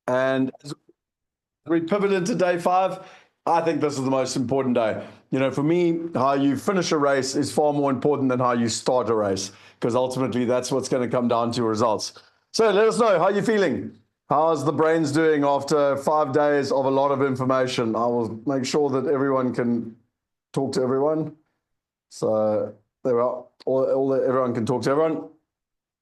And as we pivot into day 5, I think this is the most important day. You know, for me, how you finish a race is far more important than how you start a race, because ultimately that's what's going to come down to results. So let us know, how you feeling? How's the brains doing after 5 days of a lot of information? I will make sure that everyone can talk to everyone. So there are everyone can talk to everyone.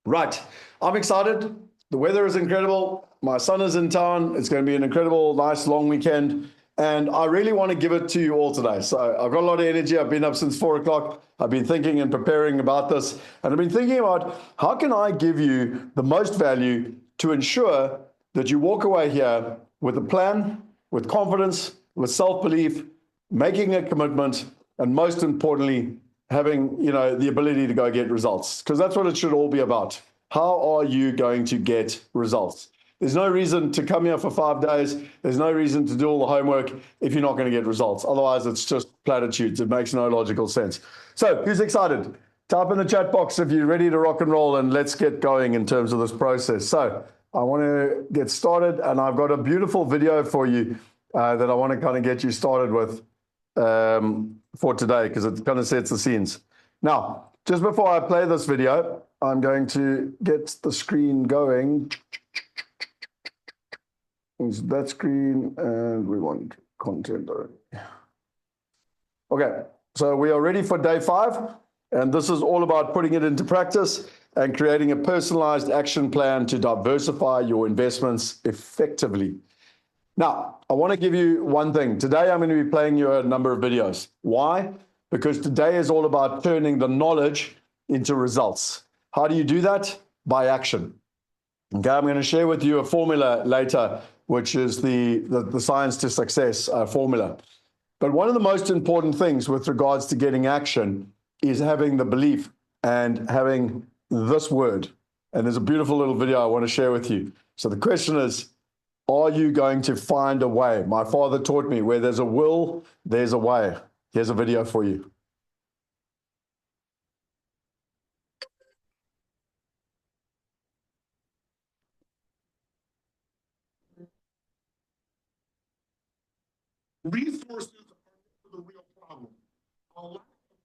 Right, I'm excited. The weather is incredible. My son is in town. It's going to be an incredible, nice, long weekend. And I really want to give it to you all today. So I've got a lot of energy. I've been up since 4 o'clock. I've been thinking and preparing about this. And I've been thinking about how can I give you the most value to ensure that you walk away here with a plan, with confidence, with self-belief, making a commitment, and most importantly, having, you know, the ability to go get results. Because that's what it should all be about. How are you going to get results? There's no reason to come here for 5 days. There's no reason to do all the homework if you're not going to get results. Otherwise, it's just platitudes. It makes no logical sense. So who's excited? Type in the chat box if you're ready to rock and roll, and let's get going in terms of this process. So I want to get started, and I've got a beautiful video for you that I want to kind of get you started with for today, because it kind of sets the scenes. Now, just before I play this video, I'm going to get the screen going. That screen, and we want content already. Okay, so we are ready for day 5, and this is all about putting it into practice and creating a personalized action plan to diversify your investments effectively. Now, I want to give you one thing. Today, I'm going to be playing you a number of videos. Why? Because today is all about turning the knowledge into results. How do you do that? By action. Okay, I'm going to share with you a formula later, which is the science to success formula. But one of the most important things with regards to getting action is having the belief and having this word. And there's a beautiful little video I want to share with you. So the question is, are you going to find a way? My father taught me, where there's a will, there's a way. Here's a video for you. Resources are the real problem. A lack of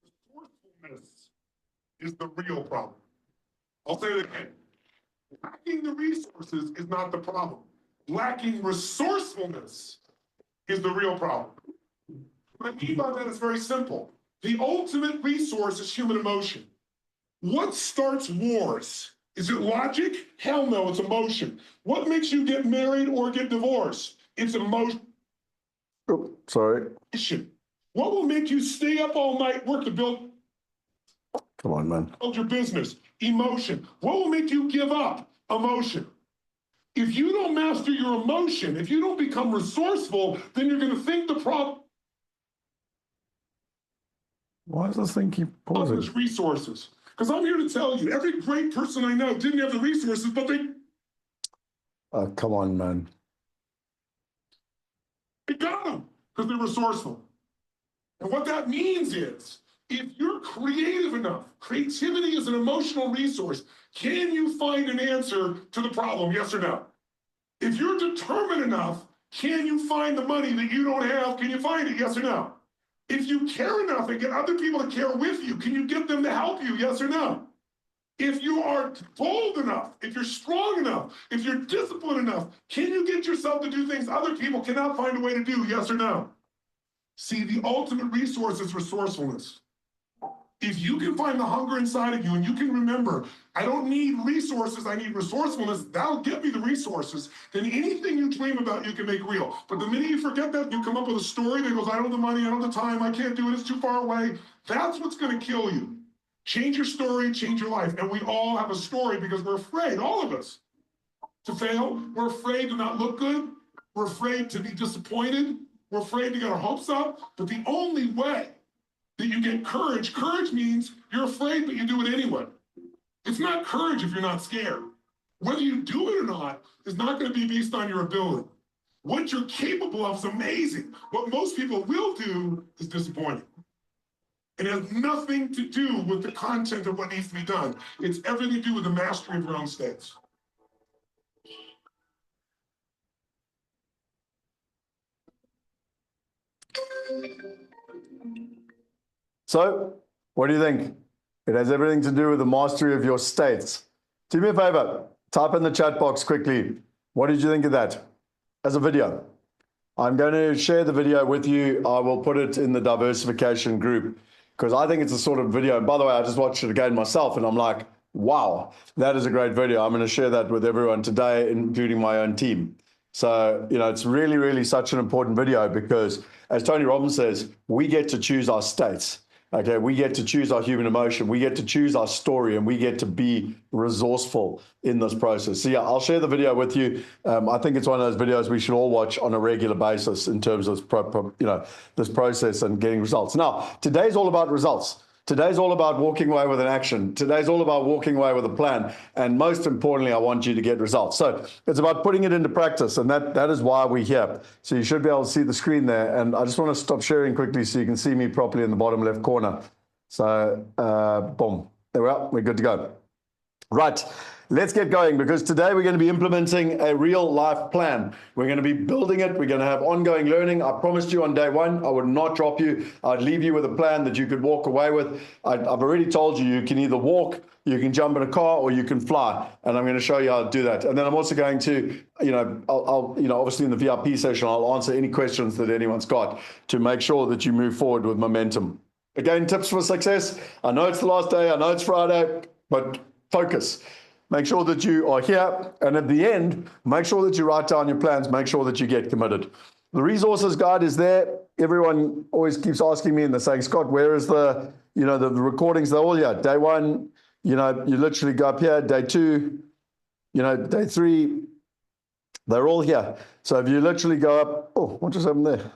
resourcefulness is the real problem. I'll say it again. Lacking the resources is not the problem. Lacking resourcefulness is the real problem. What I mean by that is very simple. The ultimate resource is human emotion. What starts wars? Is it logic? Hell no, it's emotion. What makes you get married or get divorced? It's emotion. Oh, sorry. What will make you stay up all night, work to build? Come on, man. Build your business. Emotion. What will make you give up? Emotion. If you don't master your emotion, if you don't become resourceful, then you're going to think the problem. Why does this thing keep pausing? There's resources. Because I'm here to tell you, every great person I know didn't have the resources, but they. Come on, man. They got them because they're resourceful. And what that means is, if you're creative enough, creativity is an emotional resource. Can you find an answer to the problem? Yes or no? If you're determined enough, can you find the money that you don't have? Can you find it? Yes or no? If you care enough and get other people to care with you, can you get them to help you? Yes or no? If you are bold enough, if you're strong enough, if you're disciplined enough, can you get yourself to do things other people cannot find a way to do? Yes or no? See, the ultimate resource is resourcefulness. If you can find the hunger inside of you and you can remember, I don't need resources, I need resourcefulness, that'll give me the resources, then anything you dream about, you can make real. But the minute you forget that, you come up with a story that goes, I don't have the money, I don't have the time, I can't do it, it's too far away. That's what's going to kill you. Change your story, change your life. And we all have a story because we're afraid, all of us, to fail. We're afraid to not look good. We're afraid to be disappointed. We're afraid to get our hopes up. But the only way that you get courage means you're afraid, but you do it anyway. It's not courage if you're not scared. Whether you do it or not is not going to be based on your ability. What you're capable of is amazing. What most people will do is disappointing. It has nothing to do with the content of what needs to be done. It's everything to do with the mastery of your own states. So, what do you think? It has everything to do with the mastery of your states. Do me a favor, type in the chat box quickly. What did you think of that as a video? I'm going to share the video with you. I will put it in the diversification group because I think it's a sort of video. And by the way, I just watched it again myself and I'm like, wow, that is a great video. I'm going to share that with everyone today, including my own team. So, it's really, really such an important video because, as Tony Robbins says, we get to choose our states. Okay, we get to choose our human emotion. We get to choose our story, and we get to be resourceful in this process. So yeah, I'll share the video with you. I think it's one of those videos we should all watch on a regular basis in terms of this process and getting results. Now, today's all about results. Today's all about walking away with an action. Today's all about walking away with a plan. And most importantly, I want you to get results. So it's about putting it into practice. And that is why we're here. So you should be able to see the screen there. And I just want to stop sharing quickly so you can see me properly in the bottom left corner. So boom, there we are. We're good to go. Right. Let's get going because today we're going to be implementing a real life plan. We're going to be building it. We're going to have ongoing learning. I promised you on day one, I would not drop you. I'd leave you with a plan that you could walk away with. I've already told you, you can either walk, you can jump in a car, or you can fly. And I'm going to show you how to do that. And then I'm also going to, obviously in the VIP session, I'll answer any questions that anyone's got to make sure that you move forward with momentum. Again, tips for success. I know it's the last day. I know it's Friday, but focus. Make sure that you are here. And at the end, make sure that you write down your plans. Make sure that you get committed. The resources guide is there. Everyone always keeps asking me and they're saying, Scott, where is the recordings? They're all here. Day one, you literally go up here. Day two, day three, they're all here. So if you literally go up, oh, what just happened there?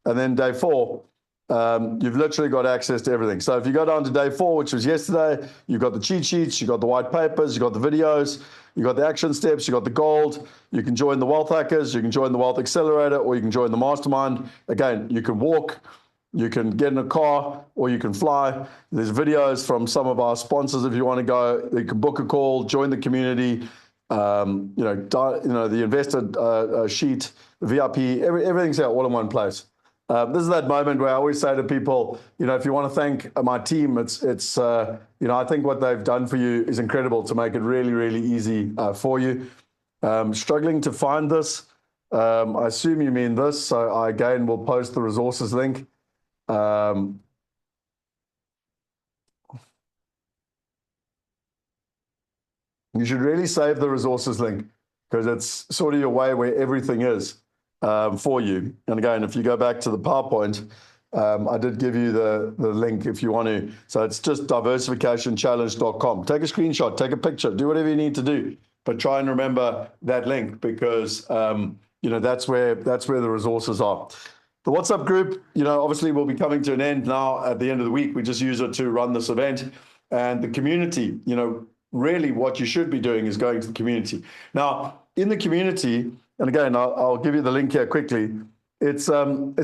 And then day four, you've literally got access to everything. So if you go down to day 4, which was yesterday, you've got the cheat sheets, you've got the white papers, you've got the videos, you've got the action steps, you've got the gold. You can join the Wealth Hackers, you can join the Wealth Accelerator, or you can join the Mastermind. Again, you can walk, you can get in a car, or you can fly. There's videos from some of our sponsors if you want to go. You can book a call, join the community, the investor sheet, the VIP, everything's there all in one place. This is that moment where I always say to people, if you want to thank my team, I think what they've done for you is incredible to make it really, really easy for you. Struggling to find this. I assume you mean this. So I, again, will post the resources link. You should really save the resources link because it's sort of your way where everything is. For you. And again, if you go back to the PowerPoint, I did give you the link if you want to. So it's just diversificationchallenge.com. Take a screenshot, take a picture, do whatever you need to do, but try and remember that link because that's where the resources are. The WhatsApp group, obviously will be coming to an end now at the end of the week. We just use it to run this event. And the community, really what you should be doing is going to the community. Now, in the community, and again, I'll give you the link here quickly. It's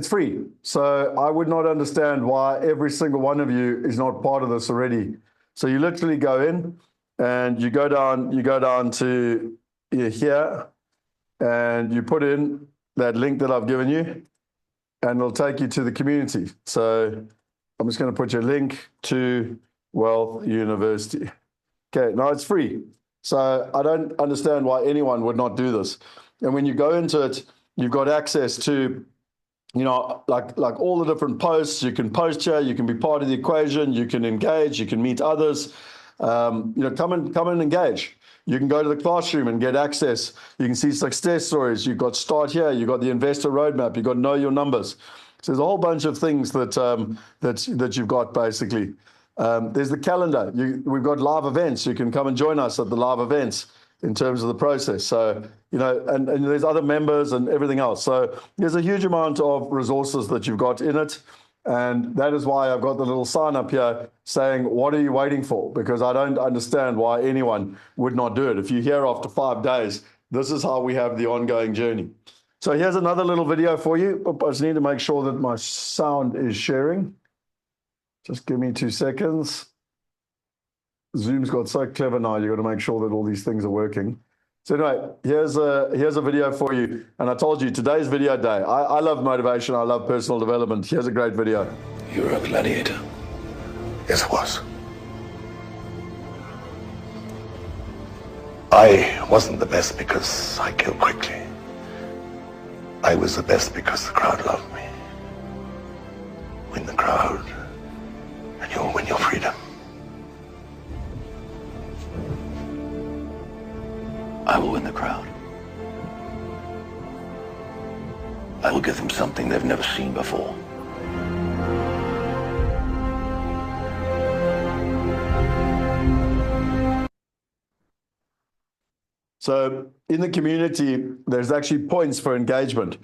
free. So I would not understand why every single one of you is not part of this already. So you literally go in and you go down to here and you put in that link that I've given you and it'll take you to the community. So I'm just going to put your link to Wealth University. Okay, now it's free. So I don't understand why anyone would not do this. And when you go into it, you've got access to, like all the different posts. You can post here, you can be part of the equation, you can engage, you can meet others. Come and engage. You can go to the classroom and get access. You can see success stories. You've got Start Here, you've got the investor roadmap, you've got Know Your Numbers. So there's a whole bunch of things that you've got basically. There's the calendar. We've got live events. You can come and join us at the live events in terms of the process. So, and there's other members and everything else. So there's a huge amount of resources that you've got in it. And that is why I've got the little sign up here saying, what are you waiting for? Because I don't understand why anyone would not do it. If you're here after 5 days, this is how we have the ongoing journey. So here's another little video for you. I just need to make sure that my sound is sharing. Just give me 2 seconds. Zoom's got so clever now, you've got to make sure that all these things are working. So anyway, here's a video for you. And I told you, today's video day. I love motivation. I love personal development. Here's a great video. You're a gladiator. Yes, I was. I wasn't the best because I killed quickly. I was the best because the crowd loved me. Win the crowd, and you'll win your freedom. I will win the crowd. I will give them something they've never seen before. So in the community, there's actually points for engagement.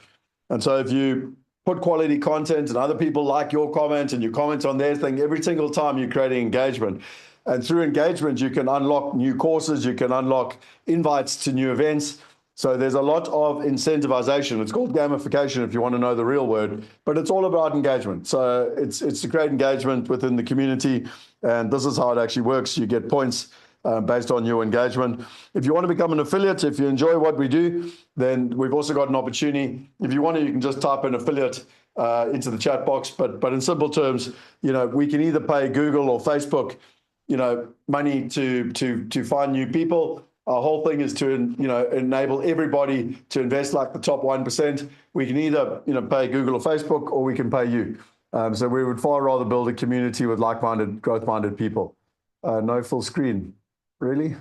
And so if you put quality content and other people like your comment and you comment on their thing, every single time you're creating engagement. And through engagement, you can unlock new courses, you can unlock invites to new events. So there's a lot of incentivization. It's called gamification if you want to know the real word, but it's all about engagement. So it's to create engagement within the community. And this is how it actually works. You get points based on your engagement. If you want to become an affiliate, if you enjoy what we do, then we've also got an opportunity. If you want to, you can just type in affiliate into the chat box. But in simple terms, we can either pay Google or Facebook money to find new people. Our whole thing is to enable everybody to invest like the top 1%. We can either pay Google or Facebook, or we can pay you. So we would far rather build a community with like-minded, growth-minded people. No full screen. Really?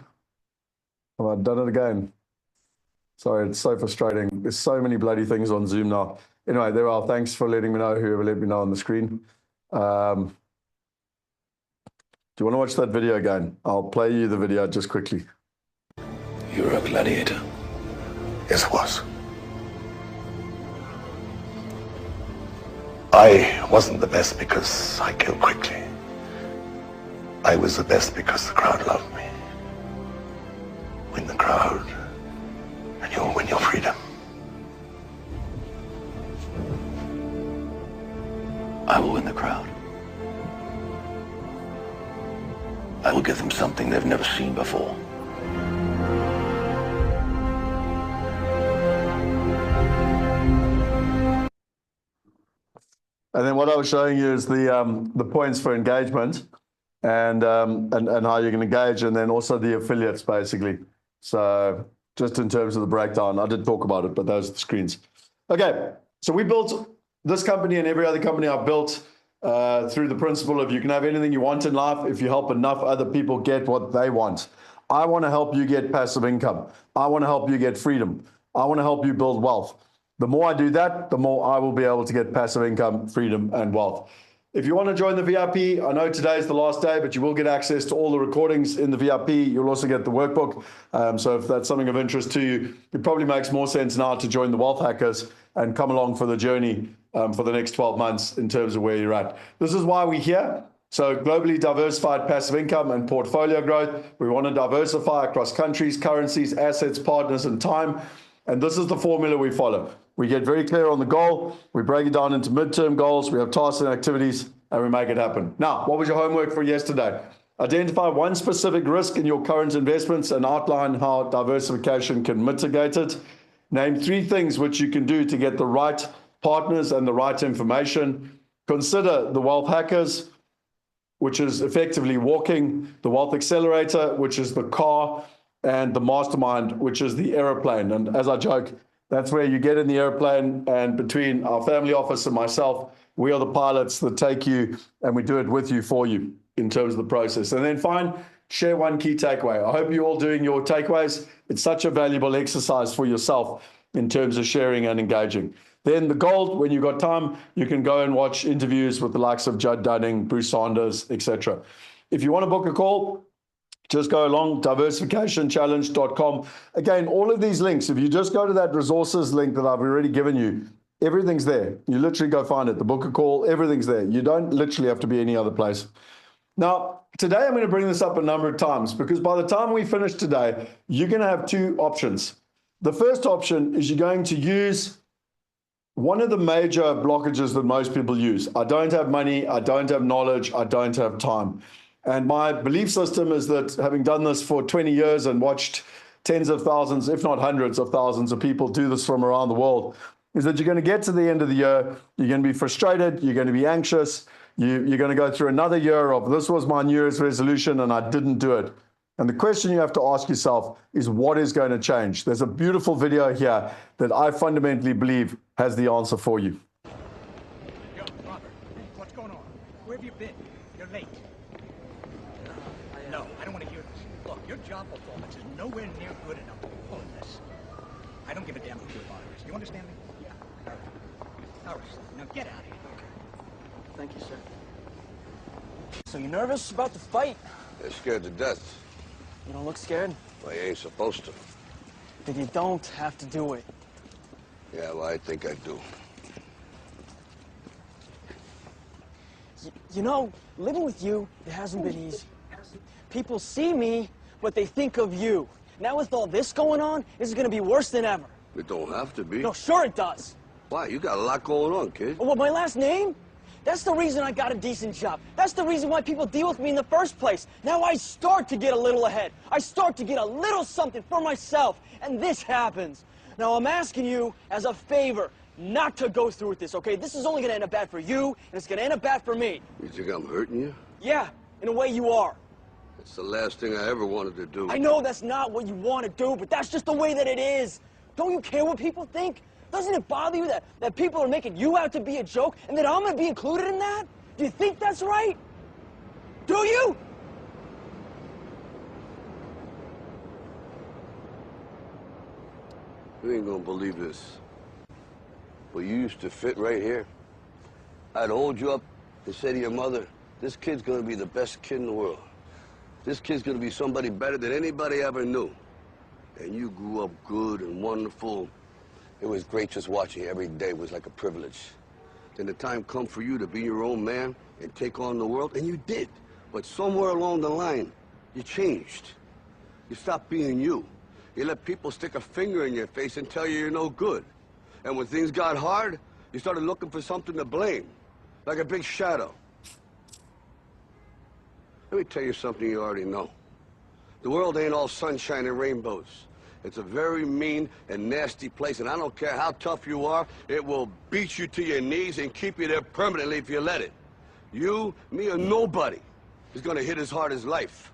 Have I done it again? Sorry, it's so frustrating. There's so many bloody things on Zoom now. Anyway, there are. Thanks for letting me know, whoever let me know on the screen. Do you want to watch that video again? I'll play you the video just quickly. You're a gladiator. Yes, I was. I wasn't the best because I killed quickly. I was the best because the crowd loved me. Win the crowd, and you'll win your freedom. I will win the crowd. I will give them something they've never seen before. And then what I was showing you is the points for engagement and how you can engage, and then also the affiliates basically. So just in terms of the breakdown, I did talk about it, but those are the screens. Okay, so we built this company and every other company I've built through the principle of you can have anything you want in life if you help enough other people get what they want. I want to help you get passive income. I want to help you get freedom. I want to help you build wealth. The more I do that, the more I will be able to get passive income, freedom, and wealth. If you want to join the VIP, I know today is the last day, but you will get access to all the recordings in the VIP. You'll also get the workbook. So if that's something of interest to you, it probably makes more sense now to join the Wealth Hackers and come along for the journey for the next 12 months in terms of where you're at. This is why we're here. So globally diversified passive income and portfolio growth. We want to diversify across countries, currencies, assets, partners, and time. And this is the formula we follow. We get very clear on the goal. We break it down into midterm goals. We have tasks and activities, and we make it happen. Now, what was your homework for yesterday? Identify one specific risk in your current investments and outline how diversification can mitigate it. Name 3 things which you can do to get the right partners and the right information. Consider the Wealth Hackers, which is effectively walking, the Wealth Accelerator, which is the car, and the Mastermind, which is the aeroplane. And as I joke, that's where you get in the airplane, and between our family office and myself, we are the pilots that take you, and we do it with you, for you, in terms of the process. And then share one key takeaway. I hope you're all doing your takeaways. It's such a valuable exercise for yourself in terms of sharing and engaging. Then the gold, when you've got time, you can go and watch interviews with the likes of Judd Dunning, Bruce Saunders, etc. If you want to book a call, just go along, diversificationchallenge.com. Again, all of these links, if you just go to that resources link that I've already given you, everything's there. You literally go find it, the book a call, everything's there. You don't literally have to be any other place. Now, today I'm going to bring this up a number of times because by the time we finish today, you're going to have 2 options. The first option is you're going to use one of the major blockages that most people use. I don't have money, I don't have knowledge, I don't have time. And my belief system is that having done this for 20 years and watched tens of thousands, if not hundreds of thousands of people do this from around the world, is that you're going to get to the end of the year, you're going to be frustrated, you're going to be anxious, you're going to go through another year of this was my New Year's resolution and I didn't do it. And the question you have to ask yourself is, what is going to change? There's a beautiful video here that I fundamentally believe has the answer for you. Yo, Robert, what's going on? Where have you been? You're late. No, I don't want to hear this. Look, your job performance is nowhere near good enough to be pulling this. I don't give a damn who your father is. You understand me? Yeah. All right. All right. Now get out of here. Okay. Thank you, sir. So you nervous about the fight? They're scared to death. You don't look scared? Well, you ain't supposed to. Then you don't have to do it. Yeah, well, I think I do. You know, living with you, it hasn't been easy. People see me, but they think of you. Now with all this going on, this is gonna be worse than ever. It don't have to be. No, sure it does. Why? You got a lot going on, kid. Well, my last name? That's the reason I got a decent job. That's the reason why people deal with me in the first place. Now I start to get a little ahead. I start to get a little something for myself, and this happens. Now I'm asking you as a favor not to go through with this, okay? This is only gonna end up bad for you, and it's gonna end up bad for me. You think I'm hurting you? Yeah, in a way you are. It's the last thing I ever wanted to do. I know that's not what you want to do, but that's just the way that it is. Don't you care what people think? Doesn't it bother you that people are making you out to be a joke and that I'm going to be included in that? Do you think that's right? Do you? You ain't gonna believe this. But you used to fit right here. I'd hold you up and say to your mother, this kid's gonna be the best kid in the world. This kid's gonna be somebody better than anybody ever knew. And you grew up good and wonderful. It was great just watching you every day. It was like a privilege. Then the time come for you to be your own man and take on the world, and you did. But somewhere along the line, you changed. You stopped being you. You let people stick a finger in your face and tell you you're no good. And when things got hard, you started looking for something to blame, like a big shadow. Let me tell you something you already know. The world ain't all sunshine and rainbows. It's a very mean and nasty place, and I don't care how tough you are, it will beat you to your knees and keep you there permanently if you let it. You, me, or nobody is gonna hit as hard as life.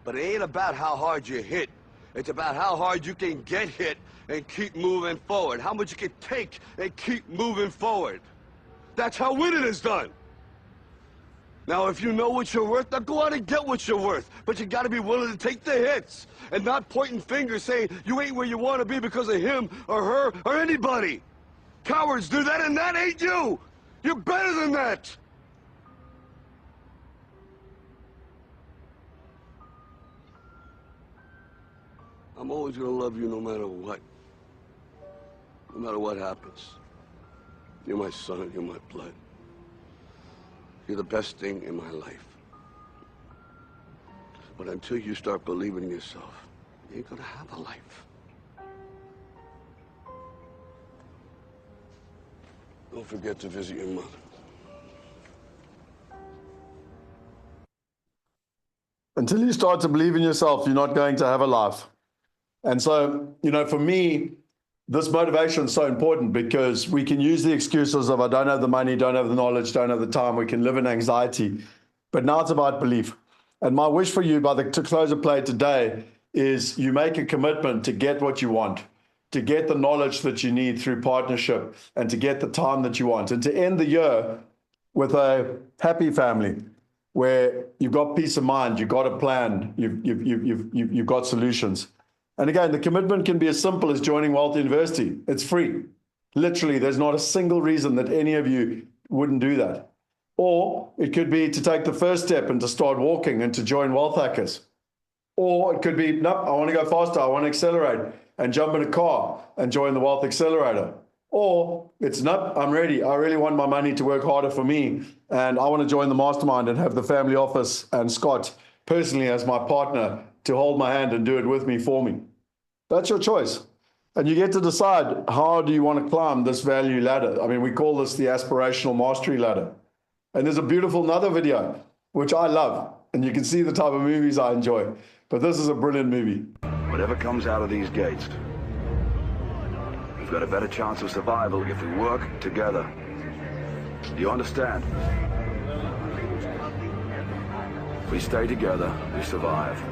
But it ain't about how hard you hit. It's about how hard you can get hit and keep moving forward. How much you can take and keep moving forward. That's how winning is done. Now, if you know what you're worth, now go out and get what you're worth. But you gotta be willing to take the hits and not pointing fingers saying you ain't where you want to be because of him or her or anybody. Cowards do that, and that ain't you. You're better than that. I'm always gonna love you no matter what. No matter what happens. You're my son, you're my blood. You're the best thing in my life. But until you start believing in yourself, you ain't gonna have a life. Don't forget to visit your mother. Until you start to believe in yourself, you're not going to have a life. And so, for me, this motivation is so important because we can use the excuses of I don't have the money, don't have the knowledge, don't have the time. We can live in anxiety. But now it's about belief. And my wish for you to close of play today is you make a commitment to get what you want, to get the knowledge that you need through partnership, and to get the time that you want, and to end the year with a happy family where you've got peace of mind, you've got a plan, you've got solutions. And again, the commitment can be as simple as joining Wealth University. It's free. Literally, there's not a single reason that any of you wouldn't do that. Or it could be to take the first step and to start walking and to join Wealth Hackers. Or it could be, no, I want to go faster, I want to accelerate and jump in a car and join the Wealth Accelerator. Or it's, no, I'm ready. I really want my money to work harder for me. And I want to join the mastermind and have the family office and Scott personally as my partner to hold my hand and do it with me for me. That's your choice. And you get to decide, how do you want to climb this value ladder? I mean, we call this the aspirational mastery ladder. And there's a beautiful another video, which I love. And you can see the type of movies I enjoy. But this is a brilliant movie. Whatever comes out of these gates, we've got a better chance of survival if we work together. Do you understand? If we stay together, we survive.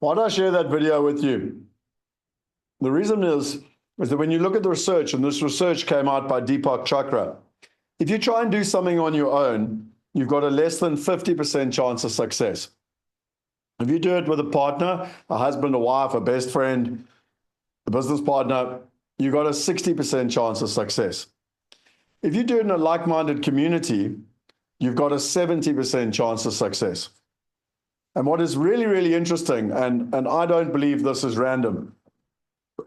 Why did I share that video with you? The reason is that when you look at the research, and this research came out by Deepak Chopra, if you try and do something on your own, you've got a less than 50% chance of success. If you do it with a partner, a husband, a wife, a best friend, a business partner, you've got a 60% chance of success. If you do it in a like-minded community, you've got a 70% chance of success. And what is really, really interesting, and I don't believe this is random,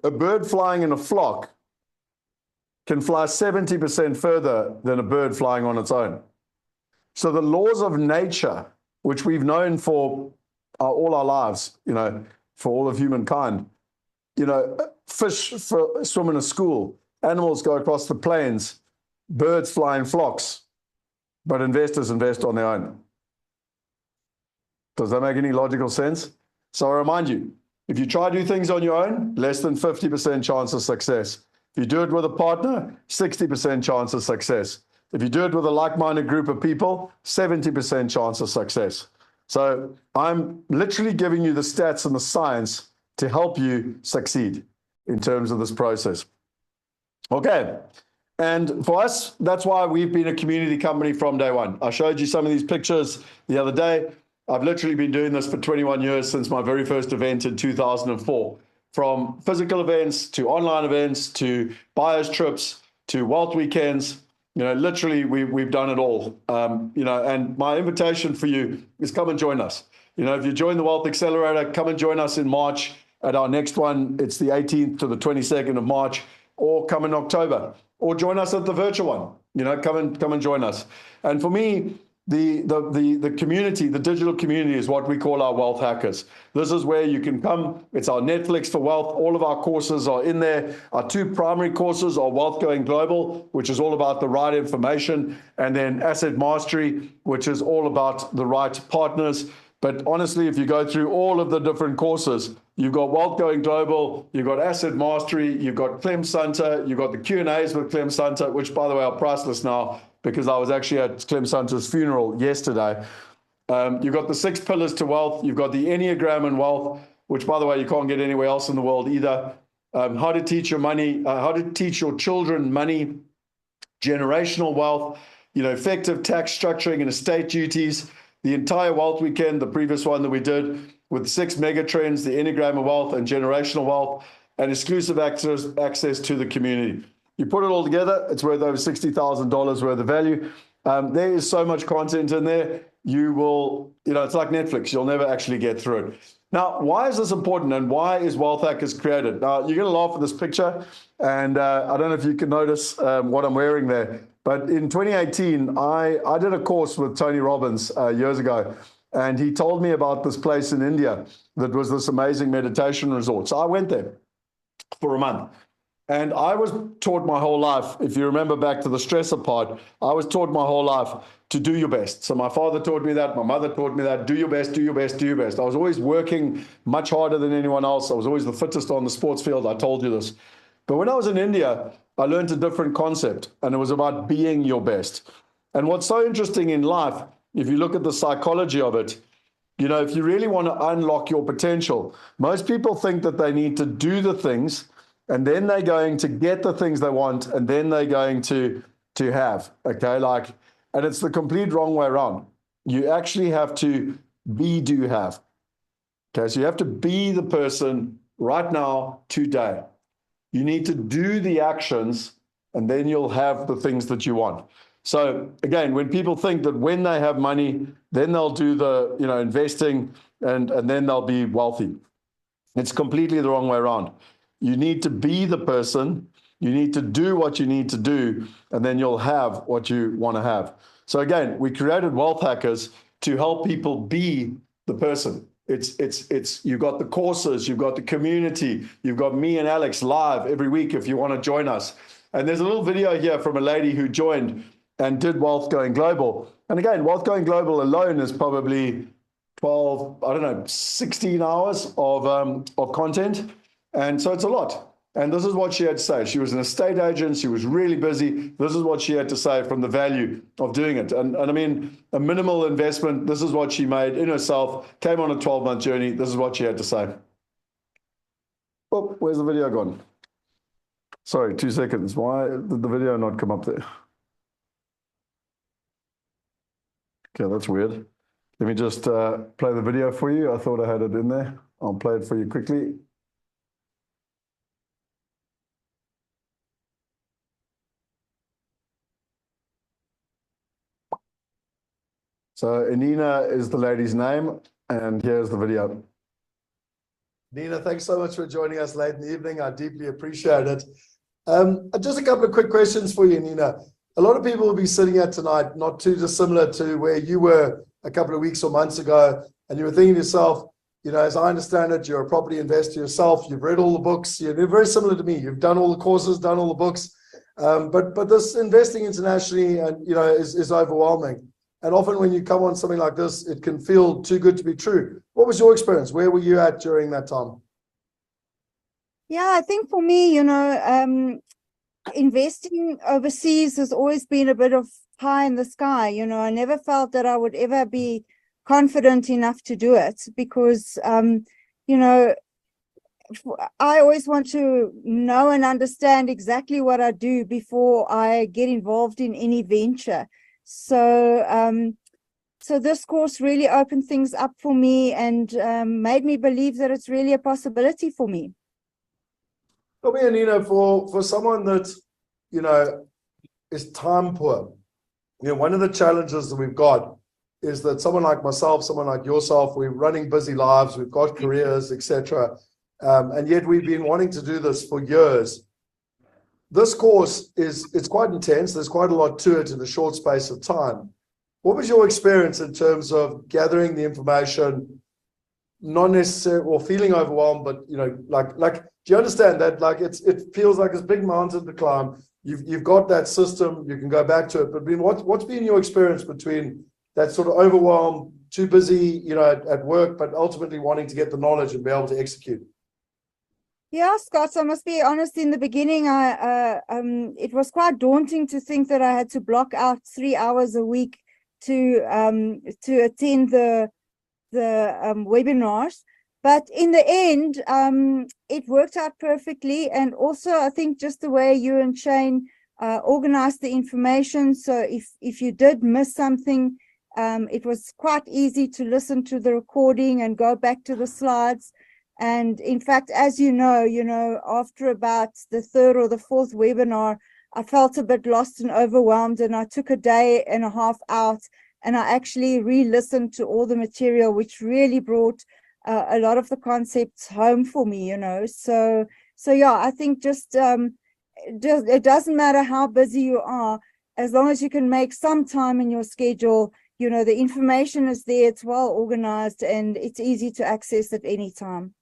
a bird flying in a flock can fly 70% further than a bird flying on its own. So the laws of nature, which we've known for all our lives, for all of humankind, fish swim in a school, animals go across the plains, birds fly in flocks, but investors invest on their own. Does that make any logical sense? So I remind you, if you try to do things on your own, less than 50% chance of success. If you do it with a partner, 60% chance of success. If you do it with a like-minded group of people, 70% chance of success. So I'm literally giving you the stats and the science to help you succeed in terms of this process. Okay. And for us, that's why we've been a community company from day one. I showed you some of these pictures the other day. I've literally been doing this for 21 years since my very first event in 2004. From physical events to online events to buyers trips to wealth weekends, literally we've done it all. And my invitation for you is come and join us. If you join the Wealth Accelerator, come and join us in March at our next one. It's the 18th to the 22nd of March, or come in October, or join us at the virtual one. Come and join us. And for me, the community, the digital community, is what we call our wealth hackers. This is where you can come. It's our Netflix for wealth. All of our courses are in there. Our two primary courses are Wealth Going Global, which is all about the right information, and then Asset Mastery, which is all about the right partners. But honestly, if you go through all of the different courses, you've got Wealth Going Global, you've got Asset Mastery, you've got Clem Sunter, you've got the Q&As with Clem Sunter, which, by the way, are priceless now, because I was actually at Clem Sunter's funeral yesterday. You've got the 6 pillars to wealth. You've got the Enneagram and wealth, which, by the way, you can't get anywhere else in the world either. How to teach your money, how to teach your children money, generational wealth, effective tax structuring and estate duties, the entire wealth weekend, the previous one that we did with 6 mega trends, the Enneagram of wealth and generational wealth, and exclusive access to the community. You put it all together, it's worth over $60,000 worth of value. There is so much content in there. You will, it's like Netflix. You'll never actually get through it. Now, why is this important, and why is Wealth Hackers created? Now, you're going to laugh at this picture, and I don't know if you can notice what I'm wearing there, but in 2018, I did a course with Tony Robbins years ago, and he told me about this place in India that was this amazing meditation resort. So I went there for a month. And I was taught my whole life, if you remember back to the stressor part, I was taught my whole life to do your best. So my father taught me that, my mother taught me that, do your best, do your best, do your best. I was always working much harder than anyone else. I was always the fittest on the sports field. I told you this. But when I was in India, I learned a different concept, and it was about being your best. And what's so interesting in life if you look at the psychology of it, you know, if you really want to unlock your potential, most people think that they need to do the things and then they're going to get the things they want and then they're going to have, okay? Like, and it's the complete wrong way around. You actually have to be, do, have. Okay, so you have to be the person right now, today. You need to do the actions and then you'll have the things that you want. So again, when people think that when they have money, then they'll do the, you know, investing and then they'll be wealthy. It's completely the wrong way around. You need to be the person, you need to do what you need to do, and then you'll have what you want to have. So again, we created Wealth Hackers to help people be the person. It's you've got the courses, you've got the community, you've got me and Alex live every week if you want to join us. And there's a little video here from a lady who joined and did Wealth Going Global. And again, Wealth Going Global alone is probably 12, I don't know, 16 hours of content. And so it's a lot. And this is what she had to say. She was an estate agent. She was really busy. This is what she had to say from the value of doing it. And I mean, a minimal investment, this is what she made in herself, came on a 12-month journey. This is what she had to say. Oh, where's the video gone? Sorry, 2 seconds. Why did the video not come up there? Okay, that's weird. Let me just play the video for you. I thought I had it in there. I'll play it for you quickly. So Anina is the lady's name, and here's the video. Nina, thanks so much for joining us late in the evening. I deeply appreciate it. Just a couple of quick questions for you, Nina. A lot of people will be sitting here tonight, not too dissimilar to where you were a couple of weeks or months ago, and you were thinking to yourself, you know, as I understand it, you're a property investor yourself, you've read all the books, you're very similar to me, you've done all the courses, done all the books, but this investing internationally, and you know, is overwhelming. And often when you come on something like this, it can feel too good to be true. What was your experience? Where were you at during that time? Yeah, I think for me, you know, investing overseas has always been a bit of pie in the sky. You know, I never felt that I would ever be confident enough to do it because, you know, I always want to know and understand exactly what I do before I get involved in any venture. So, so this course really opened things up for me and made me believe that it's really a possibility for me. I mean, you know, for someone that, you know, is time poor, you know, one of the challenges that we've got is that someone like myself, someone like yourself, we're running busy lives, we've got careers, etc. And yet we've been wanting to do this for years. This course it's quite intense. There's quite a lot to it in a short space of time. What was your experience in terms of gathering the information, not necessarily or feeling overwhelmed, but you know, like do you understand that? Like it feels like this big mountain to climb. You've got that system, you can go back to it. But what's been your experience between that sort of overwhelmed, too busy, you know, at work, but ultimately wanting to get the knowledge and be able to execute? Yeah, Scott, I must be honest, in the beginning, it was quite daunting to think that I had to block out 3 hours a week to attend the webinars. But in the end, it worked out perfectly. And also, I think just the way you and Shane organized the information. So if you did miss something, it was quite easy to listen to the recording and go back to the slides. And in fact, as you know, after about the third or the fourth webinar, I felt a bit lost and overwhelmed, and I took a day and a half out and I actually re-listened to all the material, which really brought a lot of the concepts home for me, you know. So yeah, I think just it doesn't matter how busy you are, as long as you can make some time in your schedule, you know, the information is there, it's well organized, and it's easy to access at any time.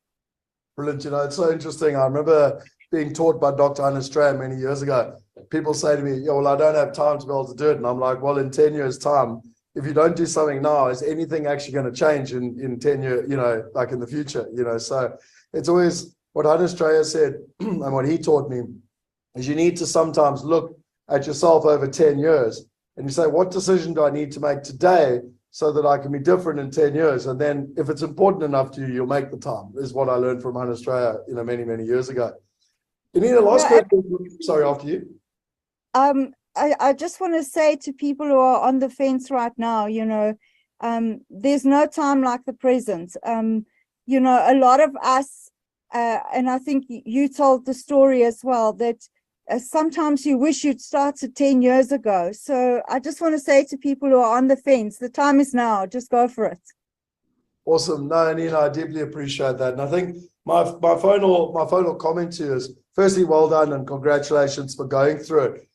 Brilliant. You know, it's so interesting. I remember being taught by Dr. Hannes Strand many years ago. People say to me, yeah, well, I don't have time to be able to do it. And I'm like, well, in 10 years' time, if you don't do something now, is anything actually going to change in 10 years, you know, like in the future, you know? So it's always what Hannes Strand said and what he taught me is you need to sometimes look at yourself over 10 years and you say, what decision do I need to make today so that I can be different in 10 years. And then if it's important enough to you, you'll make the time, is what I learned from Hunt Australia, many, many years ago. Anita, last question. Sorry, after you. I just want to say to people who are on the fence right now, there's no time like the present. A lot of us, and I think you told the story as well, that sometimes you wish you'd started 10 years ago. So I just want to say to people who are on the fence, the time is now. Just go for it. Awesome. No, Nina, I deeply appreciate that. And I think my final comment to you is, firstly, well done and congratulations for going through it.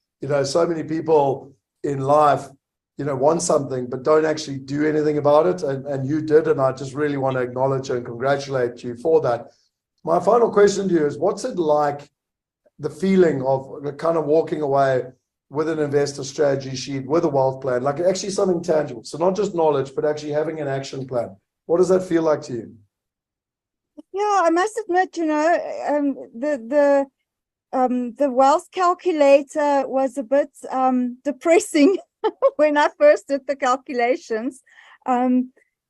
So many people in life, want something, but don't actually do anything about it. And you did, and I just really want to acknowledge and congratulate you for that. My final question to you is, what's it like, the feeling of kind of walking away with an investor strategy sheet, with a wealth plan, like actually something tangible? So not just knowledge, but actually having an action plan. What does that feel like to you? Yeah, I must admit, the wealth calculator was a bit depressing when I first did the calculations.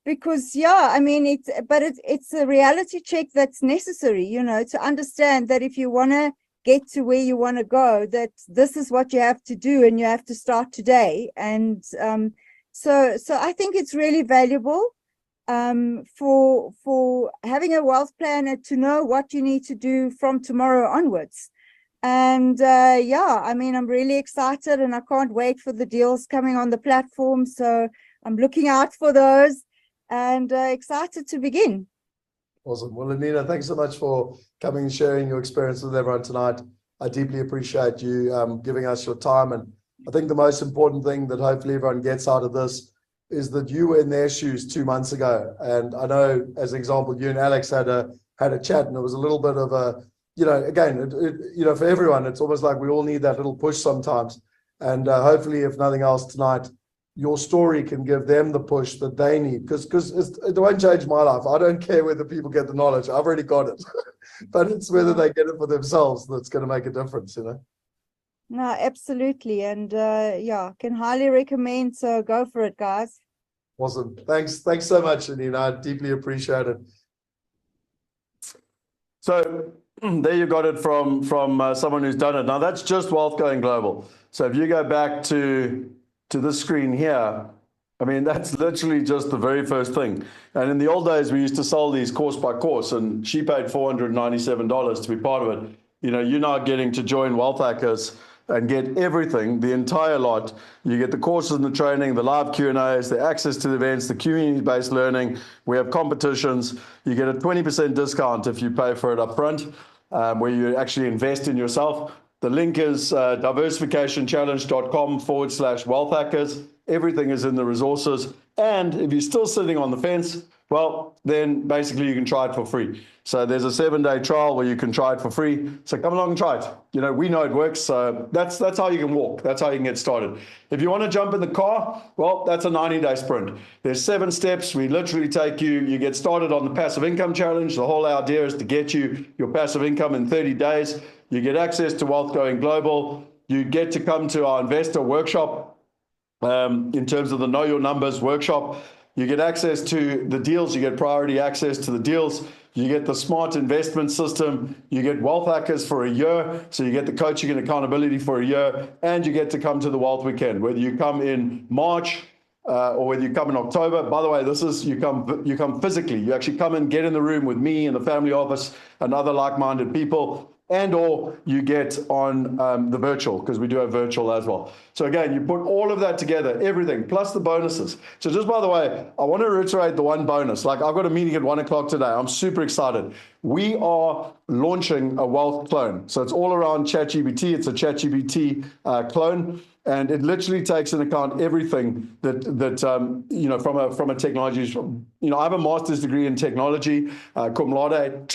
Because it's a reality check that's necessary, to understand that if you want to get to where you want to go, that this is what you have to do, and you have to start today. And so I think it's really valuable for having a wealth planner to know what you need to do from tomorrow onwards. And I'm really excited, and I can't wait for the deals coming on the platform. So I'm looking out for those and excited to begin. Awesome. Well, Anita, thanks so much for coming and sharing your experience with everyone tonight. I deeply appreciate you giving us your time. And I think the most important thing that hopefully everyone gets out of this is that you were in their shoes 2 months ago. And I know, as an example, you and Alex had a chat, and it was a little bit of a, again, for everyone, it's almost like we all need that little push sometimes. And hopefully, if nothing else tonight, your story can give them the push that they need, because it won't change my life. I don't care whether people get the knowledge. I've already got it. But it's whether they get it for themselves that's going to make a difference, No, absolutely. And can highly recommend. So go for it, guys. Awesome. Thanks so much, Anina. I deeply appreciate it. So there you got it from someone who's done it. Now that's just wealth going global. So if you go back to this screen here, I mean, that's literally just the very first thing. And in the old days, we used to sell these course by course, and she paid $497 to be part of it. You're now getting to join Wealth Hackers and get everything, the entire lot. You get the courses and the training, the live Q&As, the access to the events, the community-based learning. We have competitions. You get a 20% discount if you pay for it up front, where you actually invest in yourself. The link is diversificationchallenge.com/wealth hackers. Everything is in the resources. And if you're still sitting on the fence, well, then basically you can try it for free. So there's a 7-day trial where you can try it for free. So come along and try it. We know it works. So that's how you can walk. That's how you can get started. If you want to jump in the car, well, that's a 90-day sprint. There's 7 steps. We literally take you get started on the passive income challenge. The whole idea is to get you your passive income in 30 days. You get access to Wealth Going Global. You get to come to our investor workshop in terms of the Know Your Numbers workshop. You get access to the deals. You get priority access to the deals. You get the smart investment system. You get Wealth Hackers for a year. So you get the coaching and accountability for a year. And you get to come to the Wealth Weekend, whether you come in March or whether you come in October. By the way, this is you come physically. You actually come and get in the room with me in the family office and other like-minded people. And or you get on the virtual, because we do have virtual as well. So again, you put all of that together, everything, plus the bonuses. So just by the way, I want to reiterate the one bonus. Like, I've got a meeting at 1 o'clock today. I'm super excited. We are launching a wealth clone. So it's all around ChatGPT. It's a ChatGPT clone. And it literally takes into account everything that from a technology. I have a master's degree in technology, cum laude.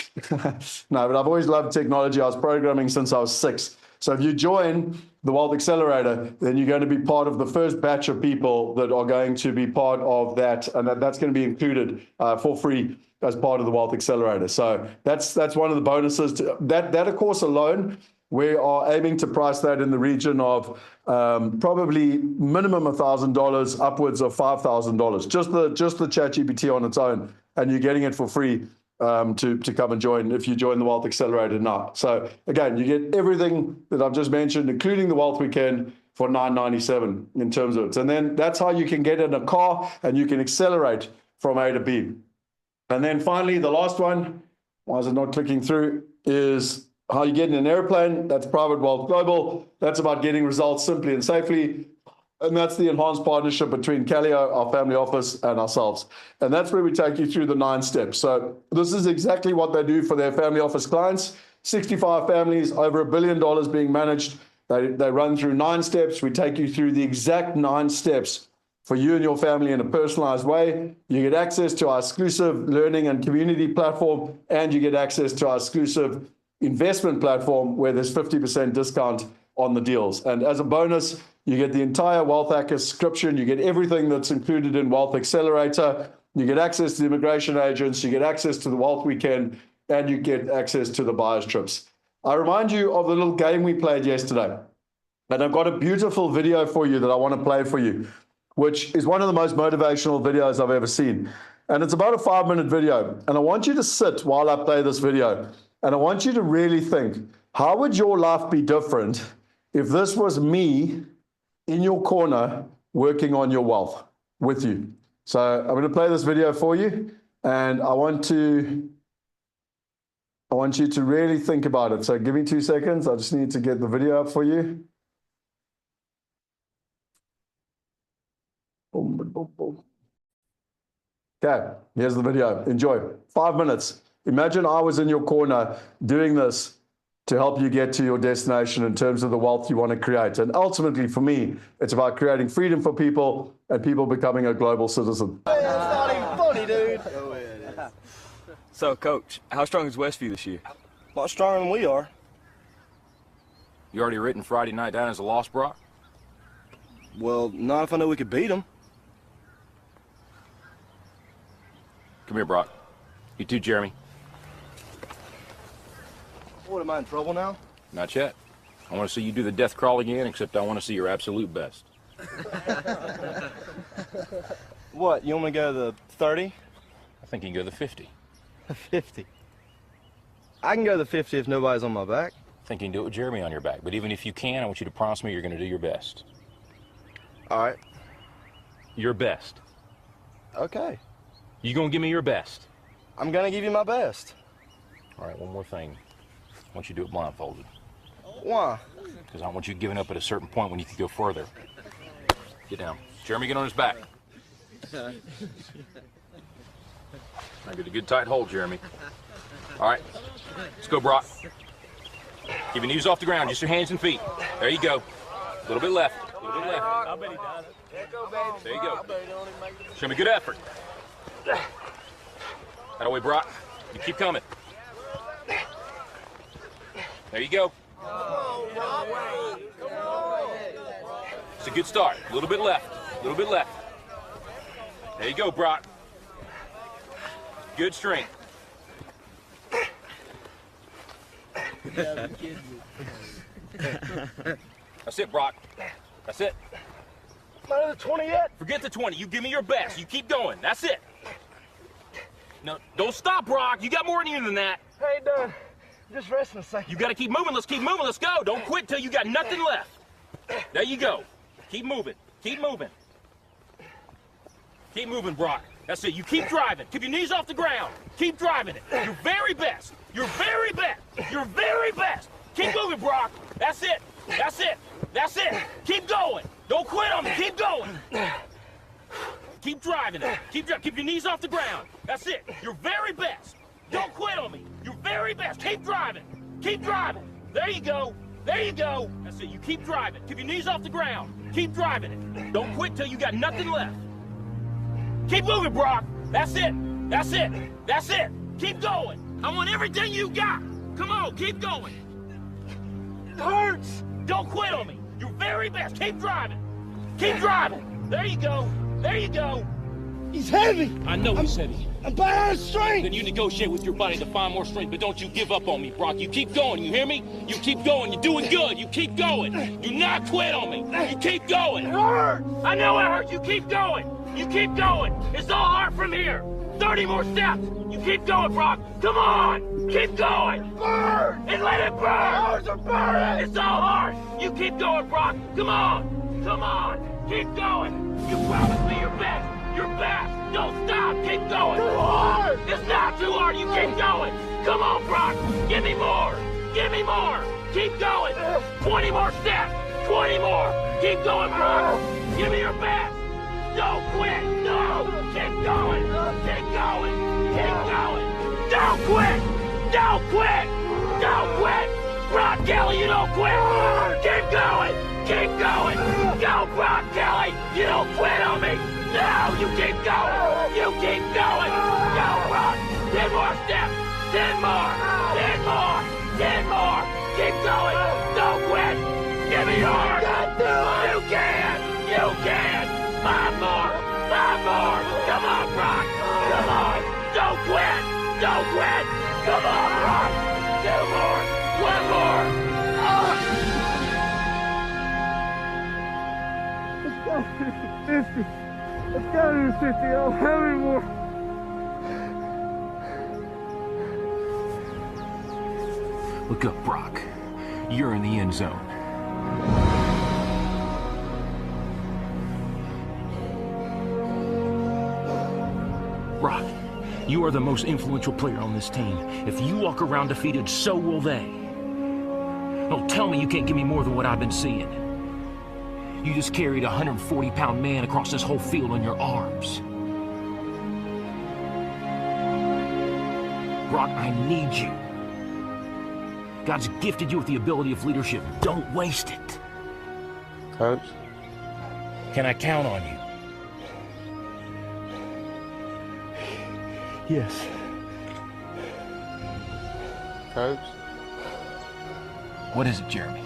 No, but I've always loved technology. I was programming since I was 6. So if you join the Wealth Accelerator, then you're going to be part of the first batch of people that are going to be part of that, and that's going to be included for free as part of the Wealth Accelerator. So that's one of the bonuses. That of course alone We are aiming to price that in the region of probably minimum $1,000, upwards of $5,000. Just the ChatGPT on its own, and you're getting it for free to come and join if you join the Wealth Accelerator now. So again, you get everything that I've just mentioned, including the Wealth Weekend, for $9.97 in terms of it. And then that's how you can get in a car and you can accelerate from A to B. And then finally, the last one, why is it not clicking through, is how you get in an airplane. That's Private Wealth Global. That's about getting results simply and safely. And that's the enhanced partnership between Calio, our family office, and ourselves. And that's where we take you through the 9 steps. So this is exactly what they do for their family office clients. 65 families, over $1 billion being managed. They run through 9 steps. We take you through the exact 9 steps for you and your family in a personalized way. You get access to our exclusive learning and community platform, and you get access to our exclusive investment platform where there's 50% discount on the deals. And as a bonus, you get the entire Wealth Hacker subscription. You get everything that's included in Wealth Accelerator. You get access to the immigration agents. You get access to the Wealth Weekend, and you get access to the buyer's trips. I remind you of the little game we played yesterday. And I've got a beautiful video for you that I want to play for you, which is one of the most motivational videos I've ever seen. And it's about a 5-minute video. And I want you to sit while I play this video. And I want you to really think, how would your life be different if this was me in your corner working on your wealth with you? So I'm going to play this video for you. And I want you to really think about it. So give me 2 seconds. I just need to get the video up for you. Boom, boom, boom. Okay, here's the video. Enjoy. 5 minutes. Imagine I was in your corner doing this to help you get to your destination in terms of the wealth you want to create. And ultimately, for me, it's about creating freedom for people and people becoming a global citizen. That's not even funny, dude. So, Coach, how strong is Westview this year? A lot stronger than we are. You already written Friday night down as a loss, Brock? Well, not if I know we could beat them. Come here, Brock. You too, Jeremy. What, am I in trouble now? Not yet. I want to see you do the death crawl again, except I want to see your absolute best. What, you want me to go to the 30? I think you can go to the 50. 50. I can go to the 50 if nobody's on my back. I think you can do it with Jeremy on your back. But even if you can, I want you to promise me you're going to do your best. All right. Your best. Okay. You going to give me your best? I'm going to give you my best. All right, one more thing. I want you to do it blindfolded. Why? Because I want you giving up at a certain point when you can go further. Get down. Jeremy, get on his back. Now get a good tight hold, Jeremy. All right, let's go, Brock. Keep your knees off the ground, just your hands and feet. There you go. A little bit left. A little bit left. I bet he does. There you go. Show me good effort. That way, Brock. You keep coming. There you go. It's a good start. A little bit left. A little bit left. There you go, Brock. Good strength. That's it, Brock. That's it. Not at the 20 yet. Forget the 20. You give me your best. You keep going. That's it. No, don't stop, Brock. You got more in you than that. I ain't done. Just resting a second. You got to keep moving. Let's keep moving. Let's go. Don't quit till you got nothing left. There you go. Keep moving. Keep moving. Keep moving, Brock. That's it. You keep driving. Keep your knees off the ground. Keep driving it. Your very best. Your very best. Your very best. Keep moving, Brock. That's it. That's it. That's it. Keep going. Don't quit on me. Keep going. Keep driving it. Keep your knees off the ground. That's it. Your very best. Don't quit on me. Your very best. Keep driving. Keep driving. There you go. There you go. That's it. You keep driving. Keep your knees off the ground. Keep driving it. Don't quit till you got nothing left. Keep moving, Brock. That's it. That's it. That's it. Keep going. I want everything you got. Come on, keep going. It hurts. Don't quit on me. Your very best. Keep driving. Keep driving. There you go. There you go. He's heavy. I know he's heavy. I'm bad out of strength. Then you negotiate with your body to find more strength, but don't you give up on me, Brock. You keep going, you hear me? You keep going. You're doing good. You keep going. Do not quit on me. You keep going. It hurts. I know it hurts. You keep going. You keep going. It's all hard from here. 30 more steps. You keep going, Brock. Come on. Keep going. Burn. And let it burn. Hours are burning. It's all hard. You keep going, Brock. Come on. Come on. Keep going. You promised me your best. Your best. Don't stop. Keep going. Too hard. It's not too hard. You keep going. Come on, Brock. Give me more. Give me more. Keep going. 20 more steps. 20 more. Keep going, Brock. Give me your best. Don't quit. No. Keep going. Keep going. Keep going. Don't quit. Don't quit. Don't quit. Brock Kelly, you don't quit. Keep going. Keep going. Go, Brock Kelly. You don't quit on me. No, you keep going. You keep going. Go, Brock. 10 more steps. 10 more. 10 more. 10 more. Keep going. Don't quit. Give me yours. You can. You can. 5 more. 5 more. Come on, Brock. Come on. Don't quit. Don't quit. Come on, Brock. 2 more. 1 more. Let's go to the 50. I'll have any more. Look up, Brock. You're in the end zone. Brock, you are the most influential player on this team. If you walk around defeated, so will they. Don't tell me you can't give me more than what I've been seeing. You just carried a 140-pound man across this whole field on your arms. Brock, I need you. God's gifted you with the ability of leadership. Don't waste it. Coach? Can I count on you? Yes. Coach? What is it, Jeremy?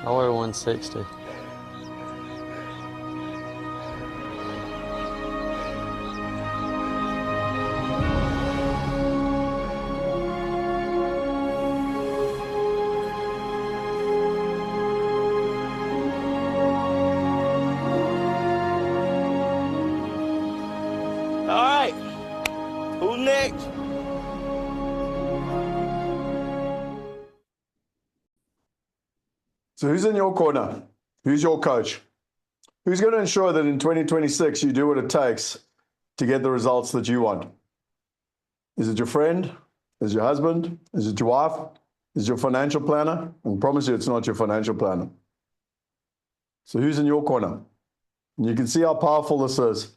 I weigh 160. So who's in your corner? Who's your coach? Who's going to ensure that in 2026 you do what it takes to get the results that you want? Is it your friend? Is it your husband? Is it your wife? Is it your financial planner? I promise you it's not your financial planner. So who's in your corner? And you can see how powerful this is,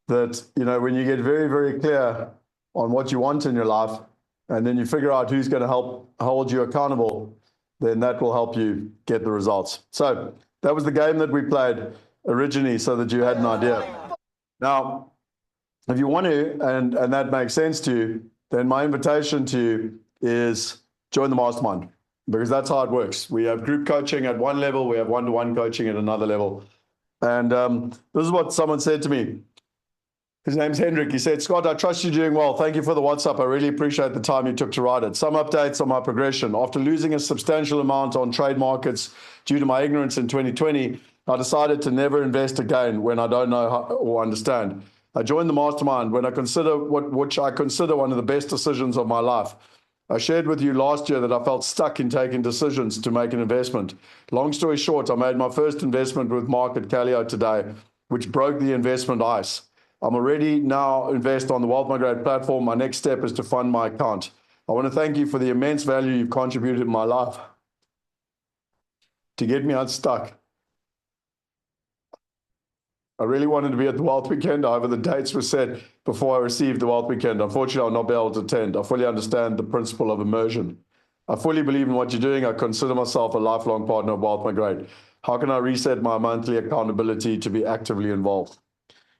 that, you know, when you get very, very clear on what you want in your life, and then you figure out who's going to help hold you accountable, then that will help you get the results. So that was the game that we played originally so that you had an idea. Now, if you want to, and that makes sense to you, then my invitation to you is join the mastermind, because that's how it works. We have group coaching at one level, we have one-to-one coaching at another level. And this is what someone said to me. His name's Hendrik. He said, Scott, I trust you're doing well. Thank you for the WhatsApp. I really appreciate the time you took to write it. Some updates on my progression. After losing a substantial amount on trade markets due to my ignorance in 2020, I decided to never invest again when I don't know how, or understand. I joined the mastermind when I consider which I consider one of the best decisions of my life. I shared with you last year that I felt stuck in taking decisions to make an investment. Long story short, I made my first investment with Mark at Calio today, which broke the investment ice. I'm already now invest on the Wealth Migrate platform. My next step is to fund my account. I want to thank you for the immense value you've contributed in my life to get me unstuck. I really wanted to be at the Wealth Weekend. However, the dates were set before I received the Wealth Weekend. Unfortunately, I'll not be able to attend. I fully understand the principle of immersion. I fully believe in what you're doing. I consider myself a lifelong partner of Wealth Migrate. How can I reset my monthly accountability to be actively involved?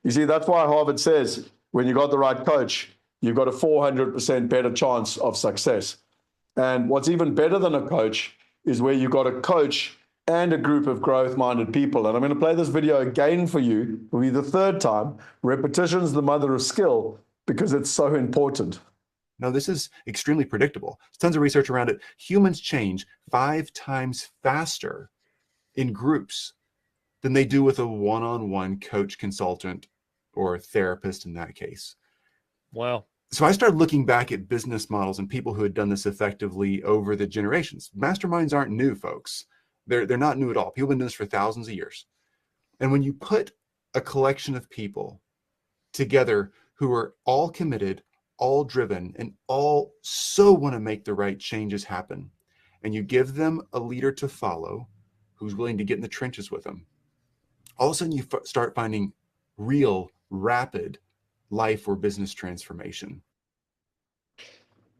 You see, that's why Harvard says when you got the right coach, you've got a 400% better chance of success. And what's even better than a coach is where you got a coach and a group of growth-minded people. And I'm going to play this video again for you. It'll be the third time. Repetition is the mother of skill because it's so important. No, this is extremely predictable. There's tons of research around it. Humans change 5 times faster in groups than they do with a one-on-one coach, consultant, or therapist in that case. Wow. So I started looking back at business models and people who had done this effectively over the generations. Masterminds aren't new, folks. They're not new at all. People have been doing this for thousands of years. And when you put a collection of people together who are all committed, all driven, and all so want to make the right changes happen, and you give them a leader to follow who's willing to get in the trenches with them, all of a sudden you start finding real, rapid life or business transformation.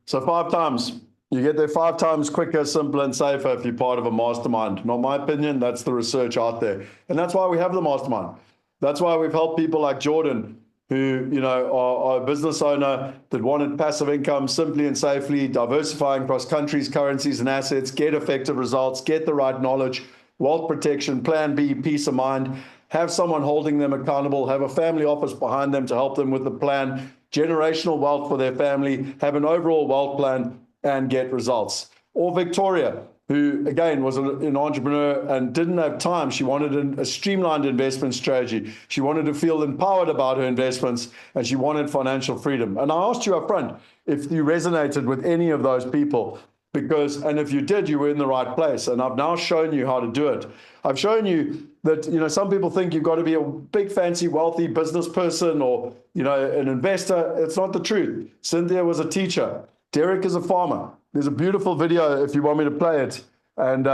So 5 times. You get there 5 times quicker, simpler, and safer if you're part of a mastermind. Not my opinion, that's the research out there. And that's why we have the mastermind. That's why we've helped people like Jordan, who, you know, are a business owner that wanted passive income simply and safely, diversifying across countries, currencies, and assets, get effective results, get the right knowledge, wealth protection, plan B, peace of mind, have someone holding them accountable, have a family office behind them to help them with the plan, generational wealth for their family, have an overall wealth plan, and get results. Or Victoria, who, again, was an entrepreneur and didn't have time. She wanted a streamlined investment strategy. She wanted to feel empowered about her investments, and she wanted financial freedom. And I asked you up front if you resonated with any of those people, and if you did, you were in the right place. And I've now shown you how to do it. I've shown you that, you know, some people think you've got to be a big, fancy, wealthy business person or, you know, an investor. It's not the truth. Cynthia was a teacher. Derek is a farmer. There's a beautiful video, if you want me to play it, and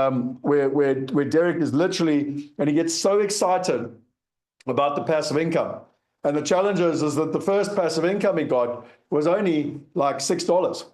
where Derek is literally, and he gets so excited about the passive income. And the challenge is that the first passive income he got was only like $6.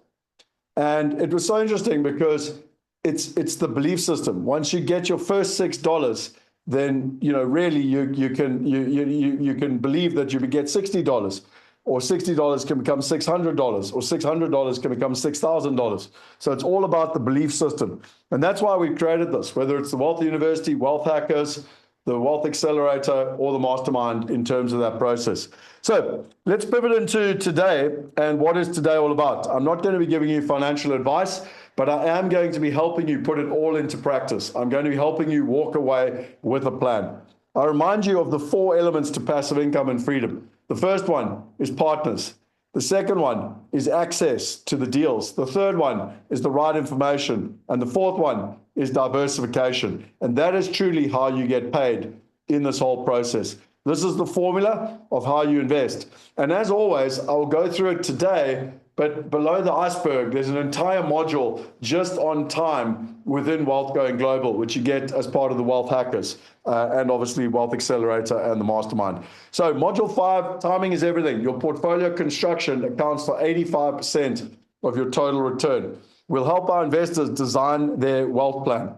And it was so interesting because it's the belief system. Once you get your first $6, then, you know, really you can believe that you would get $60. Or $60 can become $600, or $600 can become $6,000. So it's all about the belief system. And that's why we created this, whether it's the Wealth University, Wealth Hackers, the Wealth Accelerator, or the Mastermind in terms of that process. So let's pivot into today and what is today all about. I'm not going to be giving you financial advice, but I am going to be helping you put it all into practice. I'm going to be helping you walk away with a plan. I remind you of the 4 elements to passive income and freedom. The first one is partners. The second one is access to the deals. The third one is the right information. And the fourth one is diversification. And that is truly how you get paid in this whole process. This is the formula of how you invest. And as always, I will go through it today, but below the iceberg, there's an entire module just on time within Wealth Going Global, which you get as part of the Wealth Hackers and obviously Wealth Accelerator and the Mastermind. So module 5, timing is everything. Your portfolio construction accounts for 85% of your total return. We'll help our investors design their wealth plan.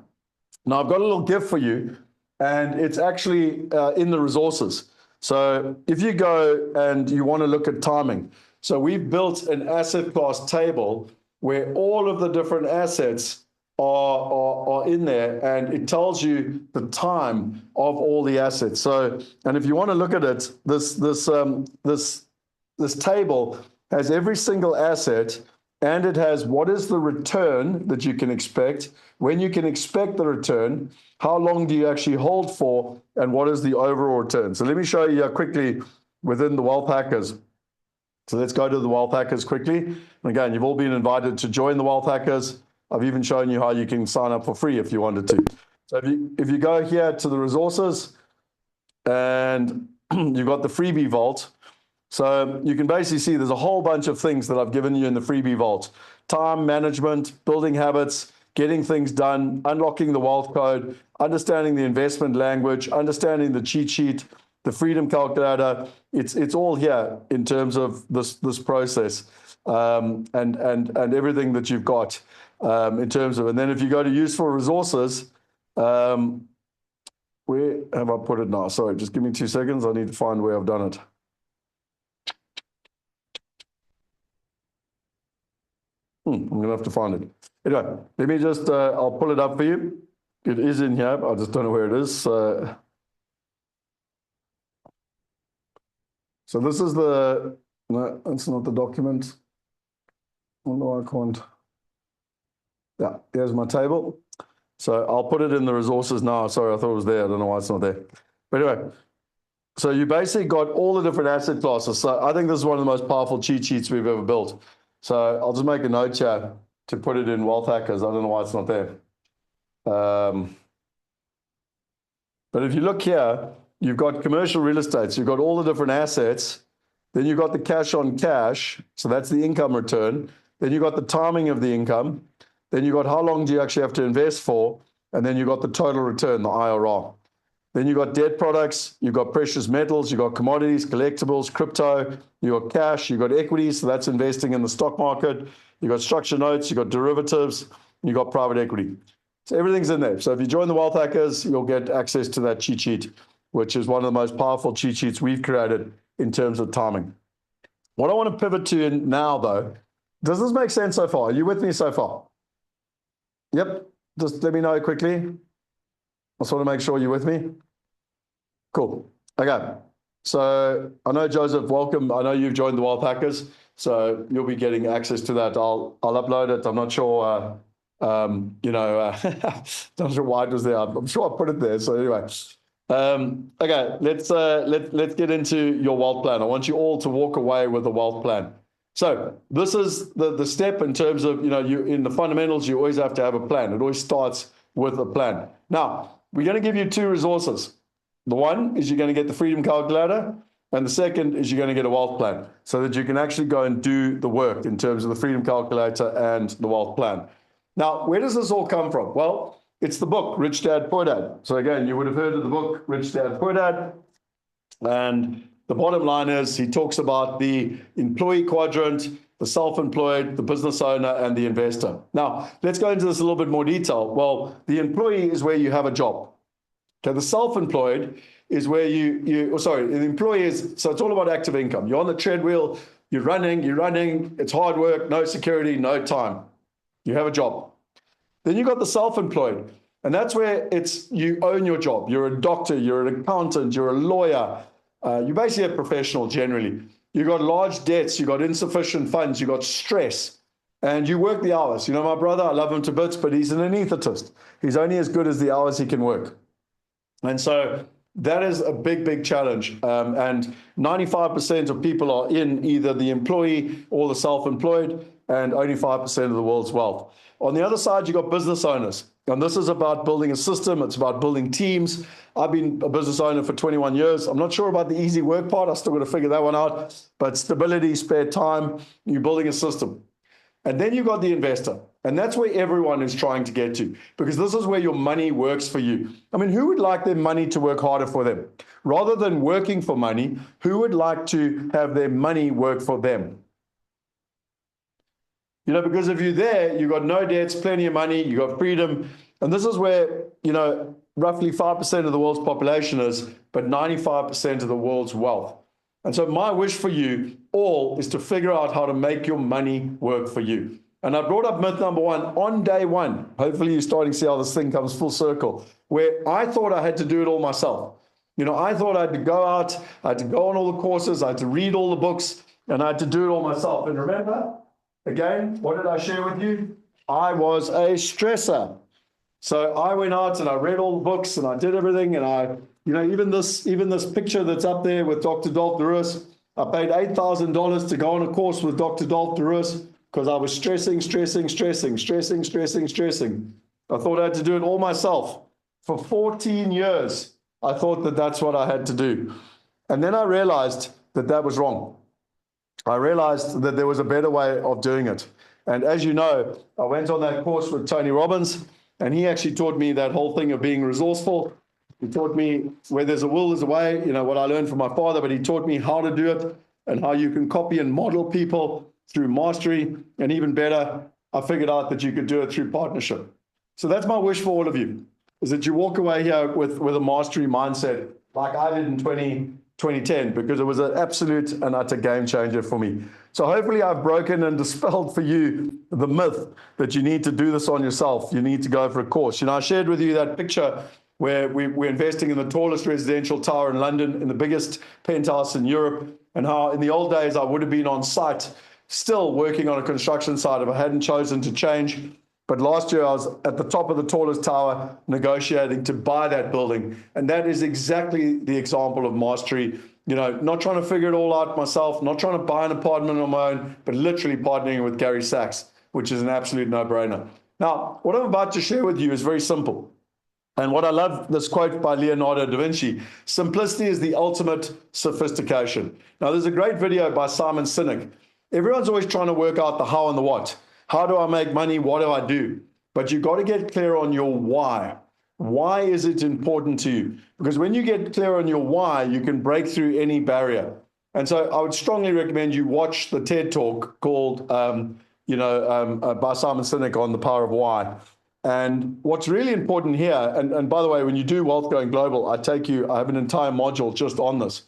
Now, I've got a little gift for you, and it's actually in the resources. So if you go and you want to look at timing, so we've built an asset class table where all of the different assets are in there, and it tells you the time of all the assets. So, and if you want to look at it, this table has every single asset, and it has what is the return that you can expect, when you can expect the return, how long do you actually hold for, and what is the overall return. So let me show you quickly within the Wealth Hackers. So let's go to the Wealth Hackers quickly. And again, you've all been invited to join the Wealth Hackers. I've even shown you how you can sign up for free if you wanted to. So if you go here to the resources, and you've got the freebie vault. So you can basically see there's a whole bunch of things that I've given you in the freebie vault. Time management, building habits, getting things done, unlocking the wealth code, understanding the investment language, understanding the cheat sheet, the freedom calculator. It's all here in terms of this process and everything that you've got in terms of. And then if you go to useful resources, where have I put it now? Sorry, just give me 2 seconds. I need to find where I've done it. I'm going to have to find it. Anyway, let me just, I'll pull it up for you. It is in here. I just don't know where it is. So this is the, no, that's not the document. Oh, no, I can't. Yeah, here's my table. So I'll put it in the resources now. Sorry, I thought it was there. I don't know why it's not there. But anyway, so you basically got all the different asset classes. So I think this is one of the most powerful cheat sheets we've ever built. So I'll just make a note here to put it in Wealth Hackers. I don't know why it's not there. But if you look here, you've got commercial real estate. So you've got all the different assets. Then you've got the cash on cash. So that's the income return. Then you've got the timing of the income. Then you've got how long do you actually have to invest for? And then you've got the total return, the IRR. Then you've got debt products, you've got precious metals, you've got commodities, collectibles, crypto, you've got cash, you've got equities, so that's investing in the stock market, you've got structured notes, you've got derivatives, you've got private equity. So everything's in there. So if you join the Wealth Hackers, you'll get access to that cheat sheet, which is one of the most powerful cheat sheets we've created in terms of timing. What I want to pivot to now, though, does this make sense so far? Are you with me so far? Yep. Just let me know quickly. I just want to make sure you're with me. Cool. Okay. So I know, Joseph, welcome. I know you've joined the Wealth Hackers, so you'll be getting access to that. I'll upload it. I'm not sure, not sure why it was there. I'm sure I put it there. So anyway, okay, let's get into your wealth plan. I want you all to walk away with a wealth plan. So this is the step in terms of, you in the fundamentals, you always have to have a plan. It always starts with a plan. Now, we're going to give you two resources. The one is you're going to get the freedom calculator, and the second is you're going to get a wealth plan so that you can actually go and do the work in terms of the freedom calculator and the wealth plan. Now, where does this all come from? Well, it's the book, Rich Dad, Poor Dad. So again, you would have heard of the book, Rich Dad, Poor Dad. And the bottom line is he talks about the employee quadrant, the self-employed, the business owner, and the investor. Now, let's go into this a little bit more detail. Well, the employee is where you have a job. Okay, the self-employed is where the employee is, so it's all about active income. You're on the treadmill, you're running, it's hard work, no security, no time. You have a job. Then you've got the self-employed, and that's where you own your job. You're a doctor, you're an accountant, you're a lawyer. You're basically a professional generally. You've got large debts, you've got insufficient funds, you've got stress, and you work the hours. My brother, I love him to bits, but he's an anesthetist. He's only as good as the hours he can work. And so that is a big, big challenge. And 95% of people are in either the employee or the self-employed, and only 5% of the world's wealth. On the other side, you've got business owners. And this is about building a system. It's about building teams. I've been a business owner for 21 years. I'm not sure about the easy work part. I still got to figure that one out. But stability, spare time, you're building a system. And then you've got the investor. And that's where everyone is trying to get to, because this is where your money works for you. I mean, who would like their money to work harder for them? Rather than working for money, who would like to have their money work for them? Because if you're there, you've got no debts, plenty of money, you've got freedom. And this is where, roughly 5% of the world's population is, but 95% of the world's wealth. And so my wish for you all is to figure out how to make your money work for you. And I brought up myth number one on day one. Hopefully you're starting to see how this thing comes full circle, where I thought I had to do it all myself. I thought I had to go out, I had to go on all the courses, I had to read all the books, and I had to do it all myself. And remember, again, what did I share with you? I was a stressor. So I went out and I read all the books and I did everything. And even this picture that's up there with Dr. Dolph Lewis, I paid $8,000 to go on a course with Dr. Dolph Lewis because I was stressing. I thought I had to do it all myself. For 14 years, I thought that that's what I had to do. And then I realized that that was wrong. I realized that there was a better way of doing it. And as you know, I went on that course with Tony Robbins, and he actually taught me that whole thing of being resourceful. He taught me where there's a will, there's a way, what I learned from my father, but he taught me how to do it and how you can copy and model people through mastery. And even better, I figured out that you could do it through partnership. So that's my wish for all of you, is that you walk away here with a mastery mindset like I did in 2010 because it was an absolute and utter game changer for me. So hopefully I've broken and dispelled for you the myth that you need to do this on yourself. You need to go for a course. I shared with you that picture where we're investing in the tallest residential tower in London, in the biggest penthouse in Europe, and how in the old days I would have been on site still working on a construction site if I hadn't chosen to change. But last year I was at the top of the tallest tower negotiating to buy that building. And that is exactly the example of mastery. Not trying to figure it all out myself, not trying to buy an apartment on my own, but literally partnering with Gary Sachs, which is an absolute no-brainer. Now, what I'm about to share with you is very simple. And what I love, this quote by Leonardo da Vinci, simplicity is the ultimate sophistication. Now, there's a great video by Simon Sinek. Everyone's always trying to work out the how and the what. How do I make money? What do I do? But you've got to get clear on your why. Why is it important to you? Because when you get clear on your why, you can break through any barrier. And so I would strongly recommend you watch the TED Talk called, by Simon Sinek on the power of why. And what's really important here, and by the way, when you do Wealth Going Global, I have an entire module just on this.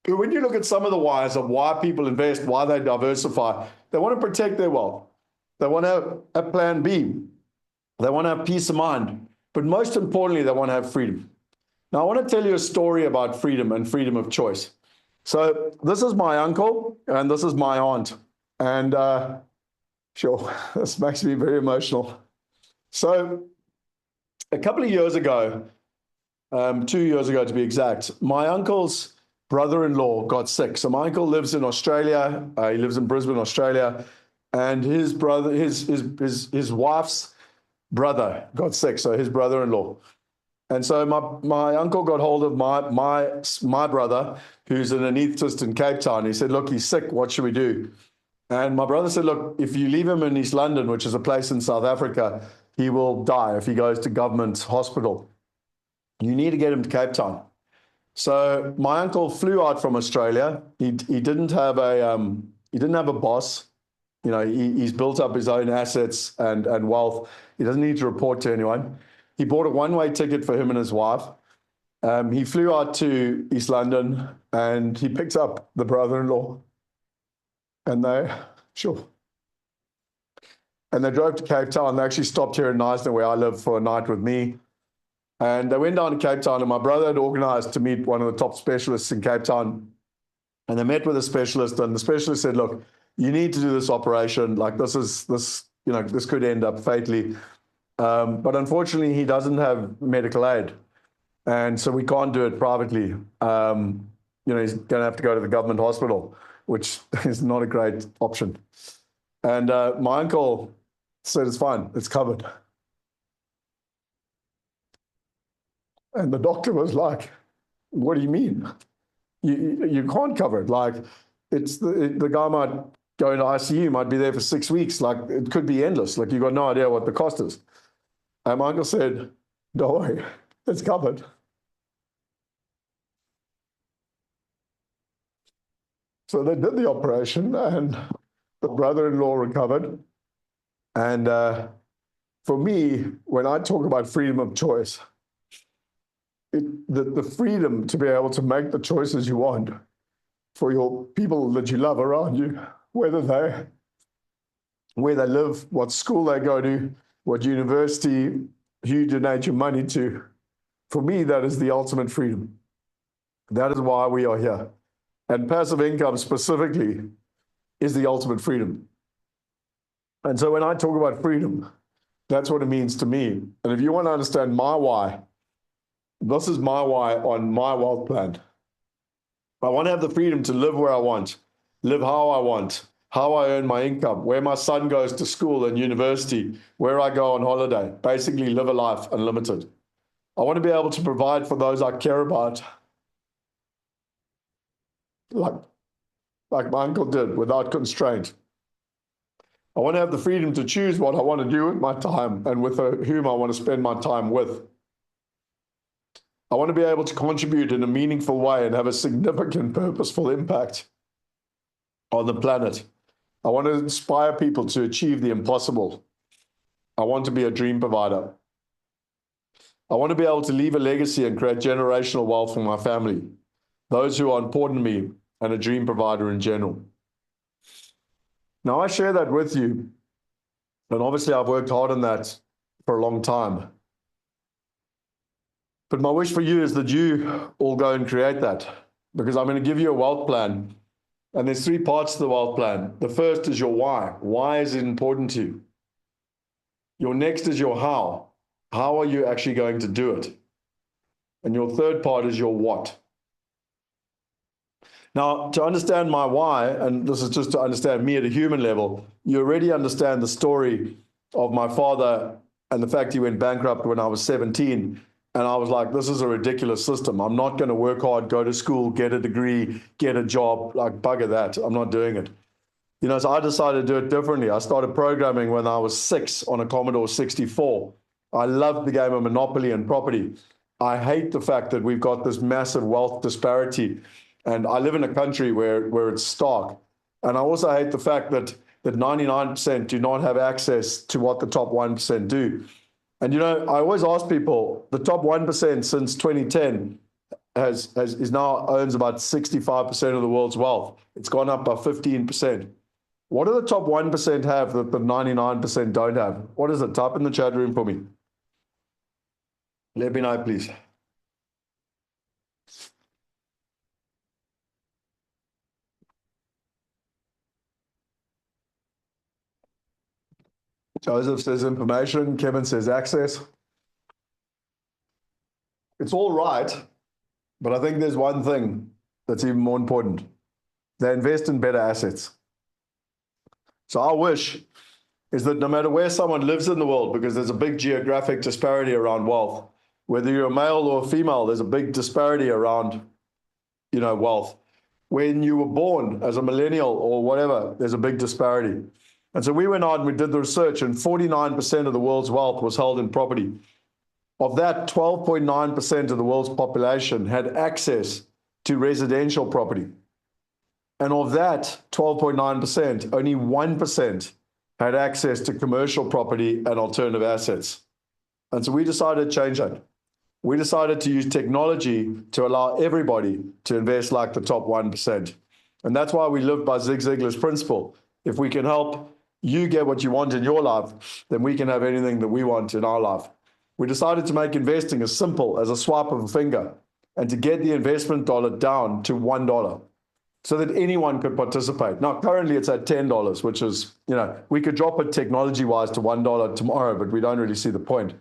But when you look at some of the whys of why people invest, why they diversify, they want to protect their wealth. They want to have a plan B. They want to have peace of mind. But most importantly, they want to have freedom. Now, I want to tell you a story about freedom and freedom of choice. So this is my uncle, and this is my aunt. And sure, this makes me very emotional. So a couple of years ago, 2 years ago to be exact, my uncle's brother-in-law got sick. So my uncle lives in Australia. He lives in Brisbane, Australia. And his brother, his wife's brother got sick. So his brother-in-law. And so my uncle got hold of my brother, who's an anaesthetist in Cape Town. He said, look, he's sick. What should we do? And my brother said, look, if you leave him in East London, which is a place in South Africa, he will die if he goes to government hospital. You need to get him to Cape Town. So my uncle flew out from Australia. He didn't have a boss. He's built up his own assets and wealth. He doesn't need to report to anyone. He bought a one-way ticket for him and his wife. He flew out to East London and he picked up the brother-in-law. And they drove to Cape Town. They actually stopped here in Neisner, where I live, for a night with me. And they went down to Cape Town, and my brother had organized to meet one of the top specialists in Cape Town. And they met with a specialist, and the specialist said, look, you need to do this operation. Like this could end up fatally. But unfortunately, he doesn't have medical aid. And so we can't do it privately. He's going to have to go to the government hospital, which is not a great option. And my uncle said, it's fine, it's covered. And the doctor was like, what do you mean? You can't cover it. Like, it's the guy might go into ICU, might be there for 6 weeks. Like, it could be endless. Like, you've got no idea what the cost is. And my uncle said, don't worry, it's covered. So they did the operation, and the brother-in-law recovered. And for me, when I talk about freedom of choice, the freedom to be able to make the choices you want for your people that you love around you, where they live, what school they go to, what university, who you donate your money to. For me, that is the ultimate freedom. That is why we are here. And passive income specifically is the ultimate freedom. And so when I talk about freedom, that's what it means to me. And if you want to understand my why, this is my why on my wealth plan. I want to have the freedom to live where I want, live how I want, how I earn my income, where my son goes to school and university, where I go on holiday, basically live a life unlimited. I want to be able to provide for those I care about, like my uncle did, without constraint. I want to have the freedom to choose what I want to do with my time and with whom I want to spend my time with. I want to be able to contribute in a meaningful way and have a significant, purposeful impact on the planet. I want to inspire people to achieve the impossible. I want to be a dream provider. I want to be able to leave a legacy and create generational wealth for my family. those who are important to me, and a dream provider in general. Now, I share that with you, and obviously I've worked hard on that for a long time. But my wish for you is that you all go and create that, because I'm going to give you a wealth plan. And there's 3 parts to the wealth plan. The first is your why. Why is it important to you? Your next is your how. How are you actually going to do it? And your third part is your what. Now, to understand my why, and this is just to understand me at a human level, you already understand the story of my father and the fact he went bankrupt when I was 17. And I was like, this is a ridiculous system. I'm not going to work hard, go to school, get a degree, get a job, like bugger that. I'm not doing it. You know, so I decided to do it differently. I started programming when I was 6 on a Commodore 64. I loved the game of Monopoly and property. I hate the fact that we've got this massive wealth disparity. And I live in a country where it's stark. And I also hate the fact that 99% do not have access to what the top 1% do. And, you know, I always ask people, the top 1% since 2010 is now owns about 65% of the world's wealth. It's gone up by 15%. What do the top 1% have that the 99% don't have? What is it? Type in the chat room for me. Let me know, please. Joseph says information. Kevin says access. It's all right, but I think there's one thing that's even more important. They invest in better assets. So our wish is that no matter where someone lives in the world, because there's a big geographic disparity around wealth, whether you're a male or a female, there's a big disparity around, you know, wealth. When you were born as a millennial or whatever, there's a big disparity. And so we went out and we did the research, and 49% of the world's wealth was held in property. Of that, 12.9% of the world's population had access to residential property. And of that 12.9%, only 1% had access to commercial property and alternative assets. And so we decided to change that. We decided to use technology to allow everybody to invest like the top 1%. And that's why we live by Zig Ziglar's principle. If we can help you get what you want in your life, then we can have anything that we want in our life. We decided to make investing as simple as a swipe of a finger and to get the investment dollar down to $1 so that anyone could participate. Now, currently it's at $10, which is, you know, we could drop it technology-wise to $1 tomorrow, but we don't really see the point.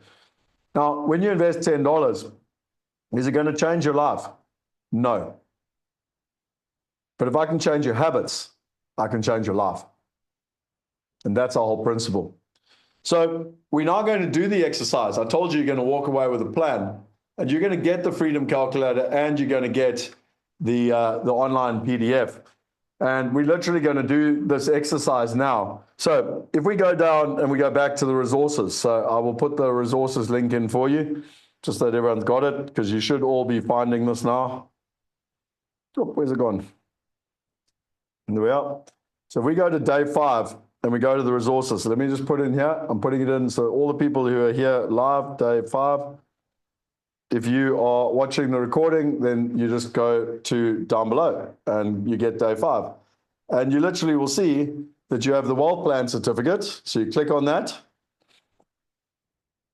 Now, when you invest $10, is it going to change your life? No. But if I can change your habits, I can change your life. And that's our whole principle. So we're now going to do the exercise. I told you you're going to walk away with a plan, and you're going to get the Freedom Calculator, and you're going to get the online PDF. And we're literally going to do this exercise now. So if we go down and we go back to the resources, so I will put the resources link in for you, just so that everyone's got it, because you should all be finding this now. Oh, where's it gone? And there we are. So if we go to day 5 and we go to the resources, so let me just put it in here. I'm putting it in. So all the people who are here live, day 5, if you are watching the recording, then you just go to down below and you get day 5. And you literally will see that you have the wealth plan certificate. So you click on that.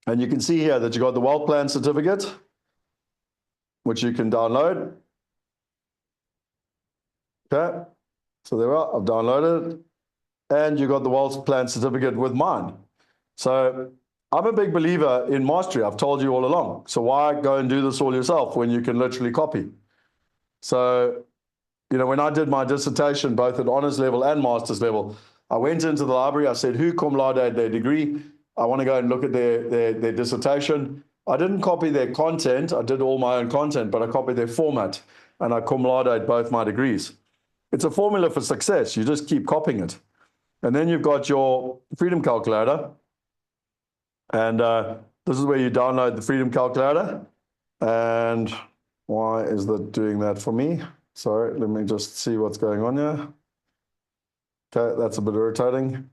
And you can see here that you got the wealth plan certificate, which you can download. Okay. So there we are. I've downloaded it. And you got the wealth plan certificate with mine. So I'm a big believer in mastery. I've told you all along. So why go and do this all yourself when you can literally copy? So, you know, when I did my dissertation, both at honors level and master's level, I went into the library. I said, who cum laude their degree? I want to go and look at their dissertation. I didn't copy their content. I did all my own content, but I copied their format, and I cum laude both my degrees. It's a formula for success. You just keep copying it. And then you've got your Freedom Calculator. And this is where you download the Freedom Calculator. And why is that doing that for me? Sorry, let me just see what's going on here. Okay, that's a bit irritating.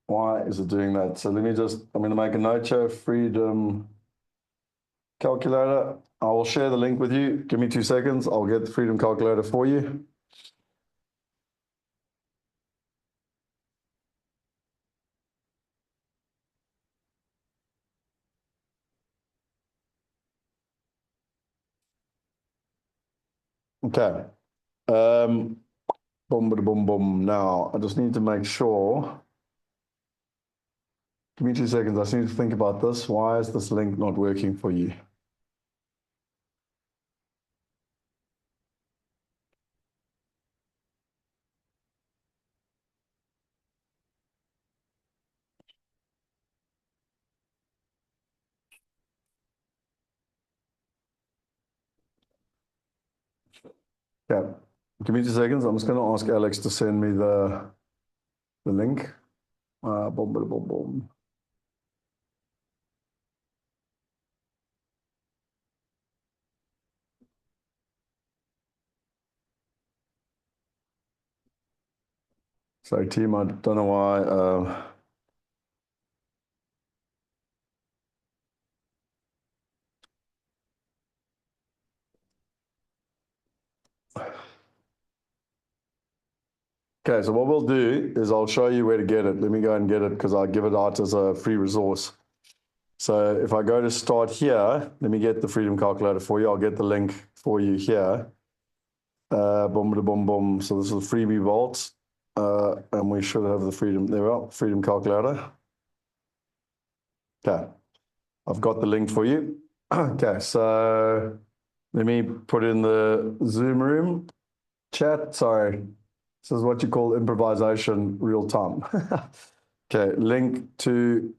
Why is it doing that? So let me just, I'm going to make a note here, Freedom calculator. I will share the link with you. Give me 2 seconds. I'll get the freedom calculator for you. Okay. Boom, boom, boom. Now, I just need to make sure. Give me 2 seconds. I just need to think about this. Why is this link not working for you? Okay. Give me 2 seconds. I'm just going to ask Alex to send me the link. Boom, boom, boom, boom. Sorry, team. I don't know why. Okay, so what we'll do is I'll show you where to get it. Let me go and get it because I give it out as a free resource. So if I go to start here, let me get the freedom calculator for you. I'll get the link for you here. Boom, boom, boom. So this is the freebie vault. And we should have the freedom. There we are, freedom calculator. Okay, I've got the link for you. Okay, so let me put in the Zoom room chat. Sorry, this is what you call improvisation real time. Okay, link to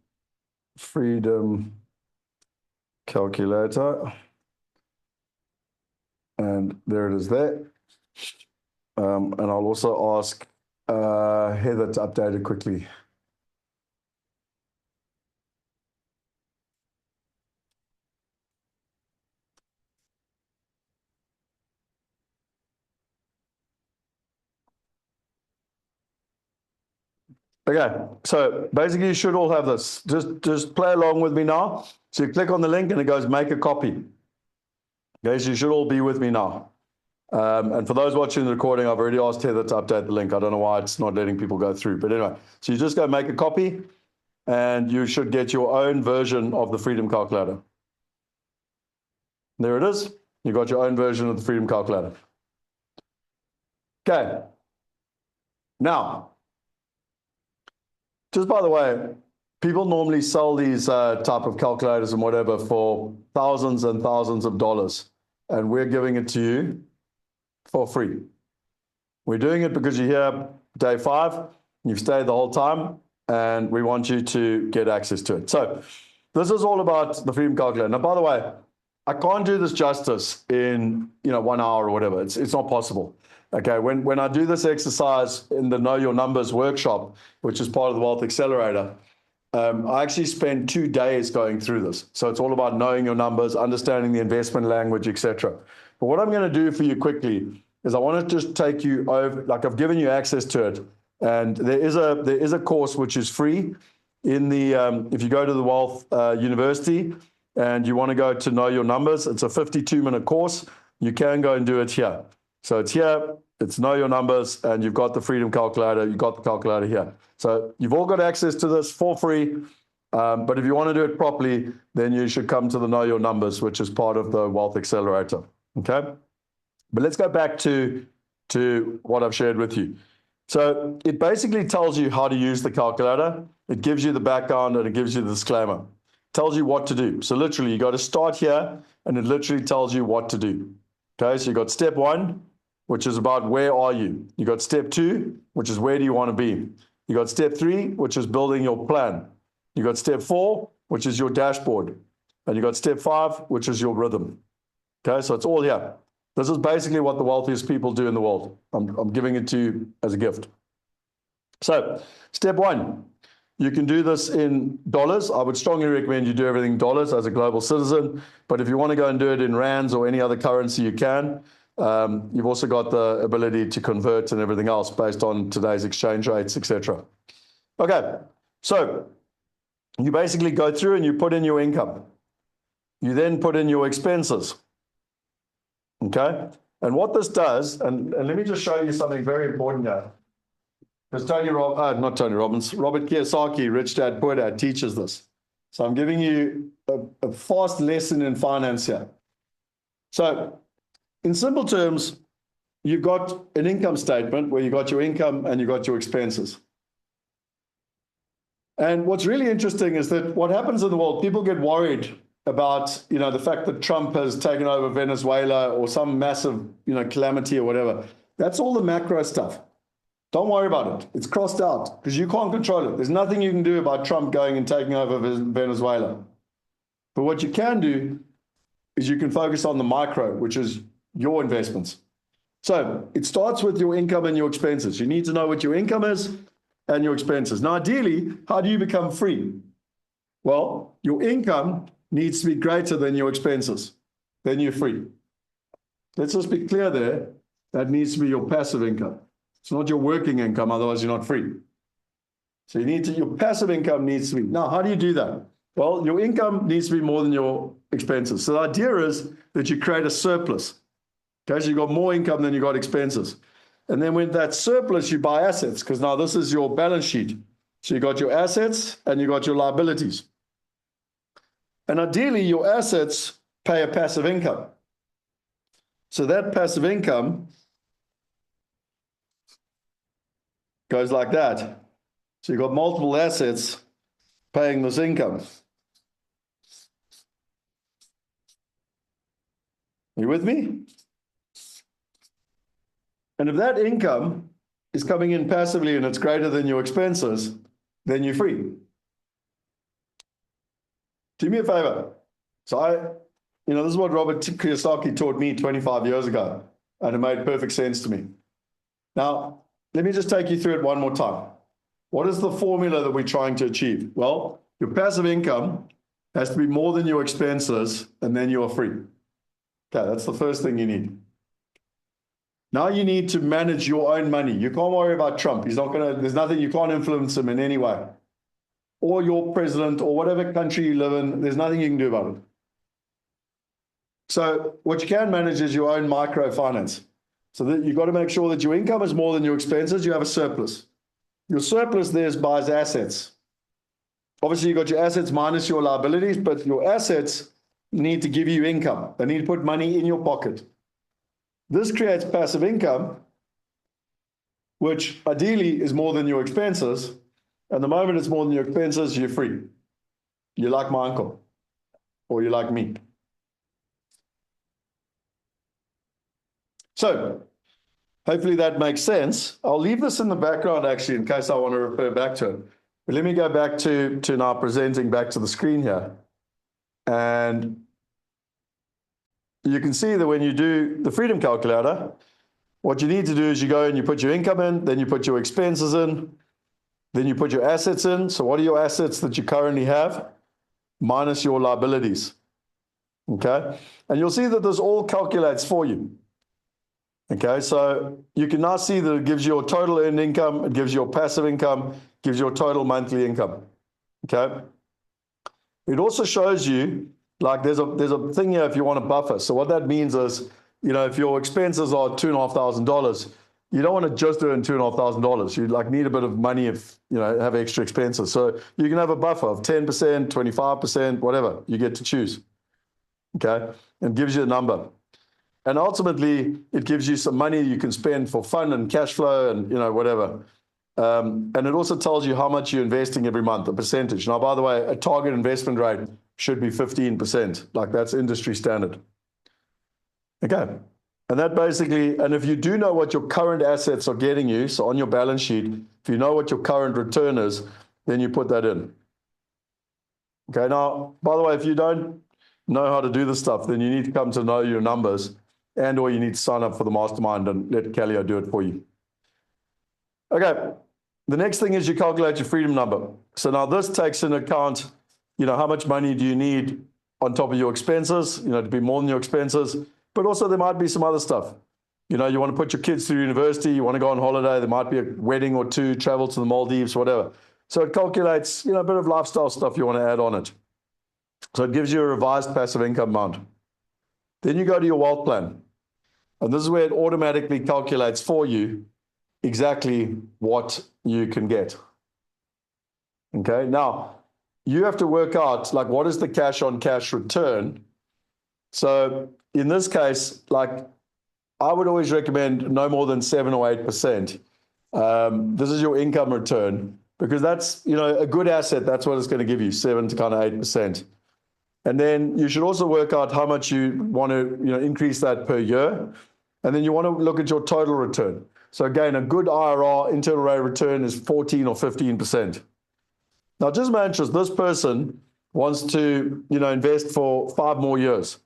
freedom calculator. And there it is there. And I'll also ask Heather to update it quickly. Okay, so basically you should all have this. Just play along with me now. So you click on the link and it goes make a copy. Okay, so you should all be with me now. And for those watching the recording, I've already asked Heather to update the link. I don't know why it's not letting people go through. But anyway, so you just go make a copy and you should get your own version of the freedom calculator. There it is. You got your own version of the freedom calculator. Okay. Now, just by the way, people normally sell these type of calculators and whatever for thousands and thousands of dollars. And we're giving it to you for free. We're doing it because you're here day 5, you've stayed the whole time, and we want you to get access to it. So this is all about the freedom calculator. Now, by the way, I can't do this justice in 1 hour or whatever. It's not possible. Okay, when I do this exercise in the Know Your Numbers workshop, which is part of the Wealth Accelerator, I actually spend 2 days going through this. So it's all about knowing your numbers, understanding the investment language, etc. But what I'm going to do for you quickly is I want to just take you over, like I've given you access to it. And there is a course which is free in the, if you go to the Wealth University and you want to go to Know Your Numbers, it's a 52-minute course. You can go and do it here. So it's here, it's Know Your Numbers, and you've got the freedom calculator, you've got the calculator here. So you've all got access to this for free, but if you want to do it properly, then you should come to the Know Your Numbers, which is part of the Wealth Accelerator, okay? But let's go back to what I've shared with you. So it basically tells you how to use the calculator. It gives you the background and it gives you the disclaimer. It tells you what to do. So literally you got to start here and it literally tells you what to do. Okay, so you got step 1, which is about where are you. You got step 2, which is where do you want to be. You got step 3, which is building your plan. You got step 4, which is your dashboard. And you got step 5, which is your rhythm. Okay, so it's all here. This is basically what the wealthiest people do in the world. I'm giving it to you as a gift. So step 1, you can do this in dollars. I would strongly recommend you do everything in dollars as a global citizen. But if you want to go and do it in rands or any other currency, you can. You've also got the ability to convert and everything else based on today's exchange rates, etc. Okay, so you basically go through and you put in your income. You then put in your expenses. Okay? And what this does, and let me just show you something very important here. Because not Tony Robbins, Robert Kiyosaki, Rich Dad, Poor Dad, teaches this. So I'm giving you a fast lesson in finance here. So in simple terms, you've got an income statement where you got your income and you got your expenses. And what's really interesting is that what happens in the world, people get worried about, the fact that Trump has taken over Venezuela or some massive, calamity or whatever. That's all the macro stuff. Don't worry about it. It's crossed out because you can't control it. There's nothing you can do about Trump going and taking over Venezuela. But what you can do is you can focus on the micro, which is your investments. So it starts with your income and your expenses. You need to know what your income is and your expenses. Now, ideally, how do you become free? Well, your income needs to be greater than your expenses. Then you're free. Let's just be clear there. That needs to be your passive income. It's not your working income, otherwise you're not free. So your passive income needs to be. Now, how do you do that? Well, your income needs to be more than your expenses. So the idea is that you create a surplus. Okay, so you've got more income than you got expenses. And then with that surplus, you buy assets, because now this is your balance sheet. So you got your assets and you got your liabilities. And ideally, your assets pay a passive income. So that passive income goes like that. So you've got multiple assets paying this income. Are you with me? And if that income is coming in passively and it's greater than your expenses, then you're free. Do me a favor. So this is what Robert Kiyosaki taught me 25 years ago, and it made perfect sense to me. Now, let me just take you through it one more time. What is the formula that we're trying to achieve? Well, your passive income has to be more than your expenses, and then you are free. Okay, that's the first thing you need. Now you need to manage your own money. You can't worry about Trump. There's nothing, you can't influence him in any way. Or your president, or whatever country you live in, there's nothing you can do about it. So what you can manage is your own microfinance. So that you've got to make sure that your income is more than your expenses, you have a surplus. Your surplus there buys assets. Obviously, you've got your assets minus your liabilities, but your assets need to give you income. They need to put money in your pocket. This creates passive income, which ideally is more than your expenses. And the moment it's more than your expenses, you're free. You're like my uncle, or you're like me. So hopefully that makes sense. I'll leave this in the background, actually, in case I want to refer back to it. But let me go back to now presenting back to the screen here. And you can see that when you do the freedom calculator, what you need to do is you go and you put your income in, then you put your expenses in, then you put your assets in. So what are your assets that you currently have? Minus your liabilities. Okay? And you'll see that this all calculates for you. Okay, so you can now see that it gives you your total earned income, it gives you your passive income, gives you your total monthly income. Okay? It also shows you, like there's a thing here if you want a buffer. So what that means is, if your expenses are $2,500, you don't want to just earn $2,500. You need a bit of money if have extra expenses. So you can have a buffer of 10%, 25%, whatever. You get to choose. Okay? And gives you a number. And ultimately, it gives you some money you can spend for fun and cash flow and whatever. And it also tells you how much you're investing every month, the percentage. Now, by the way, a target investment rate should be 15%. Like that's industry standard. Okay. And that basically, and if you do know what your current assets are getting you, so on your balance sheet, if you know what your current return is, then you put that in. Okay. Now, by the way, if you don't know how to do this stuff, then you need to come to know your numbers. Or you need to sign up for the mastermind and let Callio do it for you. Okay, the next thing is you calculate your freedom number. So now this takes into account, how much money do you need on top of your expenses, to be more than your expenses, but also there might be some other stuff. You want to put your kids through university, you want to go on holiday, there might be a wedding or two, travel to the Maldives, whatever. So it calculates, a bit of lifestyle stuff you want to add on it. So it gives you a revised passive income amount. Then you go to your wealth plan. And this is where it automatically calculates for you exactly what you can get. Okay, now you have to work out, like, what is the cash on cash return? So in this case, like, I would always recommend no more than 7 or 8%. This is your income return, because that's, you know, a good asset. That's what it's going to give you, 7 to kind of 8%. And then you should also work out how much you want to, you know, increase that per year. And then you want to look at your total return. So again, a good IRR, internal rate of return, is 14 or 15%. Now, just my interest, this person wants to, you know, invest for 5 more years.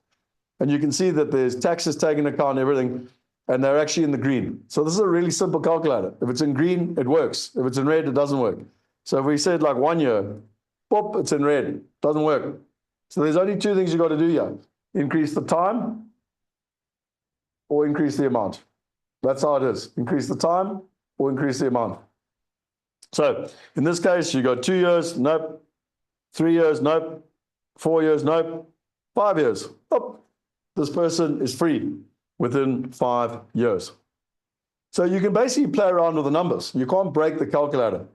And you can see that there's taxes taken into account, everything, and they're actually in the green. So this is a really simple calculator. If it's in green, it works. If it's in red, it doesn't work. So if we said like 1 year, pop, it's in red, doesn't work. So there's only 2 things you got to do here: increase the time or increase the amount. That's how it is. Increase the time or increase the amount. So in this case, you got 2 years, nope. 3 years, nope. 4 years, nope. 5 years, oh, this person is free within 5 years. So you can basically play around with the numbers. You can't break the calculator.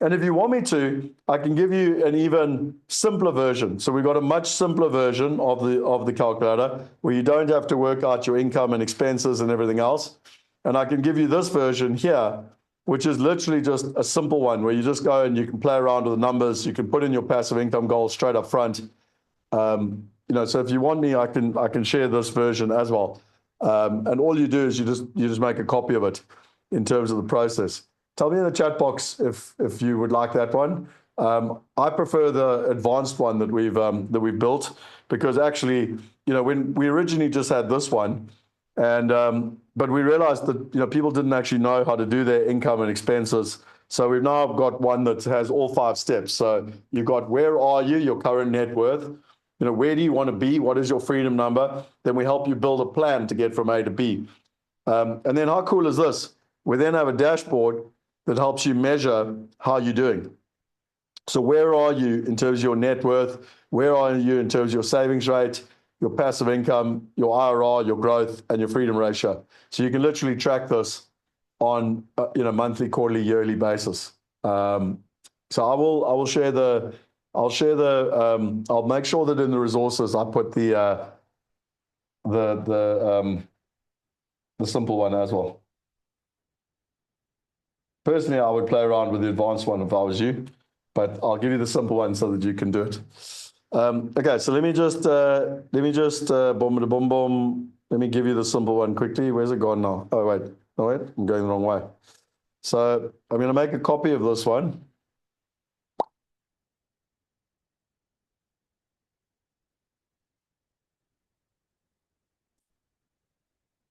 And if you want me to, I can give you an even simpler version. So we've got a much simpler version of the calculator where you don't have to work out your income and expenses and everything else. And I can give you this version here, which is literally just a simple one where you just go and you can play around with the numbers. You can put in your passive income goals straight up front. You know, so if you want me, I can share this version as well. And all you do is you just make a copy of it in terms of the process. Tell me in the chat box if you would like that one. I prefer the advanced one that we've built, because actually, you know, when we originally just had this one, and but we realized that, you know, people didn't actually know how to do their income and expenses. So we've now got one that has all 5 steps. So you've got, where are you, your current net worth, you know, where do you want to be, what is your freedom number? Then we help you build a plan to get from A to B. And then how cool is this? We then have a dashboard that helps you measure how you're doing. So where are you in terms of your net worth? Where are you in terms of your savings rate, your passive income, your IRR, your growth, and your freedom ratio? So you can literally track this on a monthly, quarterly, yearly basis. So I'll make sure that in the resources I put the simple one as well. Personally, I would play around with the advanced one if I was you, but I'll give you the simple one so that you can do it. Okay, so let me just boom. Let me give you the simple one quickly. Where's it gone now? Oh wait, I'm going the wrong way. So I'm going to make a copy of this one.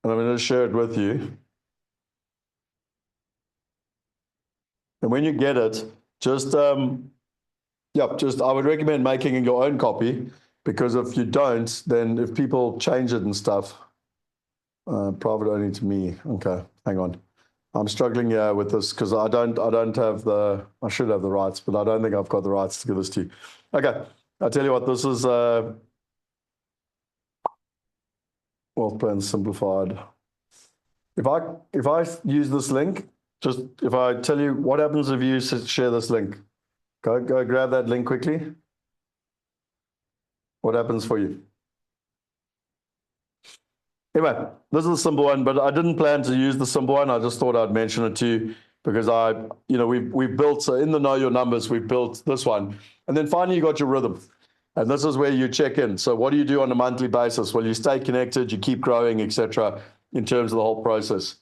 And I'm going to share it with you. And when you get it, I would recommend making your own copy, because if you don't, then if people change it and stuff, private only to me. Okay, hang on. I'm struggling with this because I should have the rights, but I don't think I've got the rights to give this to you. Okay, I'll tell you what, this is Wealth Plan Simplified. If I use this link, just if I tell you what happens if you share this link, go grab that link quickly. What happens for you? Anyway, this is a simple one, but I didn't plan to use the simple one. I just thought I'd mention it to you because we've built, so in the Know Your Numbers, we've built this one. And then finally you got your rhythm. And this is where you check in. So what do you do on a monthly basis? Well, you stay connected, you keep growing, etc., in terms of the whole process.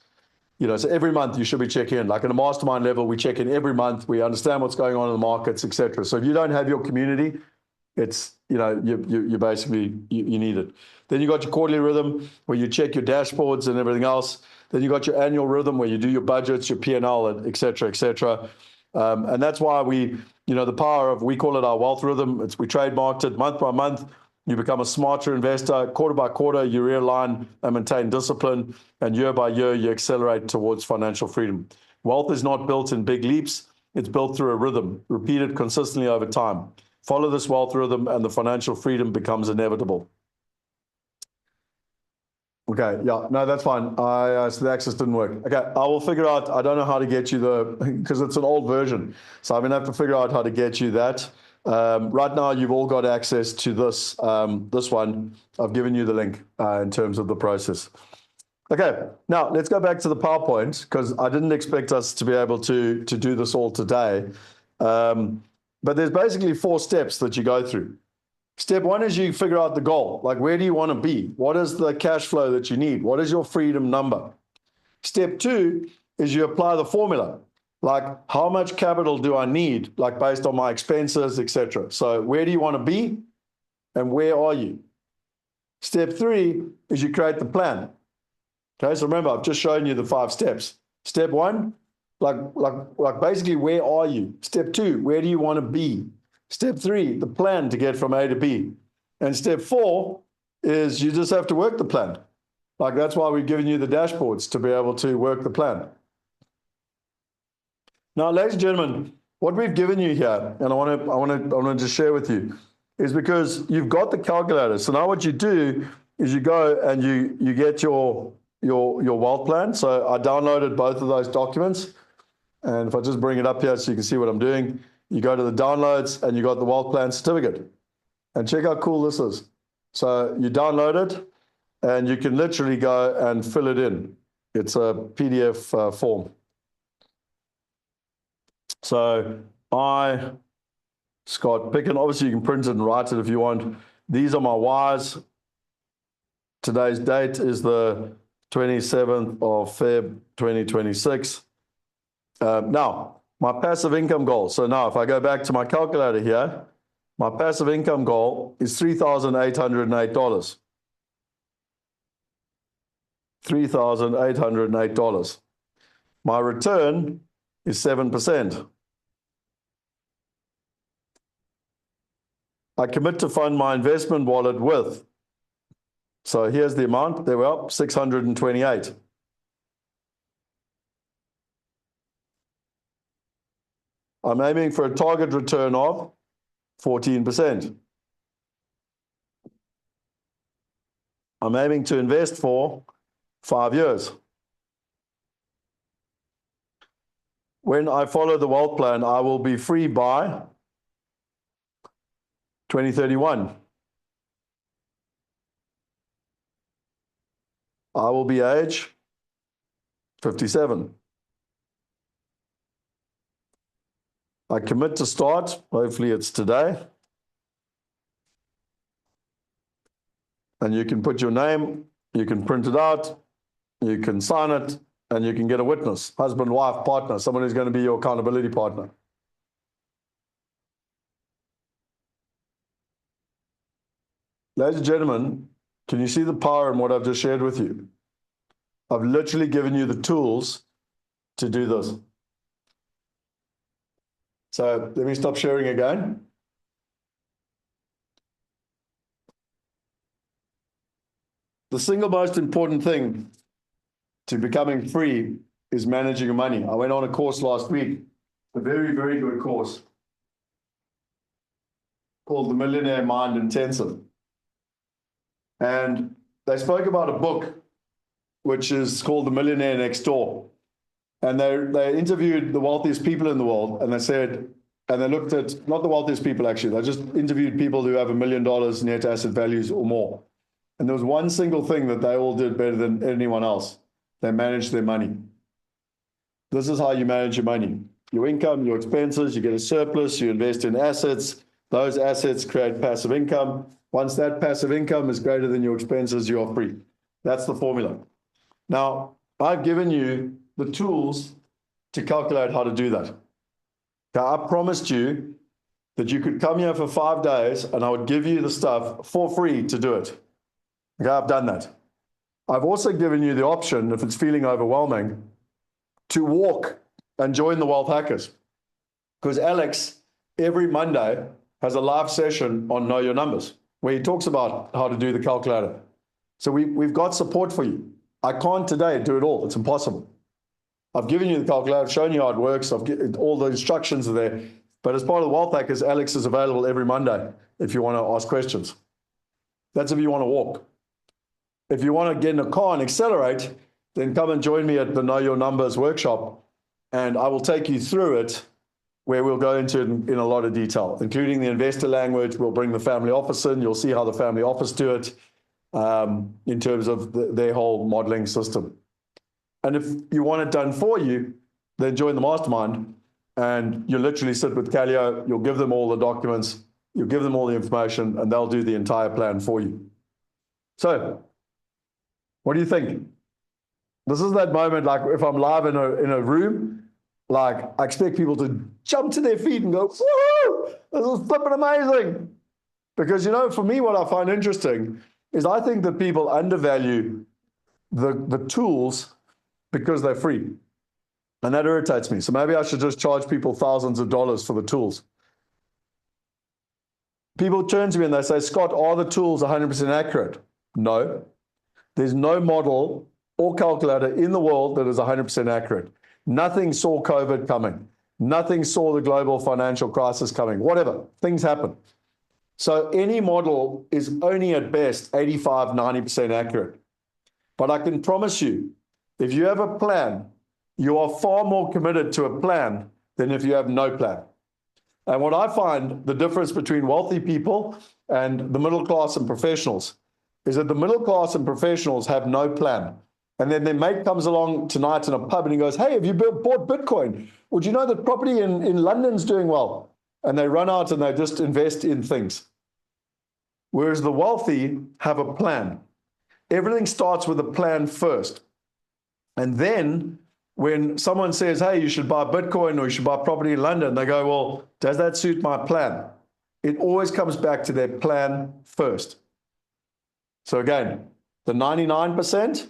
So every month you should be checking in. Like at a mastermind level, we check in every month. We understand what's going on in the markets, etc. So if you don't have your community, it's, you basically, you need it. Then you got your quarterly rhythm where you check your dashboards and everything else. Then you got your annual rhythm where you do your budgets, your P&L, etc., etc. And that's why we, the power of, we call it our wealth rhythm. We trademarked it month by month. You become a smarter investor. Quarter by quarter, you realign and maintain discipline. And year by year, you accelerate towards financial freedom. Wealth is not built in big leaps. It's built through a rhythm, repeated consistently over time. Follow this wealth rhythm and the financial freedom becomes inevitable. Okay, yeah, no, that's fine. So the access didn't work. Okay, I will figure out, I don't know how to get you because it's an old version. So I'm going to have to figure out how to get you that. Right now, you've all got access to this, this one. I've given you the link in terms of the process. Okay, now let's go back to the PowerPoint because I didn't expect us to be able to do this all today. But there's basically 4 steps that you go through. Step 1 is you figure out the goal. Like, where do you want to be? What is the cash flow that you need? What is your freedom number? Step 2 is you apply the formula. Like, how much capital do I need? Like, based on my expenses, etc. So where do you want to be? And where are you? Step 3 is you create the plan. Okay, so remember, I've just shown you the 5 steps. Step 1, like basically, where are you? Step 2, where do you want to be? Step 3, the plan to get from A to B. And step 4 is you just have to work the plan. Like, that's why we've given you the dashboards to be able to work the plan. Now, ladies and gentlemen, what we've given you here, and I want to just share with you, is because you've got the calculator. So now what you do is you go and you get your wealth plan. So I downloaded both of those documents. And if I just bring it up here so you can see what I'm doing, you go to the downloads and you got the wealth plan certificate. And check how cool this is. So you download it and you can literally go and fill it in. It's a PDF form. So Scott Picken, obviously you can print it and write it if you want. These are my whys. Today's date is the 27th of Feb 2026. Now, my passive income goal. So now if I go back to my calculator here, my passive income goal is $3,808. $3,808. My return is 7%. I commit to fund my investment wallet with. So here's the amount. There we are, 628. I'm aiming for a target return of 14%. I'm aiming to invest for 5 years. When I follow the wealth plan, I will be free by 2031. I will be age 57. I commit to start, hopefully it's today. And you can put your name, you can print it out, you can sign it, and you can get a witness, husband, wife, partner, someone who's going to be your accountability partner. Ladies and gentlemen, can you see the power in what I've just shared with you? I've literally given you the tools to do this. So let me stop sharing again. The single most important thing to becoming free is managing your money. I went on a course last week, a very, very good course called The Millionaire Mind Intensive. And they spoke about a book which is called The Millionaire Next Door. And they interviewed the wealthiest people in the world, and they said, and they looked at, not the wealthiest people actually, they just interviewed people who have $1 million net asset values or more. And there was one single thing that they all did better than anyone else. They managed their money. This is how you manage your money. Your income, your expenses, you get a surplus, you invest in assets. Those assets create passive income. Once that passive income is greater than your expenses, you're free. That's the formula. Now, I've given you the tools to calculate how to do that. Now, I promised you that you could come here for 5 days and I would give you the stuff for free to do it. Okay, I've done that. I've also given you the option, if it's feeling overwhelming, to walk and join the Wealth Hackers. Because Alex, every Monday, has a live session on Know Your Numbers, where he talks about how to do the calculator. So we've got support for you. I can't today do it all. It's impossible. I've given you the calculator, I've shown you how it works, all the instructions are there, But as part of the Wealth Hackers, Alex is available every Monday if you want to ask questions. That's if you want to walk. If you want to get in a car and accelerate, then come and join me at the Know Your Numbers workshop, and I will take you through it, where we'll go into it in a lot of detail, including the investor language. We'll bring the family office in. You'll see how the family office do it in terms of their whole modeling system. And if you want it done for you, then join the mastermind, and you literally sit with Calio. You'll give them all the documents, you'll give them all the information, and they'll do the entire plan for you. So, what do you think? This is that moment, like if I'm live in a room, like I expect people to jump to their feet and go, woo, this is flipping amazing. Because, you know, for me, what I find interesting is I think that people undervalue the tools because they're free. And that irritates me. So maybe I should just charge people thousands of dollars for the tools. People turn to me and they say, Scott, are the tools 100% accurate? No. There's no model or calculator in the world that is 100% accurate. Nothing saw COVID coming. Nothing saw the global financial crisis coming. Whatever, things happen. So any model is only at best 85, 90% accurate. But I can promise you, if you have a plan, you are far more committed to a plan than if you have no plan. And what I find the difference between wealthy people and the middle class and professionals is that the middle class and professionals have no plan. And then their mate comes along tonight in a pub and he goes, hey, have you bought Bitcoin? Well, do you know that property in London's doing well? And they run out and they just invest in things. Whereas the wealthy have a plan. Everything starts with a plan first. And then when someone says, hey, you should buy Bitcoin or you should buy property in London, they go, well, does that suit my plan? It always comes back to their plan first. So again, the 99%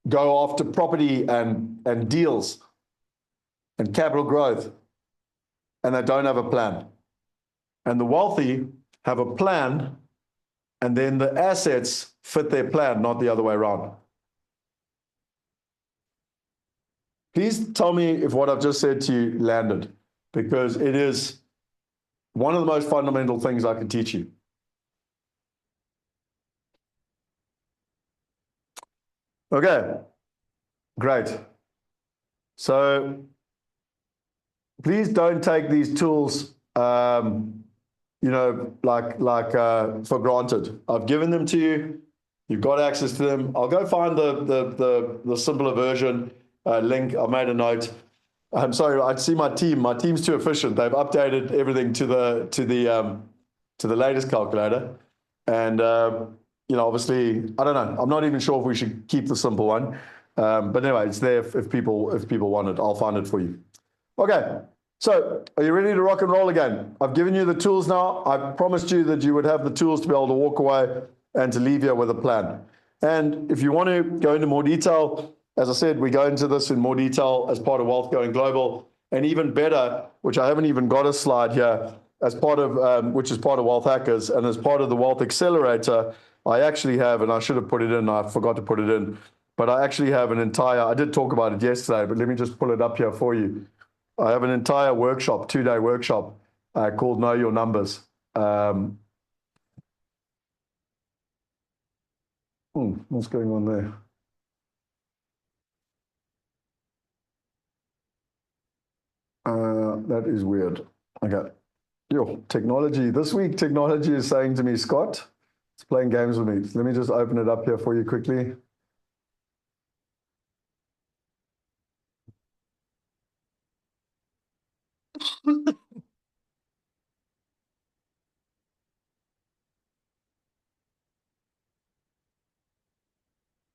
go after property and deals and capital growth, and they don't have a plan. And the wealthy have a plan, and then the assets fit their plan, not the other way around. Please tell me if what I've just said to you landed, because it is one of the most fundamental things I can teach you. Okay, great. So please don't take these tools, you know, for granted. I've given them to you. You've got access to them. I'll go find the simpler version link. I made a note. I'm sorry. I see my team. My team's too efficient. They've updated everything to the latest calculator, and you know, obviously, I don't know. I'm not even sure if we should keep the simple one. But anyway, it's there if people want it. I'll find it for you. Okay. So are you ready to rock and roll again? I've given you the tools now. I promised you that you would have the tools to be able to walk away and to leave here with a plan. And if you want to go into more detail, as I said, we go into this in more detail as part of Wealth Going Global, and even better, which I haven't even got a slide here, as part of which is part of Wealth Hackers, and as part of the Wealth Accelerator, I actually have, and I should have put it in, I forgot to put it in, but I actually have an entire, I did talk about it yesterday, but let me just pull it up here for you. I have an entire workshop, 2-day workshop called Know Your Numbers. What's going on there? That is weird. Okay. Yo, technology. This week, technology is saying to me, Scott, it's playing games with me. Let me just open it up here for you quickly.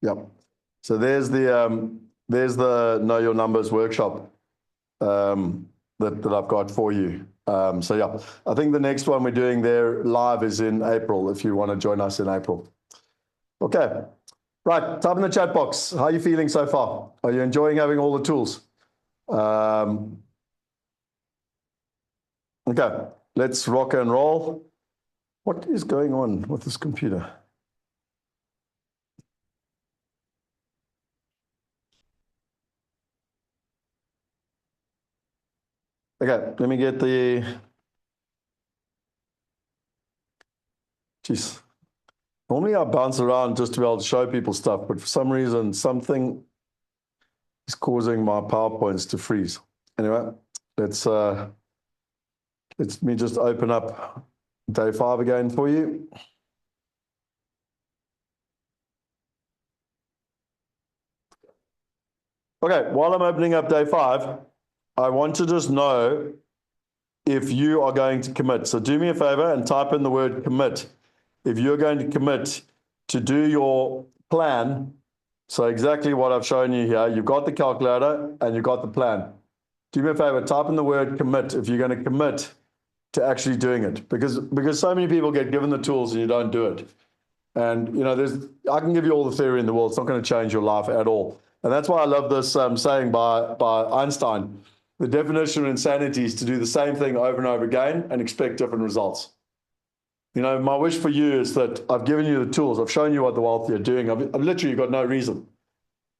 Yep. So there's the Know Your Numbers workshop that I've got for you. So yeah, I think the next one we're doing there live is in April, if you want to join us in April. Okay. Right, type in the chat box. How are you feeling so far? Are you enjoying having all the tools? Okay, let's rock and roll. What is going on with this computer? Okay, let me get the, geez. Normally I bounce around just to be able to show people stuff, but for some reason, something is causing my PowerPoints to freeze. Anyway, let's me just open up day 5 again for you. Okay, while I'm opening up day 5, I want to just know if you are going to commit. So do me a favor and type in the word commit. If you're going to commit to do your plan, so exactly what I've shown you here, you've got the calculator and you've got the plan. Do me a favor, type in the word commit if you're going to commit to actually doing it, because so many people get given the tools and you don't do it. And you know, I can give you all the theory in the world, it's not going to change your life at all. And that's why I love this saying by Einstein: the definition of insanity is to do the same thing over and over again and expect different results. You know, my wish for you is that I've given you the tools, I've shown you what the wealthy are doing. I've literally got no reason,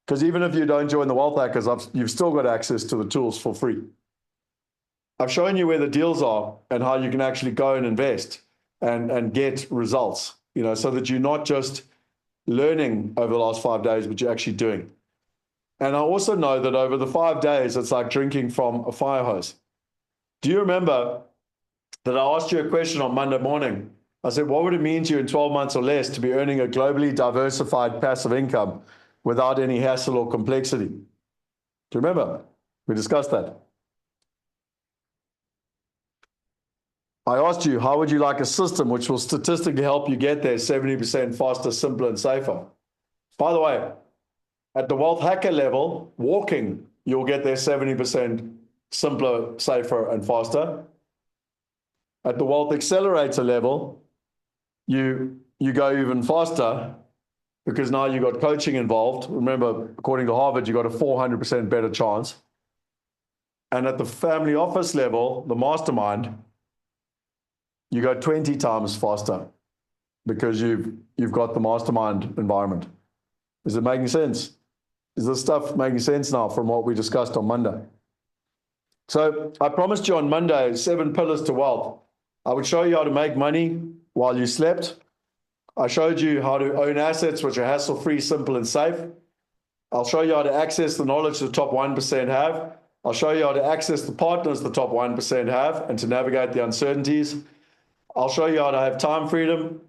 because even if you don't join the Wealth Hackers, you've still got access to the tools for free. I've shown you where the deals are and how you can actually go and invest and get results, you know, so that you're not just learning over the last 5 days, but you're actually doing. And I also know that over the 5 days, it's like drinking from a fire hose. Do you remember that I asked you a question on Monday morning? I said, what would it mean to you in 12 months or less to be earning a globally diversified passive income without any hassle or complexity? Do you remember? We discussed that. I asked you, how would you like a system which will statistically help you get there 70% faster, simpler, and safer? By the way, at the Wealth Hacker level, walking, you'll get there 70% simpler, safer, and faster. At the Wealth Accelerator level, you go even faster, because now you've got coaching involved. Remember, according to Harvard, you got a 400% better chance. And at the family office level, the mastermind, you go 20 times faster, because you've got the mastermind environment. Is it making sense? Is this stuff making sense now from what we discussed on Monday? So I promised you on Monday 7 pillars to wealth. I would show you how to make money while you slept. I showed you how to own assets which are hassle-free, simple, and safe. I'll show you how to access the knowledge the top 1% have. I'll show you how to access the partners the top 1% have and to navigate the uncertainties. I'll show you how to have time freedom.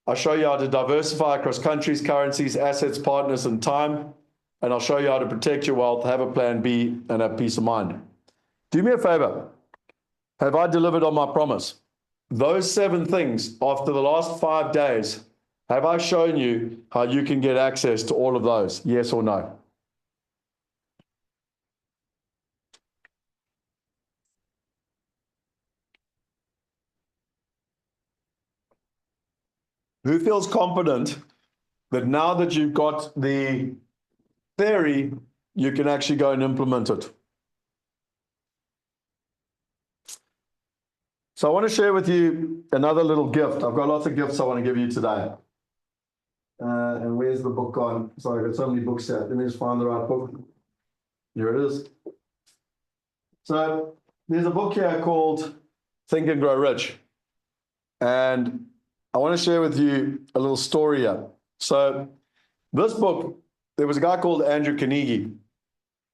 I'll show you how to diversify across countries, currencies, assets, partners, and time. And I'll show you how to protect your wealth, have a plan B, and have peace of mind. Do me a favor. Have I delivered on my promise? Those 7 things, after the last 5 days, have I shown you how you can get access to all of those? Yes or no? Who feels confident that now that you've got the theory, you can actually go and implement it? So I want to share with you another little gift. I've got lots of gifts I want to give you today. And where's the book gone? Sorry, I've got so many books here. Let me just find the right book. Here it is. So there's a book here called Think and Grow Rich. And I want to share with you a little story here. So this book, there was a guy called Andrew Carnegie,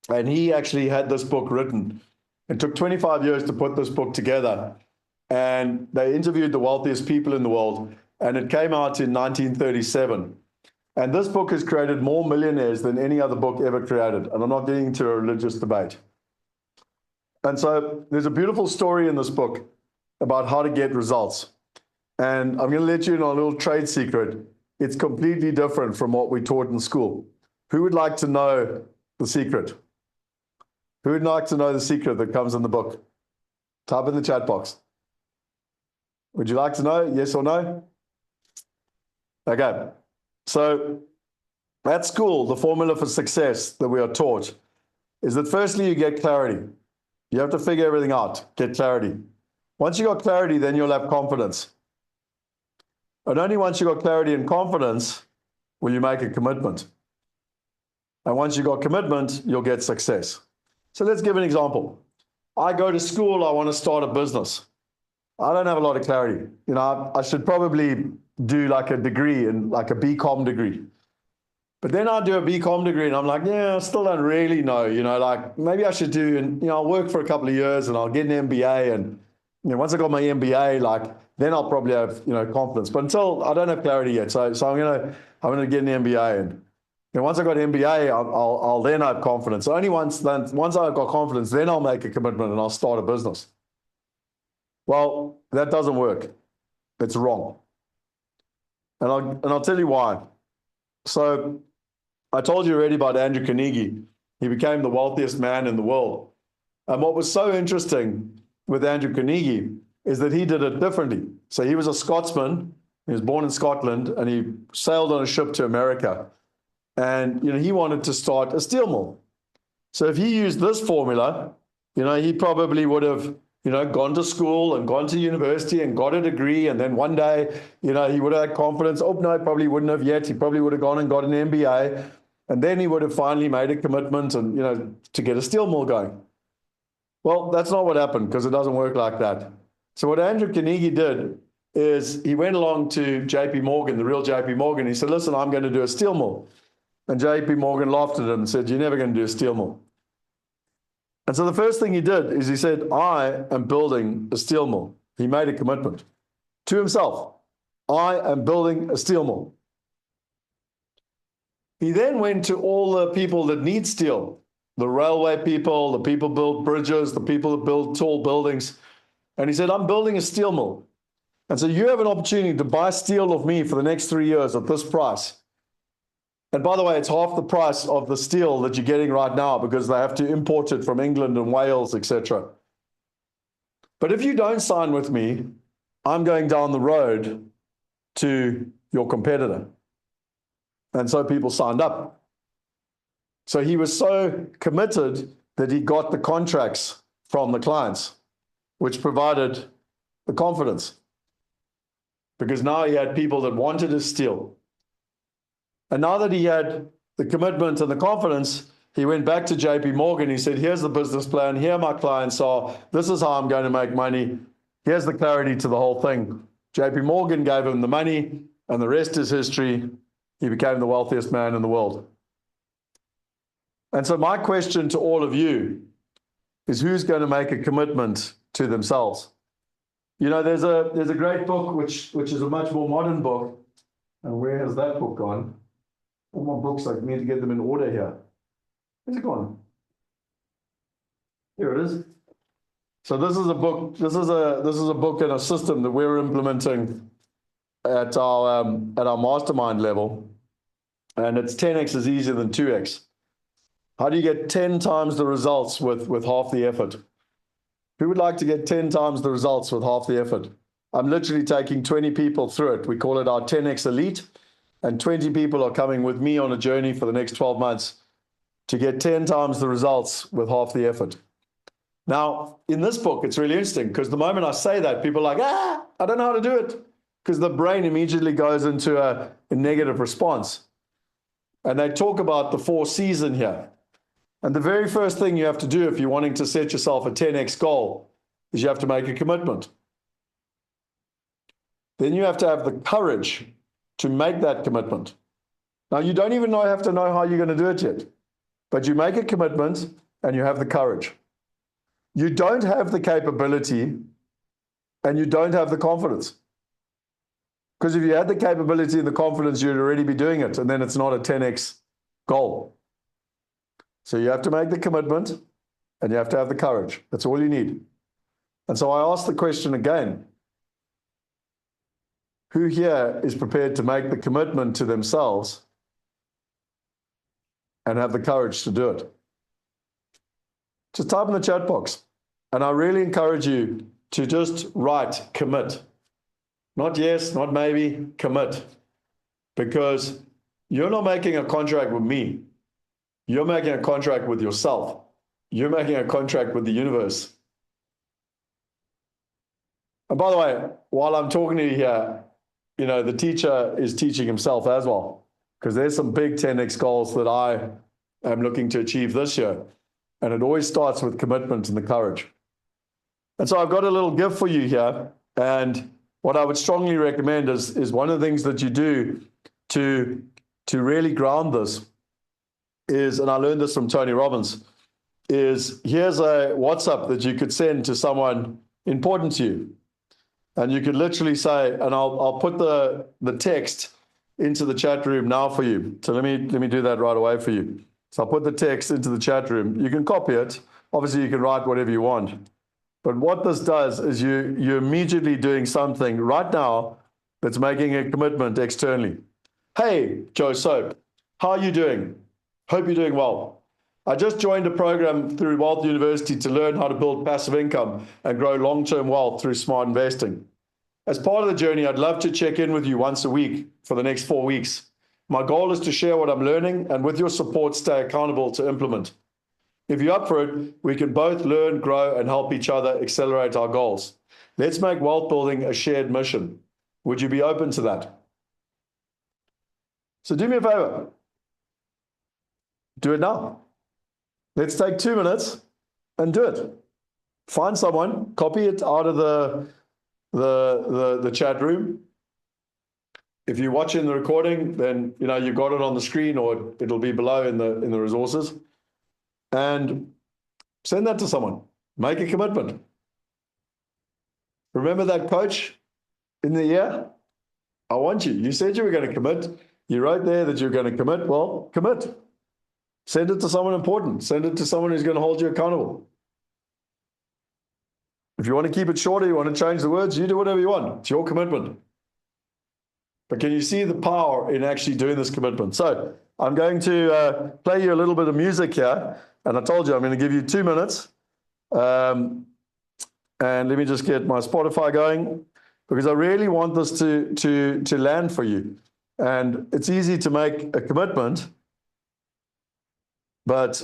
and he actually had this book written. It took 25 years to put this book together. And they interviewed the wealthiest people in the world, and it came out in 1937. And this book has created more millionaires than any other book ever created. And I'm not getting into a religious debate. And so there's a beautiful story in this book about how to get results. And I'm going to let you in on a little trade secret. It's completely different from what we taught in school. Who would like to know the secret? Who would like to know the secret that comes in the book? Type in the chat box. Would you like to know? Yes or no? Okay. So at school, the formula for success that we are taught is that firstly, you get clarity. You have to figure everything out, get clarity. Once you got clarity, then you'll have confidence. And only once you got clarity and confidence will you make a commitment. And once you got commitment, you'll get success. So let's give an example. I go to school, I want to start a business. I don't have a lot of clarity. You know, I should probably do like a degree and like a BCom degree. But then I do a BCom degree and I'm like, yeah, I still don't really know, you know, like maybe I should do, and, you know, I'll work for a couple of years and I'll get an MBA. And, you know, once I got my MBA, like, then I'll probably have, you know, confidence. But until I don't have clarity yet. So I'm going to get an MBA. And, you know, once I got an MBA, I'll then have confidence. Only once I've got confidence, then I'll make a commitment and I'll start a business. Well, that doesn't work. It's wrong. And I'll tell you why. So I told you already about Andrew Carnegie. He became the wealthiest man in the world. And what was so interesting with Andrew Carnegie is that he did it differently. So he was a Scotsman. He was born in Scotland and he sailed on a ship to America. And, you know, he wanted to start a steel mill. So if he used this formula, you know, he probably would have, you know, gone to school and gone to university and got a degree. And then one day, you know, he would have had confidence. Oh, no, he probably wouldn't have yet. He probably would have gone and got an MBA. And then he would have finally made a commitment and, you know, to get a steel mill going. Well, that's not what happened because it doesn't work like that. So what Andrew Carnegie did is he went along to JP Morgan, the real JP Morgan. He said, listen, I'm going to do a steel mill. And JP Morgan laughed at him and said, you're never going to do a steel mill. And so the first thing he did is he said, I am building a steel mill. He made a commitment to himself. I am building a steel mill. He then went to all the people that need steel, the railway people, the people build bridges, the people that build tall buildings. And he said, I'm building a steel mill. And so you have an opportunity to buy steel of me for the next 3 years at this price. And by the way, it's half the price of the steel that you're getting right now because they have to import it from England and Wales, etc. But if you don't sign with me, I'm going down the road to your competitor. And so people signed up. So he was so committed that he got the contracts from the clients, which provided the confidence. Because now he had people that wanted his steel. And now that he had the commitment and the confidence, he went back to JP Morgan. He said, here's the business plan. Here my clients are. This is how I'm going to make money. Here's the clarity to the whole thing. JP Morgan gave him the money, and the rest is history. He became the wealthiest man in the world. And so my question to all of you is, who's going to make a commitment to themselves? You know, there's a great book, which is a much more modern book. And where has that book gone? All my books, I need to get them in order here. Where's it gone? Here it is. So this is a book. This is a book and a system that we're implementing at our mastermind level, and it's 10x is easier than 2x. How do you get 10 times the results with half the effort? Who would like to get 10 times the results with half the effort? I'm literally taking 20 people through it. We call it our 10x Elite, and 20 people are coming with me on a journey for the next 12 months to get 10 times the results with half the effort. Now, in this book, it's really interesting because the moment I say that, people are like, I don't know how to do it, because the brain immediately goes into a negative response. And they talk about the 4 C's in here. And the very first thing you have to do if you're wanting to set yourself a 10x goal is you have to make a commitment. Then you have to have the courage to make that commitment. Now, you don't even have to know how you're going to do it yet, but you make a commitment and you have the courage. You don't have the capability and you don't have the confidence. Because if you had the capability and the confidence, you'd already be doing it, and then it's not a 10x goal. So you have to make the commitment and you have to have the courage. That's all you need. And so I ask the question again. Who here is prepared to make the commitment to themselves and have the courage to do it? Just type in the chat box. And I really encourage you to just write commit. Not yes, not maybe, commit. Because you're not making a contract with me. You're making a contract with yourself. You're making a contract with the universe. And by the way, while I'm talking to you here, you know, the teacher is teaching himself as well, because there's some big 10x goals that I am looking to achieve this year. And it always starts with commitment and the courage. And so I've got a little gift for you here. And what I would strongly recommend is one of the things that you do to really ground this is, and I learned this from Tony Robbins, is here's a WhatsApp that you could send to someone important to you. And you could literally say, and I'll put the text into the chat room now for you. So let me do that right away for you. So I'll put the text into the chat room. You can copy it. Obviously, you can write whatever you want. But what this does is you're immediately doing something right now that's making a commitment externally. Hey, Joe Soap, how are you doing? Hope you're doing well. I just joined a program through Wealth University to learn how to build passive income and grow long-term wealth through smart investing. As part of the journey, I'd love to check in with you once a week for the next 4 weeks. My goal is to share what I'm learning and with your support, stay accountable to implement. If you're up for it, we can both learn, grow, and help each other accelerate our goals. Let's make wealth building a shared mission. Would you be open to that? So do me a favor. Do it now. Let's take 2 minutes and do it. Find someone, copy it out of the chat room. If you're watching the recording, then you got it on the screen, or it'll be below in the resources. And send that to someone. Make a commitment. Remember that coach in the year? I want you. You said you were going to commit. You wrote there that you're going to commit. Well, commit. Send it to someone important. Send it to someone who's going to hold you accountable. If you want to keep it shorter, you want to change the words, you do whatever you want. It's your commitment. But can you see the power in actually doing this commitment? So I'm going to play you a little bit of music here. And I told you I'm going to give you 2 minutes. And let me just get my Spotify going, because I really want this to land for you. And it's easy to make a commitment, but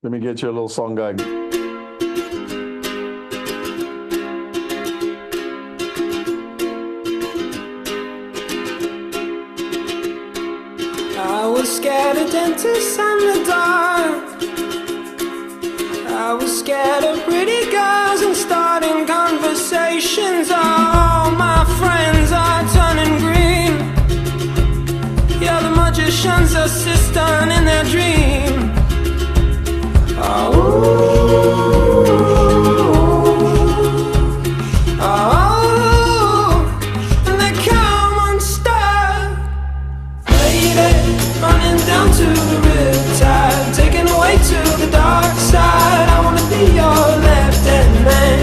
let me get you a little song going. I was scared of dentists and the dark. I was scared of pretty girls and starting conversations. All my friends are turning green. Yeah, the magician's assistant in their dream. And they come unstuck. Running down to the riptide, taken away to the dark side. I wanna be your left-hand man.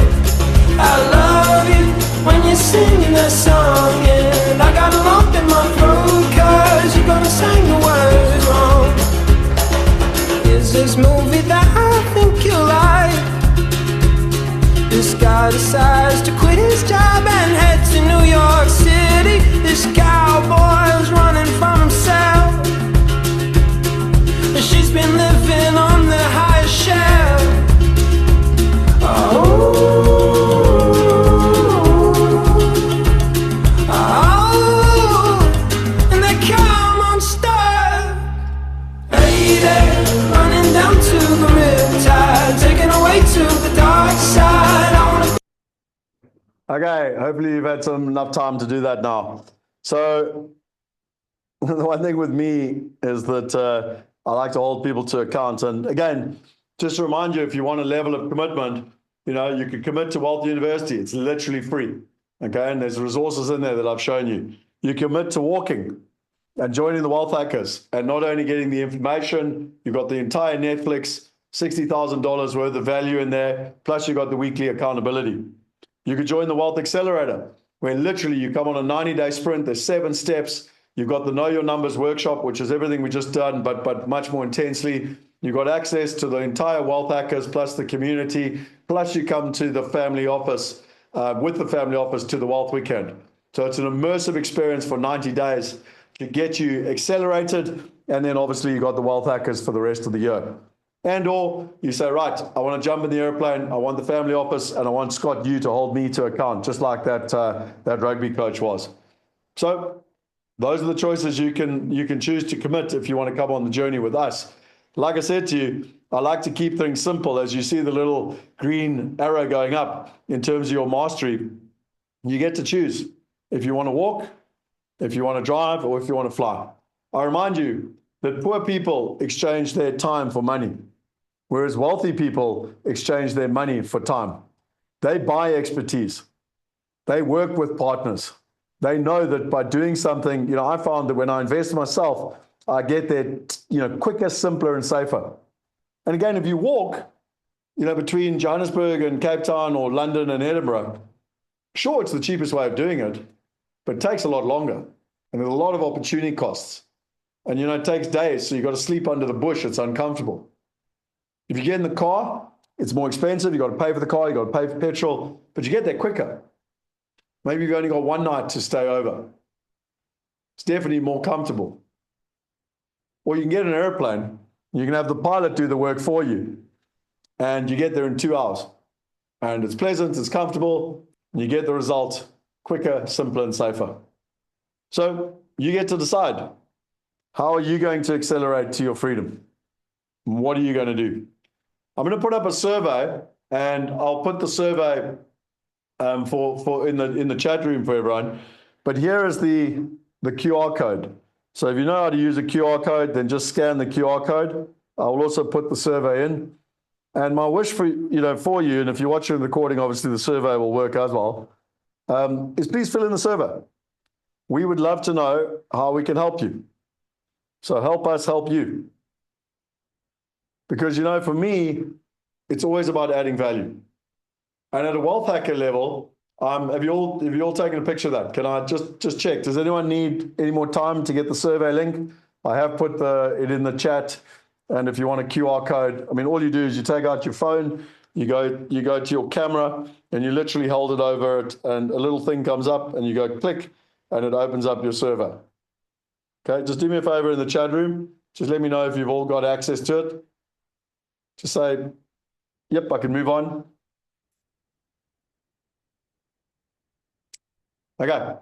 I love you when you're singing that song, and I got a lump in my throat 'cause you're gonna sing the words wrong. Is this movie that I think you like? This guy decides to quit his job and head to New York City. This cowboy's running from himself. She's been living on the highest shelf. And they come unstuck. Lady, running down to the riptide, taken away to the dark side. Okay, hopefully you've had enough time to do that now. So the one thing with me is that I like to hold people to account. And again, just to remind you, if you want a level of commitment, you can commit to Wealth University. It's literally free. Okay, and there's resources in there that I've shown you. You commit to walking and joining the Wealth Hackers, and not only getting the information, you've got the entire Netflix, $60,000 worth of value in there, plus you've got the weekly accountability. You could join the Wealth Accelerator, where literally you come on a 90-day sprint. There's 7 steps. You've got the Know Your Numbers workshop, which is everything we just done, but much more intensely. You've got access to the entire Wealth Hackers plus the community, plus you come to the family office, with the family office to the Wealth Weekend. So it's an immersive experience for 90 days to get you accelerated. And then obviously you got the Wealth Hackers for the rest of the year. And or you say, right, I want to jump in the airplane, I want the family office, and I want Scott Yu to hold me to account, just like that rugby coach was. So Those are the choices you can choose to commit if you want to come on the journey with us. Like I said to you, I like to keep things simple. As you see the little green arrow going up in terms of your mastery, you get to choose if you want to walk, if you want to drive, or if you want to fly. I remind you that poor people exchange their time for money, whereas wealthy people exchange their money for time. They buy expertise. They work with partners. They know that by doing something, I found that when I invest myself, I get there, quicker, simpler, and safer. And again, if you walk, between Johannesburg and Cape Town or London and Edinburgh, sure, it's the cheapest way of doing it, but it takes a lot longer. And there's a lot of opportunity costs. And, it takes days, so you've got to sleep under the bush. It's uncomfortable. If you get in the car, it's more expensive. You've got to pay for the car. You've got to pay for petrol, but you get there quicker. Maybe you've only got one night to stay over. It's definitely more comfortable. Or you can get an airplane. You can have the pilot do the work for you. And you get there in 2 hours. And it's pleasant, it's comfortable, and you get the result quicker, simpler, and safer. So you get to decide. How are you going to accelerate to your freedom? What are you going to do? I'm going to put up a survey, and I'll put the survey in the chat room for everyone. But here is the QR code. So if you know how to use a QR code, then just scan the QR code. I will also put the survey in. And my wish for you, and if you're watching the recording, obviously the survey will work as well, is please fill in the survey. We would love to know how we can help you. So help us help you. Because, for me, it's always about adding value. And at a wealth hacker level, have you all taken a picture of that? Can I just check? Does anyone need any more time to get the survey link? I have put it in the chat. And if you want a QR code, all you do is you take out your phone, you go to your camera, and you literally hold it over it, and a little thing comes up, and you go click, and it opens up your survey. Okay, just do me a favor in the chat room. Just let me know if you've all got access to it. Just say, yep, I can move on. Okay.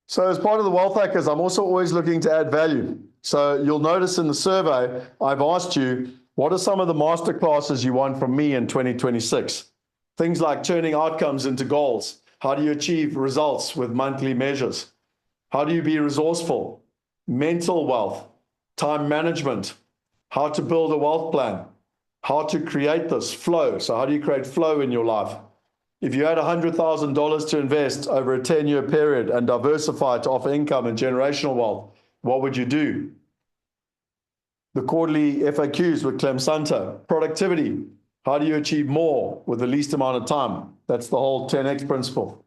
So as part of the Wealth Hackers, I'm also always looking to add value. So you'll notice in the survey, I've asked you, what are some of the masterclasses you want from me in 2026? Things like turning outcomes into goals. How do you achieve results with monthly measures? How do you be resourceful? Mental wealth, time management, how to build a wealth plan, how to create this flow. So how do you create flow in your life? If you had $100,000 to invest over a 10-year period and diversify to offer income and generational wealth, what would you do? The quarterly FAQs with Clem Santa. Productivity. How do you achieve more with the least amount of time? That's the whole 10X principle.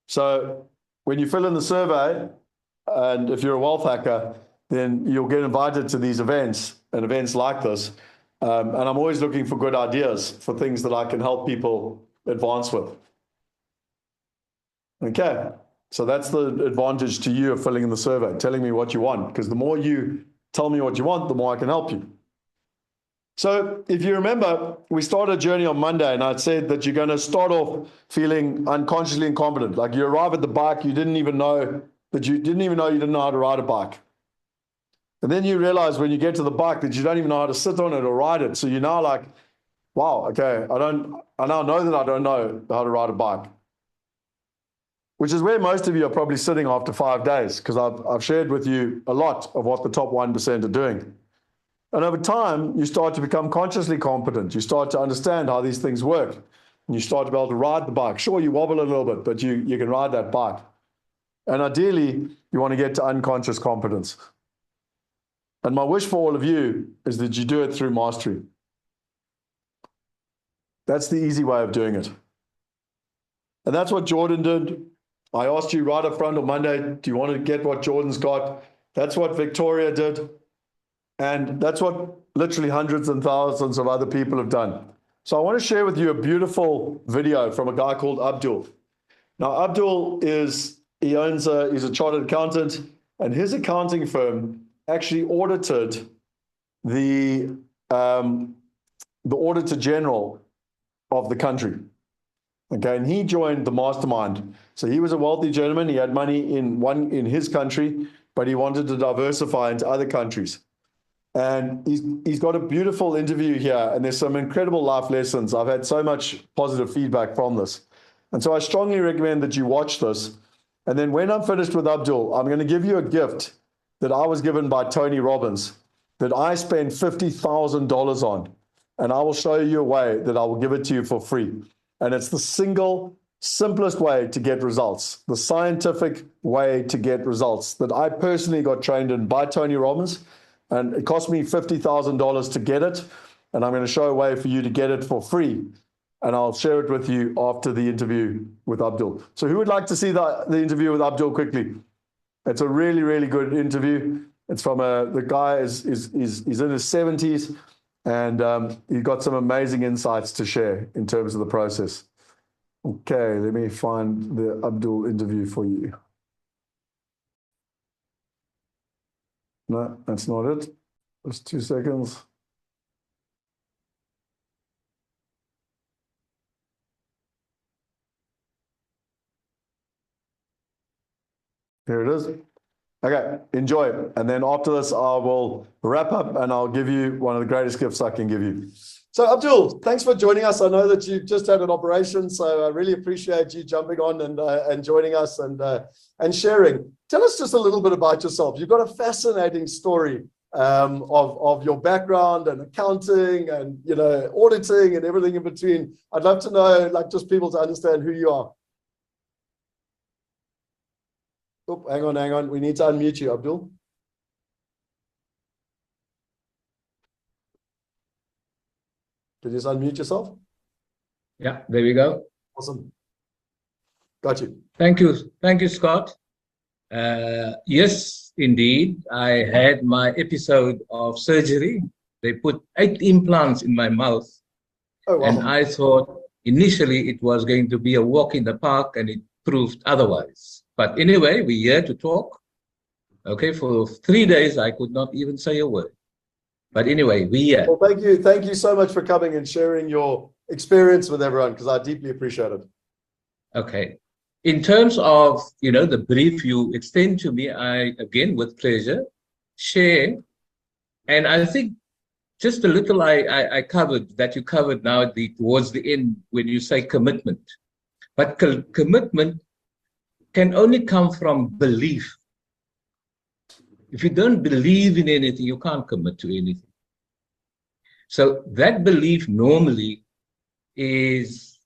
So when you fill in the survey, and if you're a wealth hacker, then you'll get invited to these events and events like this. And I'm always looking for good ideas for things that I can help people advance with. Okay, so that's the advantage to you of filling in the survey, telling me what you want, because the more you tell me what you want, the more I can help you. So if you remember, we started a journey on Monday, and I said that you're going to start off feeling unconsciously incompetent. Like you arrive at the bike, you didn't even know you didn't know how to ride a bike. And then you realize when you get to the bike that you don't even know how to sit on it or ride it. So you're now like, wow, okay, I now know that I don't know how to ride a bike. Which is where most of you are probably sitting after 5 days, because I've shared with you a lot of what the top 1% are doing. And over time, you start to become consciously competent. You start to understand how these things work. And you start to be able to ride the bike. Sure, you wobble a little bit, but you can ride that bike. And ideally, you want to get to unconscious competence. And my wish for all of you is that you do it through mastery. That's the easy way of doing it. And that's what Jordan did. I asked you right up front on Monday, do you want to get what Jordan's got? That's what Victoria did. And that's what literally hundreds and thousands of other people have done. So I want to share with you a beautiful video from a guy called Abdul. Now, Abdul is a chartered accountant, and his accounting firm actually audited the Auditor General of the country. Okay, and he joined the mastermind. So he was a wealthy gentleman. He had money in his country, but he wanted to diversify into other countries. And he's got a beautiful interview here, and there's some incredible life lessons. I've had so much positive feedback from this. And so I strongly recommend that you watch this. And then when I'm finished with Abdul, I'm going to give you a gift that I was given by Tony Robbins that I spent $50,000 on. And I will show you a way that I will give it to you for free. And it's the simplest way to get results, the scientific way to get results that I personally got trained in by Tony Robbins. And it cost me $50,000 to get it. And I'm going to show a way for you to get it for free. And I'll share it with you after the interview with Abdul. So who would like to see the interview with Abdul quickly? It's a really, really good interview. It's from the guy is in his 70s, and he got some amazing insights to share in terms of the process. Okay, let me find the Abdul interview for you. No, that's not it. Just 2 seconds. Here it is. Okay, enjoy it. And then after this, I will wrap up and I'll give you one of the greatest gifts I can give you. So Abdul, thanks for joining us. I know that you just had an operation, so I really appreciate you jumping on and joining us and sharing. Tell us just a little bit about yourself. You've got a fascinating story of your background and accounting and auditing and everything in between. I'd love to know, just people to understand who you are. Oh, hang on. We need to unmute you, Abdul. Can you just unmute yourself? Yeah, there we go. Awesome. Got you. Thank you, Scott. Yes, indeed. I had my episode of surgery. They put 8 implants in my mouth. Oh, wow. And I thought initially it was going to be a walk in the park, and it proved otherwise. But anyway, we're here to talk. Okay, for 3 days, I could not even say a word. But anyway, we're here. Well, thank you. Thank you so much for coming and sharing your experience with everyone, because I deeply appreciate it. Okay. In terms of, the brief you extend to me, I, again, with pleasure, share. And I think just a little I covered, that you covered now towards the end when you say commitment. But commitment can only come from belief. If you don't believe in anything, you can't commit to anything. So that belief normally is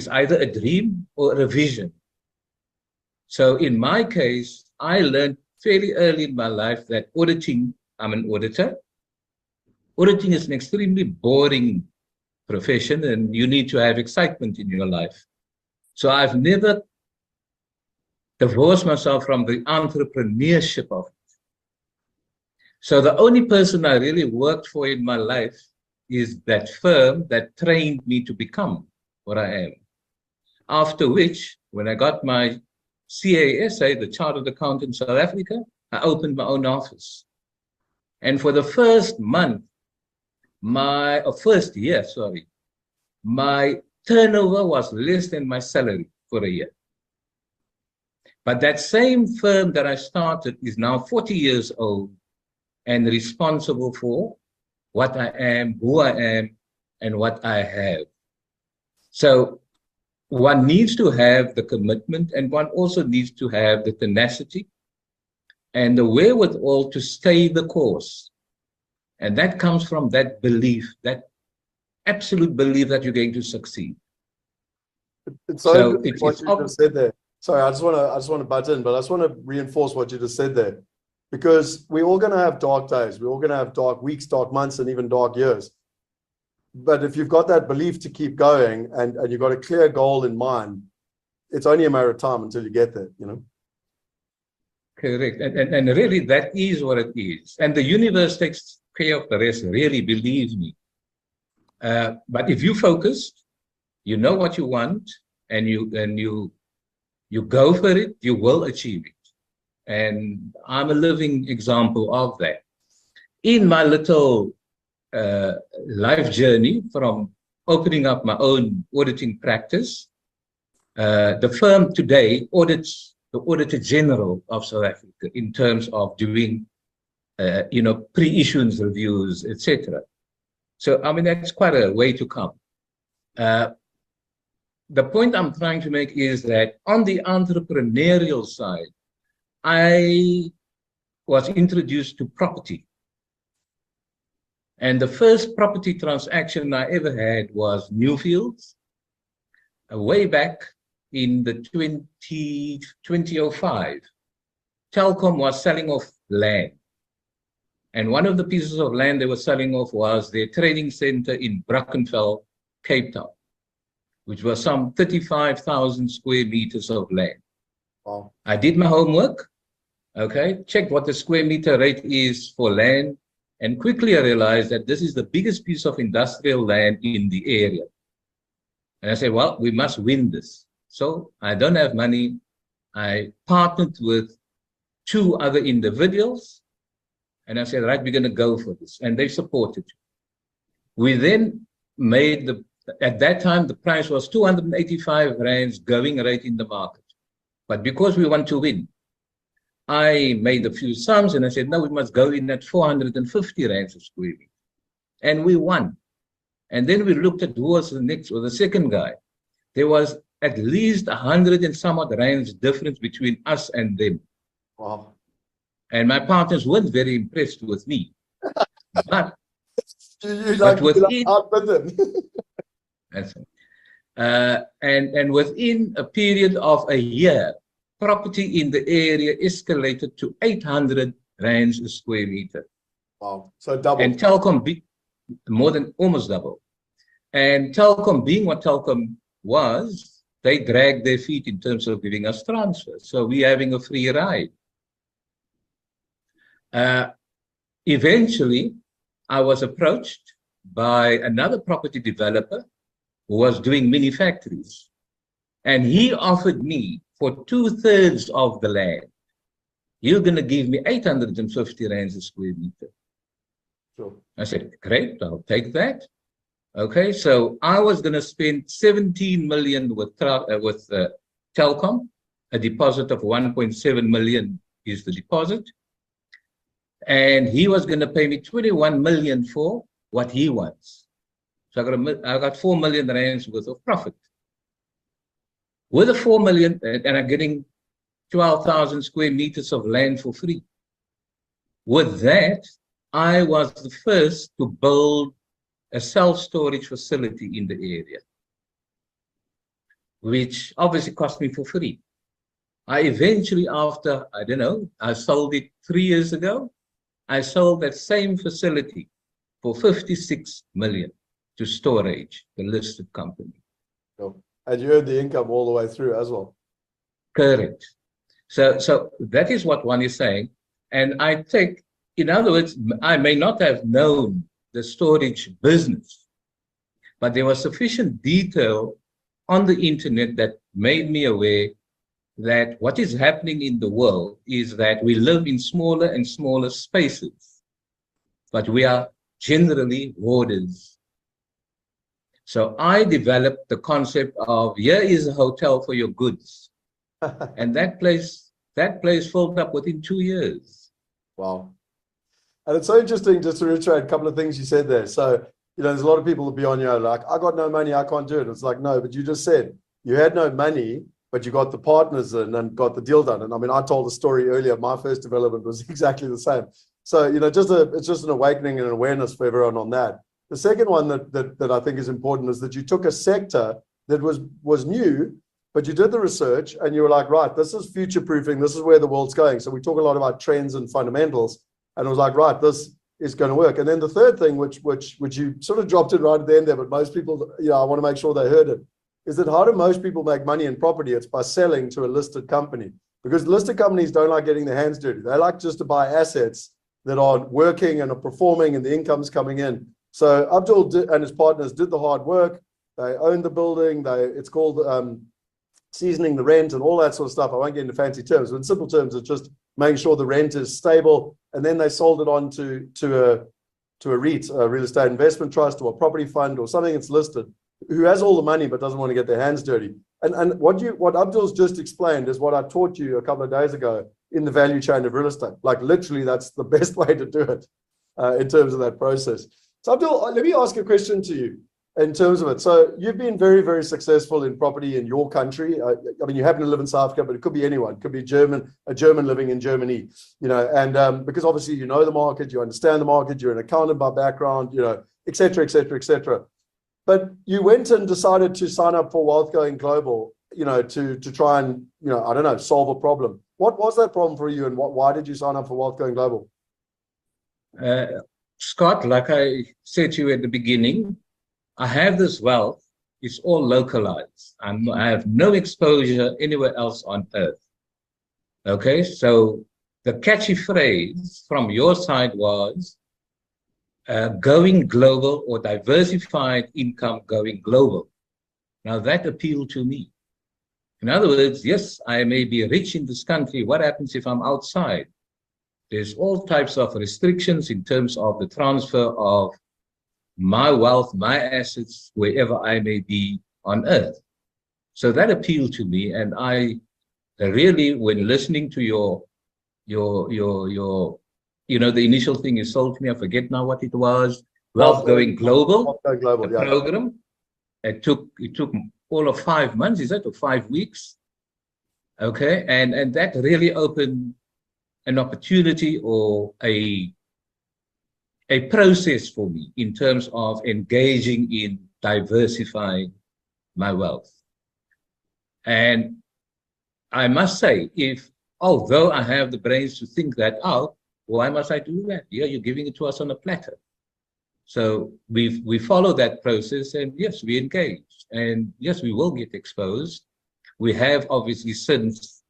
either a dream or a vision. So in my case, I learned fairly early in my life that auditing, I'm an auditor. Auditing is an extremely boring profession, and you need to have excitement in your life. So I've never divorced myself from the entrepreneurship of it. So the only person I really worked for in my life is that firm that trained me to become what I am. After which, when I got my CASA, the Chartered Accountant in South Africa, I opened my own office. And for the first month, first year, my turnover was less than my salary for a year. But that same firm that I started is now 40 years old and responsible for what I am, who I am, and what I have. So one needs to have the commitment, and one also needs to have the tenacity and the wherewithal to stay the course. And that comes from that belief, that absolute belief that you're going to succeed. It's so what you just said there. Sorry, I just want to butt in, but I just want to reinforce what you just said there, because we're all going to have dark days. We're all going to have dark weeks, dark months, and even dark years. But if you've got that belief to keep going and you've got a clear goal in mind, it's only a matter of time until you get there, Correct. And really, that is what it is. And the universe takes care of the rest, really, believe me. But if you focus, you know what you want, and you go for it, you will achieve it. And I'm a living example of that. In my little life journey from opening up my own auditing practice the firm today audits the Auditor General of South Africa in terms of doing, pre-issuance reviews, etc. So, I mean, that's quite a way to come. The point I'm trying to make is that on the entrepreneurial side, I was introduced to property. And the first property transaction I ever had was Newfields, way back in the 2005. Telkom was selling off land. And one of the pieces of land they were selling off was their training center in Brackenfell, Cape Town, which was some 35,000 square meters of land. Wow. I did my homework, okay, checked what the square meter rate is for land, and quickly I realized that this is the biggest piece of industrial land in the area. And I said, well, we must win this. So I don't have money. I partnered with 2 other individuals, and I said, right, we're going to go for this. And they supported. We then made at that time, the price was 285 rands going rate in the market. But because we want to win, I made a few sums and I said, no, we must go in at 450 rands a square meter. And we won. And then we looked at who was the next or the second guy. There was at least 100 and some odd rands difference between us and them. Wow. And my partners weren't very impressed with me. But, within that's and within a period of a year, property in the area escalated to 800 rands a square meter. Wow, so double. And Telkom more than almost double. And Telkom, being what Telkom was, they dragged their feet in terms of giving us transfers. So we're having a free ride. Eventually, I was approached by another property developer who was doing mini factories. And he offered me for 2/3 of the land, you're going to give me 850 rands a square meter. Sure. I said, great, I'll take that. Okay, so I was going to spend 17 million with Telkom. A deposit of 1.7 million is the deposit. And he was going to pay me 21 million for what he wants. So I got 4 million rands worth of profit. With the 4 million, and I'm getting 12,000 square meters of land for free. With that, I was the first to build a self-storage facility in the area, which obviously cost me for free. I eventually, after, I don't know, I sold it 3 years ago, I sold that same facility for 56 million to Storage, the listed company. Sure. And you earned the income all the way through as well. Correct. So that is what one is saying. And I think, in other words, I may not have known the storage business, but there was sufficient detail on the internet that made me aware that what is happening in the world is that we live in smaller and smaller spaces, but we are generally hoarders. So I developed the concept of, here is a hotel for your goods. And that place filled up within 2 years. Wow. And it's so interesting, just to reiterate a couple of things you said there. So, there's a lot of people that be on you like, I got no money, I can't do it. It's like, no, but you just said you had no money, but you got the partners in and got the deal done. And I mean, I told the story earlier, my first development was exactly the same. So, it's just an awakening and an awareness for everyone on that. The second one that I think is important is that you took a sector that was new, but you did the research and you were like, right, this is future-proofing. This is where the world's going. So we talk a lot about trends and fundamentals. And it was like, right, this is going to work. And then the third thing, which you sort of dropped it right at the end there, but most people, I want to make sure they heard it, is that how do most people make money in property? It's by selling to a listed company. Because listed companies don't like getting their hands dirty. They like just to buy assets that are working and are performing and the income's coming in. So Abdul and his partners did the hard work. They owned the building. It's called seasoning the rent and all that sort of stuff. I won't get into fancy terms, but in simple terms, it's just making sure the rent is stable. And then they sold it on to a REIT, a real estate investment trust, or a property fund, or something that's listed. who has all the money but doesn't want to get their hands dirty. And what Abdul's just explained is what I taught you a couple of days ago in the value chain of real estate. Like literally, that's the best way to do it in terms of that process. So Abdul, let me ask a question to you in terms of it. So you've been very, very successful in property in your country. I mean, you happen to live in South Africa, but it could be anyone. It could be a German living in Germany, and because obviously you know the market, you understand the market, you're an accountant by background, et cetera, et cetera, et cetera. But you went and decided to sign up for Wealth Going Global, to try and, I don't know, solve a problem. What was that problem for you, and why did you sign up for Wealth Going Global? Scott, like I said to you at the beginning, I have this wealth. It's all localized. I have no exposure anywhere else on earth. Okay, so the catchy phrase from your side was going global, or diversified income going global. Now that appealed to me. In other words, yes, I may be rich in this country. What happens if I'm outside? There's all types of restrictions in terms of the transfer of my wealth, my assets, wherever I may be on earth. So that appealed to me. And I really, when listening to your the initial thing you sold to me, I forget now what it was, Wealth Going Global, the program. It took all of 5 months, is it, or 5 weeks? Okay, and that really opened an opportunity or a process for me in terms of engaging in diversifying my wealth. And I must say, although I have the brains to think that out, why must I do that? Yeah, you're giving it to us on a platter. So we follow that process, and yes, we engage. And yes, we will get exposed. We have obviously since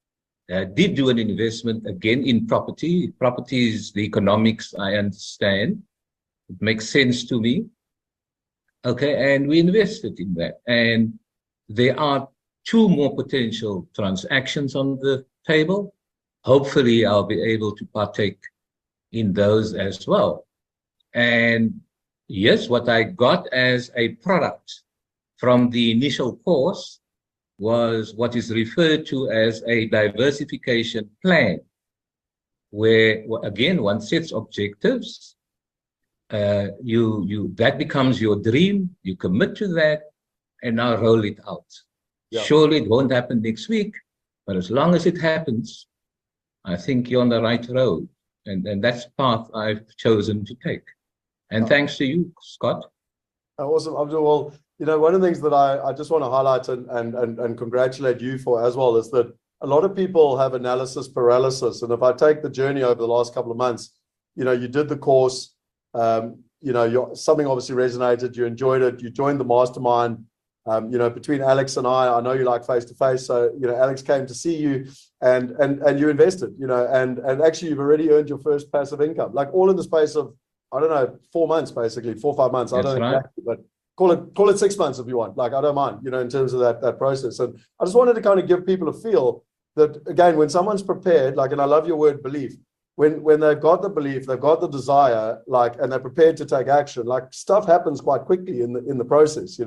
did do an investment again in property. Property is the economics I understand. It makes sense to me. Okay, and we invested in that. And there are 2 more potential transactions on the table. Hopefully, I'll be able to partake in those as well. And yes, what I got as a product from the initial course was what is referred to as a diversification plan, where, again, one sets objectives. That becomes your dream. You commit to that, and now roll it out. Yeah. Surely it won't happen next week, but as long as it happens, I think you're on the right road. And that's the path I've chosen to take. And thanks to you, Scott. Awesome, Abdul. Well, one of the things that I just want to highlight and congratulate you for as well is that a lot of people have analysis paralysis. And if I take the journey over the last couple of months, you did the course, something obviously resonated, you enjoyed it, you joined the mastermind. Between Alex and I know you like face-to-face. So, Alex came to see you and you invested, and actually you've already earned your first passive income, like all in the space of, I don't know, 4 months, basically 4 or 5 months. That's I don't know exactly, but call it 6 months if you want. Like, I don't mind, in terms of that process. And I just wanted to kind of give people a feel that, again, when someone's prepared, like, and I love your word belief, when they've got the belief, they've got the desire, like, and they're prepared to take action, like, stuff happens quite quickly in the process.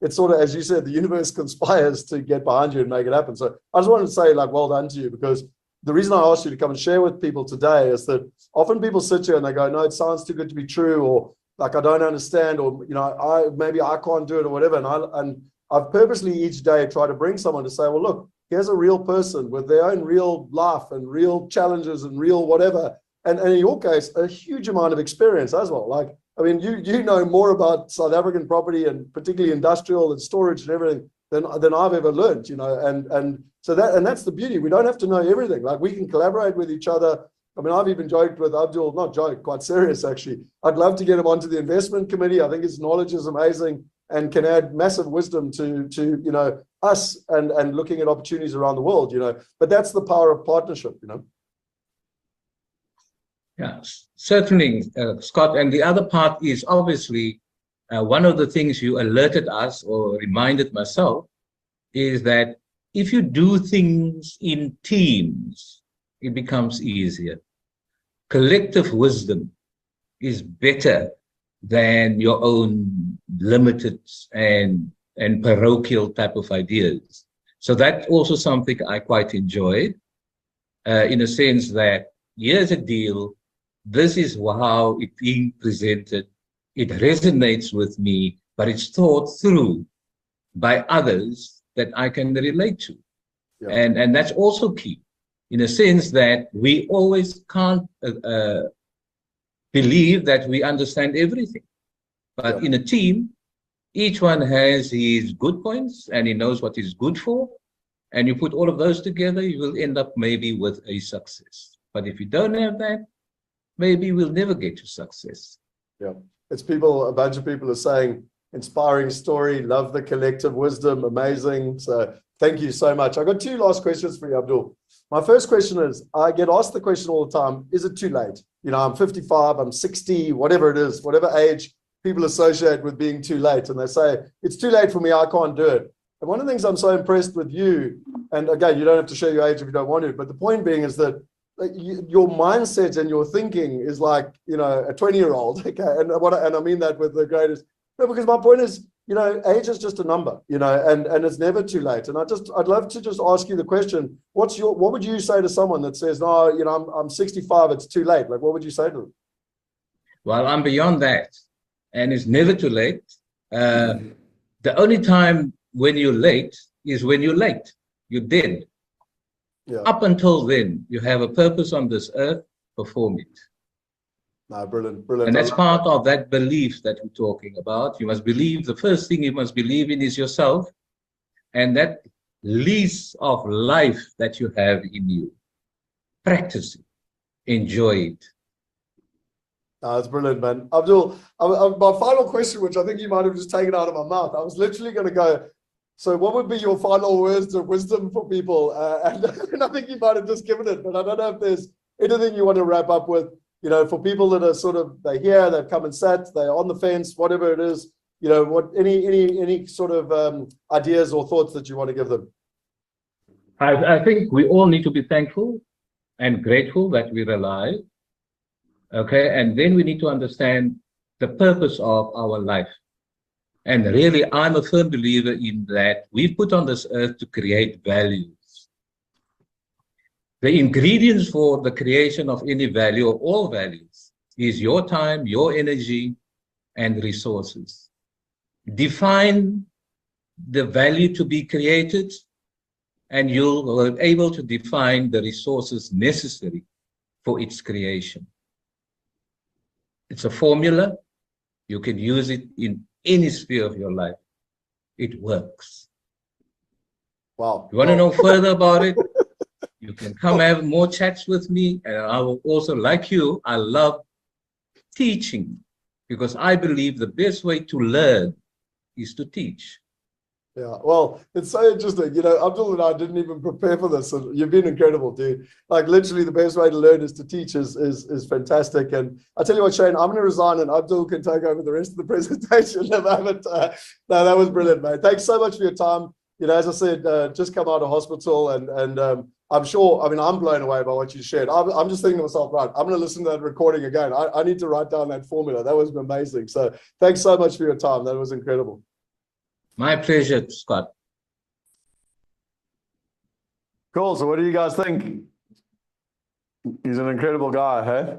It's sort of, as you said, the universe conspires to get behind you and make it happen. So I just wanted to say, like, well done to you, because the reason I asked you to come and share with people today is that often people sit here and they go, no, it sounds too good to be true, or like, I don't understand, or, maybe I can't do it, or whatever. And I've purposely each day tried to bring someone to say, well, look, here's a real person with their own real life and real challenges and real whatever. And in your case, a huge amount of experience as well. Like, I mean, you know more about South African property, and particularly industrial and storage and everything, than I've ever learned, and so that's the beauty. We don't have to know everything. Like, we can collaborate with each other. I mean, I've even joked with Abdul, not joke, quite serious actually. I'd love to get him onto the investment committee. I think his knowledge is amazing and can add massive wisdom to us and looking at opportunities around the world, But that's the power of partnership, Yeah, certainly, Scott. And the other part is obviously one of the things you alerted us, or reminded myself, is that if you do things in teams, it becomes easier. Collective wisdom is better than your own limited and and parochial type of ideas. So that's also something I quite enjoyed, in a sense that here's a deal, this is how it's being presented, it resonates with me, but it's thought through by others that I can relate to. Yeah. And that's also key, in a sense that we always can't believe that we understand everything. But in a team, each one has his good points and he knows what he's good for. And you put all of those together, you will end up maybe with a success. But if you don't have that, maybe we'll never get to success. Yeah. It's people, a bunch of people are saying, inspiring story, love the collective wisdom, amazing. So thank you so much. I got two last questions for you, Abdul. My first question is, I get asked the question all the time, is it too late? You know, I'm 55, I'm 60, whatever it is, whatever age people associate with being too late. And they say, it's too late for me, I can't do it. And one of the things I'm so impressed with you, and again, you don't have to share your age if you don't want to, but the point being is that your mindset and your thinking is like, you know, a 20-year-old. Okay. And I mean that with the greatest, no, because my point is, you know, age is just a number, you know, and it's never too late. And I'd love to just ask you the question, what would you say to someone that says, no, you know, I'm 65, it's too late? Like, what would you say to them? Well, I'm beyond that. And it's never too late. The only time when you're late is when you're late. You're dead. Yeah. Up until then, you have a purpose on this earth, perform it. No, brilliant, brilliant. And that's part of that belief that we're talking about. You must believe, the first thing you must believe in is yourself and that lease of life that you have in you. Practice it. Enjoy it. That's brilliant, man. Abdul, my final question, which I think you might have just taken out of my mouth, I was literally going to go, so what would be your final words of wisdom for people? And I think you might have just given it, but I don't know if there's anything you want to wrap up with, you know, for people that are sort of, they're here, they've come and sat, they're on the fence, whatever it is, you know, what any sort of ideas or thoughts that you want to give them? I think we all need to be thankful and grateful that we're alive. Okay, and then we need to understand the purpose of our life. And really, I'm a firm believer in that we've put on this earth to create values. The ingredients for the creation of any value, or all values, is your time, your energy, and resources. Define the value to be created, and you'll be able to define the resources necessary for its creation. It's a formula. You can use it in any sphere of your life. It works. Wow. You want to know further about it? You can come have more chats with me. And I will also, like you, I love teaching because I believe the best way to learn is to teach. Yeah, well, it's so interesting. You know, Abdul and I didn't even prepare for this. And you've been incredible, dude. Like, literally, the best way to learn is to teach is fantastic. And I tell you what, Shane, I'm going to resign and Abdul can take over the rest of the presentation. No, that was brilliant, mate. Thanks so much for your time. You know, as I said, just come out of hospital and I'm sure, I mean, I'm blown away by what you shared. I'm just thinking to myself, right, I'm going to listen to that recording again. I need to write down that formula. That was amazing. So thanks so much for your time. That was incredible. My pleasure, Scott. Cool. So what do you guys think? He's an incredible guy, hey?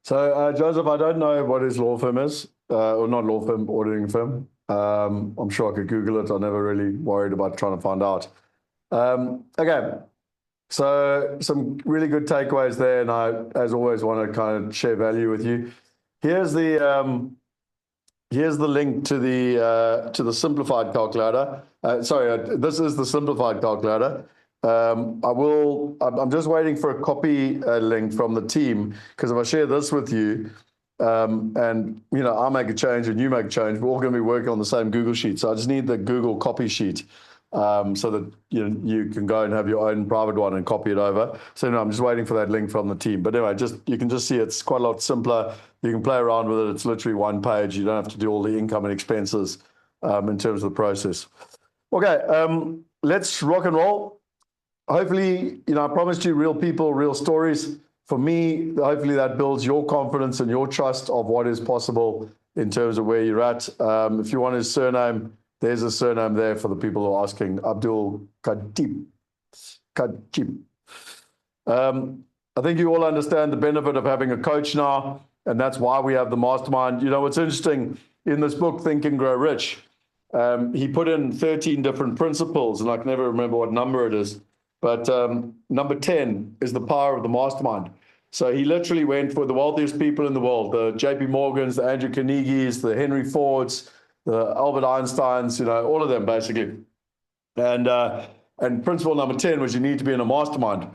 So, Joseph, I don't know what his law firm is, or not law firm, auditing firm. I'm sure I could Google it. I never really worried about trying to find out. Okay. So some really good takeaways there. And I, as always, want to kind of share value with you. Here's the link to the simplified calculator. This is the simplified calculator. I'm just waiting for a copy link from the team, because if I share this with you, and you know, I'll make a change and you make a change, we're all going to be working on the same Google sheet. So I just need the Google copy sheet, so that you can go and have your own private one and copy it over. So no, I'm just waiting for that link from the team. But anyway, you can just see it's quite a lot simpler. You can play around with it. It's literally one page. You don't have to do all the income and expenses in terms of the process. Okay, let's rock and roll. Hopefully, I promised you real people, real stories. For me, hopefully that builds your confidence and your trust of what is possible in terms of where you're at. If you want his surname, There's a surname there for the people who are asking. Abdul Khatib. I think you all understand the benefit of having a coach now, and that's why we have the mastermind. You know, what's interesting in this book, Think and Grow Rich, he put in 13 different principles, and I can never remember what number it is, but number 10 is the power of the mastermind. So he literally went for the wealthiest people in the world, the JP Morgans, the Andrew Carnegies, the Henry Fords, the Albert Einsteins, you know, all of them basically. And principle number 10 was you need to be in a mastermind.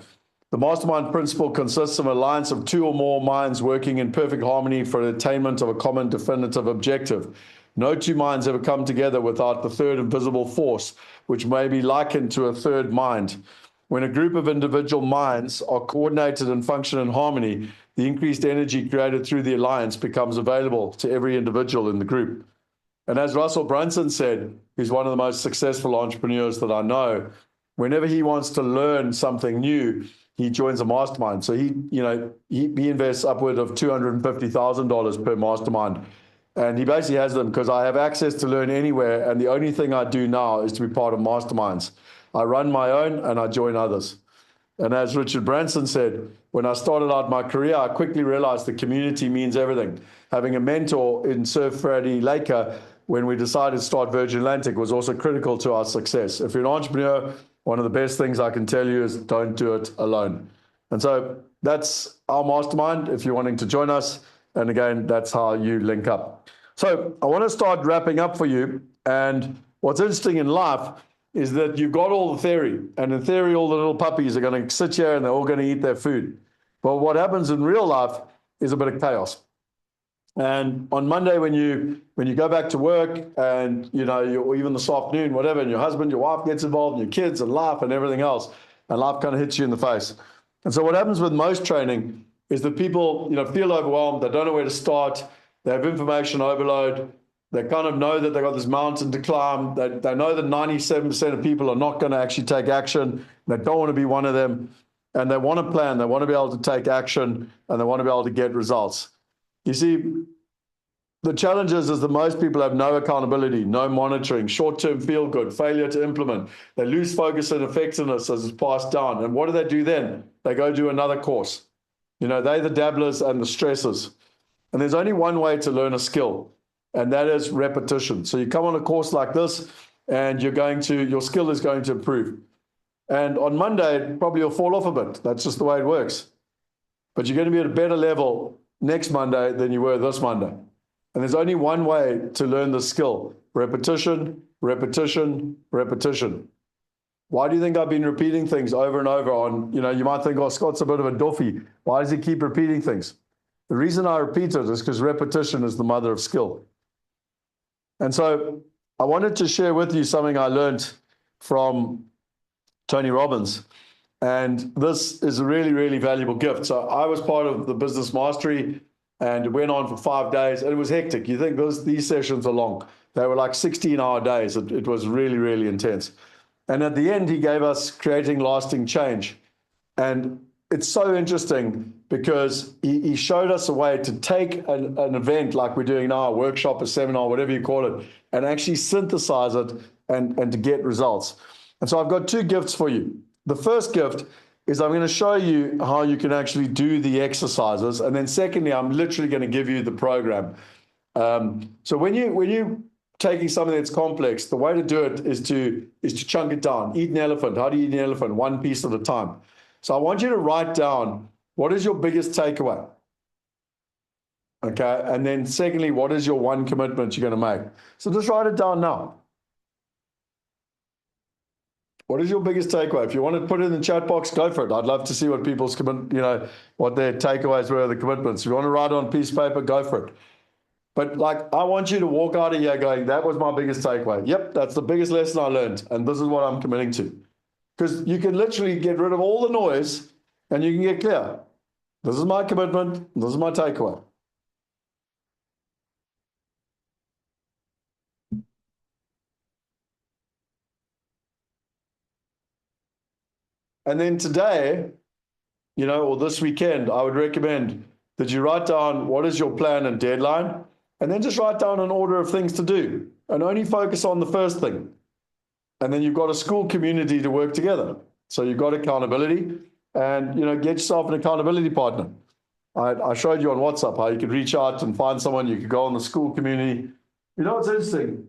The mastermind principle consists of an alliance of two or more minds working in perfect harmony for the attainment of a common definitive objective. No two minds ever come together without the third invisible force, which may be likened to a third mind. When a group of individual minds are coordinated and function in harmony, the increased energy created through the alliance becomes available to every individual in the group. And as Russell Brunson said, who's one of the most successful entrepreneurs that I know, whenever he wants to learn something new, he joins a mastermind. So he invests upward of $250,000 per mastermind. And he basically has them because I have access to learn anywhere. And the only thing I do now is to be part of masterminds. I run my own and I join others. And as Richard Branson said, when I started out my career, I quickly realized the community means everything. Having a mentor in Sir Freddie Laker, when we decided to start Virgin Atlantic, was also critical to our success. If you're an entrepreneur, one of the best things I can tell you is don't do it alone. And so that's our mastermind if you're wanting to join us. And again, that's how you link up. So I want to start wrapping up for you. And what's interesting in life is that you've got all the theory. And in theory, all the little puppies are going to sit here and they're all going to eat their food. But what happens in real life is a bit of chaos. And on Monday, when you go back to work and, or even this afternoon, whatever, and your husband, your wife gets involved, and your kids and life and everything else, and life kind of hits you in the face. And so what happens with most training is that people, feel overwhelmed. They don't know where to start. They have information overload. They kind of know that they've got this mountain to climb. They know that 97% of people are not going to actually take action. They don't want to be one of them. And they want to plan. They want to be able to take action, and they want to be able to get results. You see, the challenge is that most people have no accountability, no monitoring, short-term feel-good, failure to implement. They lose focus and effectiveness as it's passed down. And what do then? They go do another course. They're the dabblers and the stressors. And there's only one way to learn a skill, and that is repetition. So you come on a course like this, and your skill is going to improve. And on Monday, probably you'll fall off a bit. That's just the way it works. But you're going to be at a better level next Monday than you were this Monday. And there's only one way to learn the skill: repetition, repetition, repetition. Why do you think I've been repeating things over and over on, you might think, oh, Scott's a bit of a doofy. Why does he keep repeating things? The reason I repeat it is because repetition is the mother of skill. And so I wanted to share with you something I learned from Tony Robbins. And this is a really, really valuable gift. So I was part of the Business Mastery, and it went on for 5 days, and it was hectic. You think these sessions are long. They were like 16-hour days. It was really, really intense. And at the end, he gave us Creating Lasting Change. And it's so interesting because he showed us a way to take an event like we're doing now, a workshop, a seminar, whatever you call it, and actually synthesize it and to get results. And so I've got 2 gifts for you. The first gift is I'm going to show you how you can actually do the exercises. And then secondly, I'm literally going to give you the program. So when you're taking something that's complex, the way to do it is to chunk it down. Eat an elephant. How do you eat an elephant? One piece at a time. So I want you to write down, what is your biggest takeaway? Okay. And then secondly, what is your one commitment you're going to make? So just write it down now. What is your biggest takeaway? If you want to put it in the chat box, go for it. I'd love to see what people's what their takeaways were, the commitments. If you want to write it on a piece of paper, go for it. But I want you to walk out of here going, that was my biggest takeaway. Yep, that's the biggest lesson I learned. And this is what I'm committing to. Because you can literally get rid of all the noise and you can get clear. This is my commitment. This is my takeaway. And then today, or this weekend, I would recommend that you write down what is your plan and deadline. And then just write down an order of things to do and only focus on the first thing. And then you've got a school community to work together. So you've got accountability and, get yourself an accountability partner. I showed you on WhatsApp how you could reach out and find someone. You could go on the school community. You know what's interesting?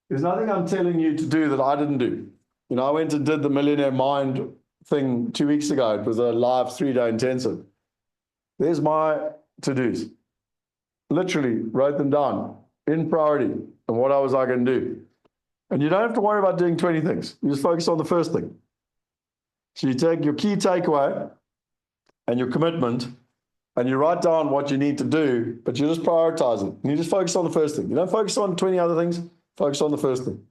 There's nothing I'm telling you to do that I didn't do. I went and did the Millionaire Mind thing 2 weeks ago. It was a live 3-day intensive. There's my to-dos. Literally wrote them down in priority and what I was going to do. And you don't have to worry about doing 20 things. You just focus on the first thing. So you take your key takeaway and your commitment and you write down what you need to do, but you just prioritize it. And you just focus on the first thing. You don't focus on 20 other things, focus on the first thing.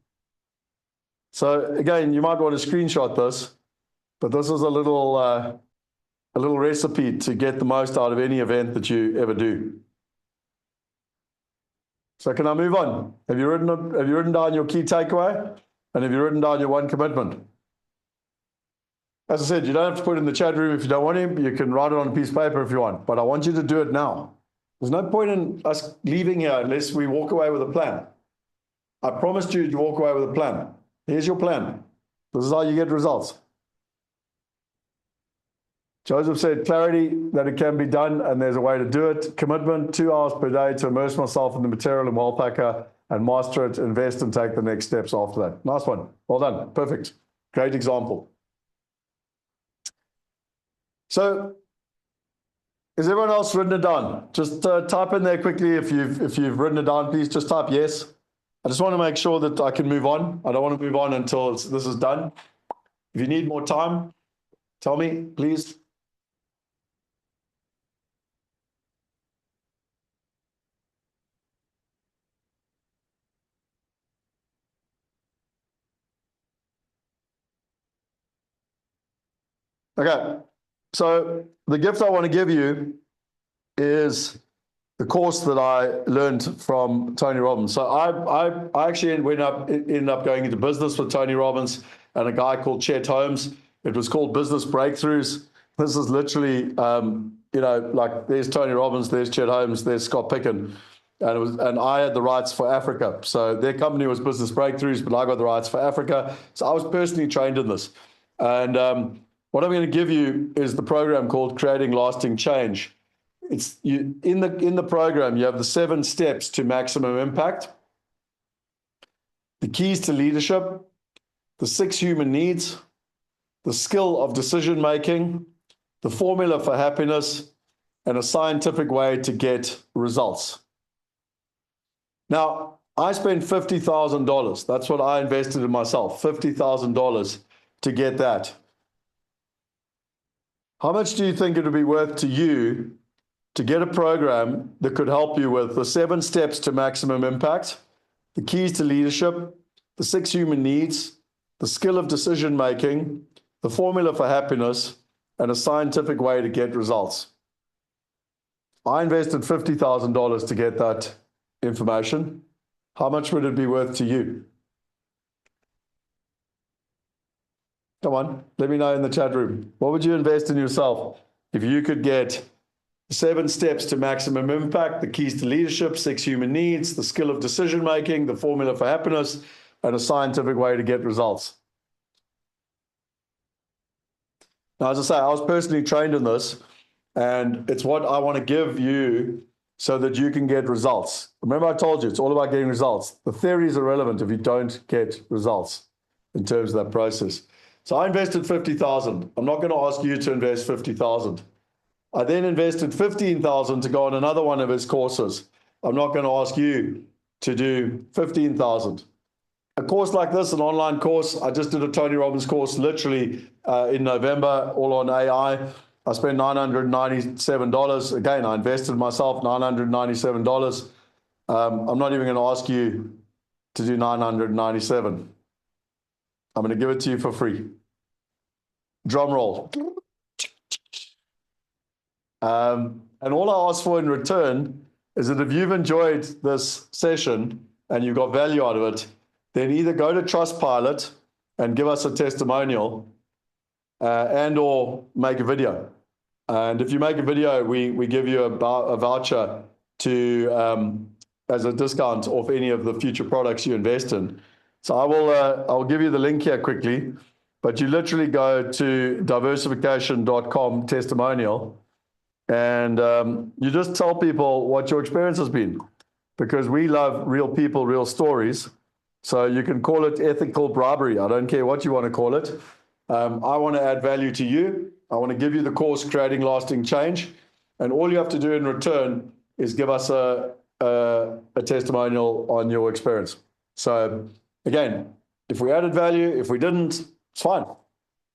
So again, you might want to screenshot this, but this is a little recipe to get the most out of any event that you ever do. So can I move on? Have you written down your key takeaway? And have you written down your one commitment? As I said, you don't have to put it in the chat room if you don't want to. You can write it on a piece of paper if you want, but I want you to do it now. There's no point in us leaving here unless we walk away with a plan. I promised you to walk away with a plan. Here's your plan. This is how you get results. Joseph said, clarity that it can be done and there's a way to do it. Commitment, 2 hours per day to immerse myself in the material and Wellpacker and master it, invest and take the next steps after that. Nice one. Well done. Perfect. Great example. So, has everyone else written it down? Just type in there quickly if you've written it down, please just type yes. I just want to make sure that I can move on. I don't want to move on until this is done. If you need more time, tell me, please. Okay, so the gift I want to give you is the course that I learned from Tony Robbins. So I actually ended up going into business with Tony Robbins and a guy called Chet Holmes. It was called Business Breakthroughs. This is literally, like there's Tony Robbins, there's Chet Holmes, there's Scott Picken. And I had the rights for Africa. So their company was Business Breakthroughs, but I got the rights for Africa. So I was personally trained in this. And what I'm going to give you is the program called Creating Lasting Change. It's in the program, you have the 7 steps to maximum impact, the keys to leadership, the 6 human needs, the skill of decision making, the formula for happiness, and a scientific way to get results. Now, I spent $50,000. That's what I invested in myself, $50,000 to get that. How much do you think it would be worth to you to get a program that could help you with the 7 steps to maximum impact, the keys to leadership, the 6 human needs, the skill of decision making, the formula for happiness, and a scientific way to get results? I invested $50,000 to get that information. How much would it be worth to you? Come on, let me know in the chat room. What would you invest in yourself if you could get 7 steps to maximum impact, the keys to leadership, 6 human needs, the skill of decision making, the formula for happiness, and a scientific way to get results? Now, as I say, I was personally trained in this, and it's what I want to give you so that you can get results. Remember, I told you, it's all about getting results. The theory is irrelevant if you don't get results in terms of that process. So I invested $50,000. I'm not going to ask you to invest $50,000. I then invested $15,000 to go on another one of his courses. I'm not going to ask you to do $15,000. A course like this, an online course, I just did a Tony Robbins course literally in November, all on AI. I spent $997. Again, I invested myself $997. I'm not even going to ask you to do $997. I'm going to give it to you for free. Drum roll. And all I ask for in return is that if you've enjoyed this session and you got value out of it, then either go to Trustpilot and give us a testimonial and or make a video. And if you make a video, we give you a voucher to as a discount off any of the future products you invest in. So I'll give you the link here quickly, but you literally go to diversification.com testimonial, and you just tell people what your experience has been, because we love real people, real stories. So you can call it ethical bribery. I don't care what you want to call it. I want to add value to you. I want to give you the course, Creating Lasting Change. And all you have to do in return is give us a testimonial on your experience. So again, if we added value, if we didn't, it's fine.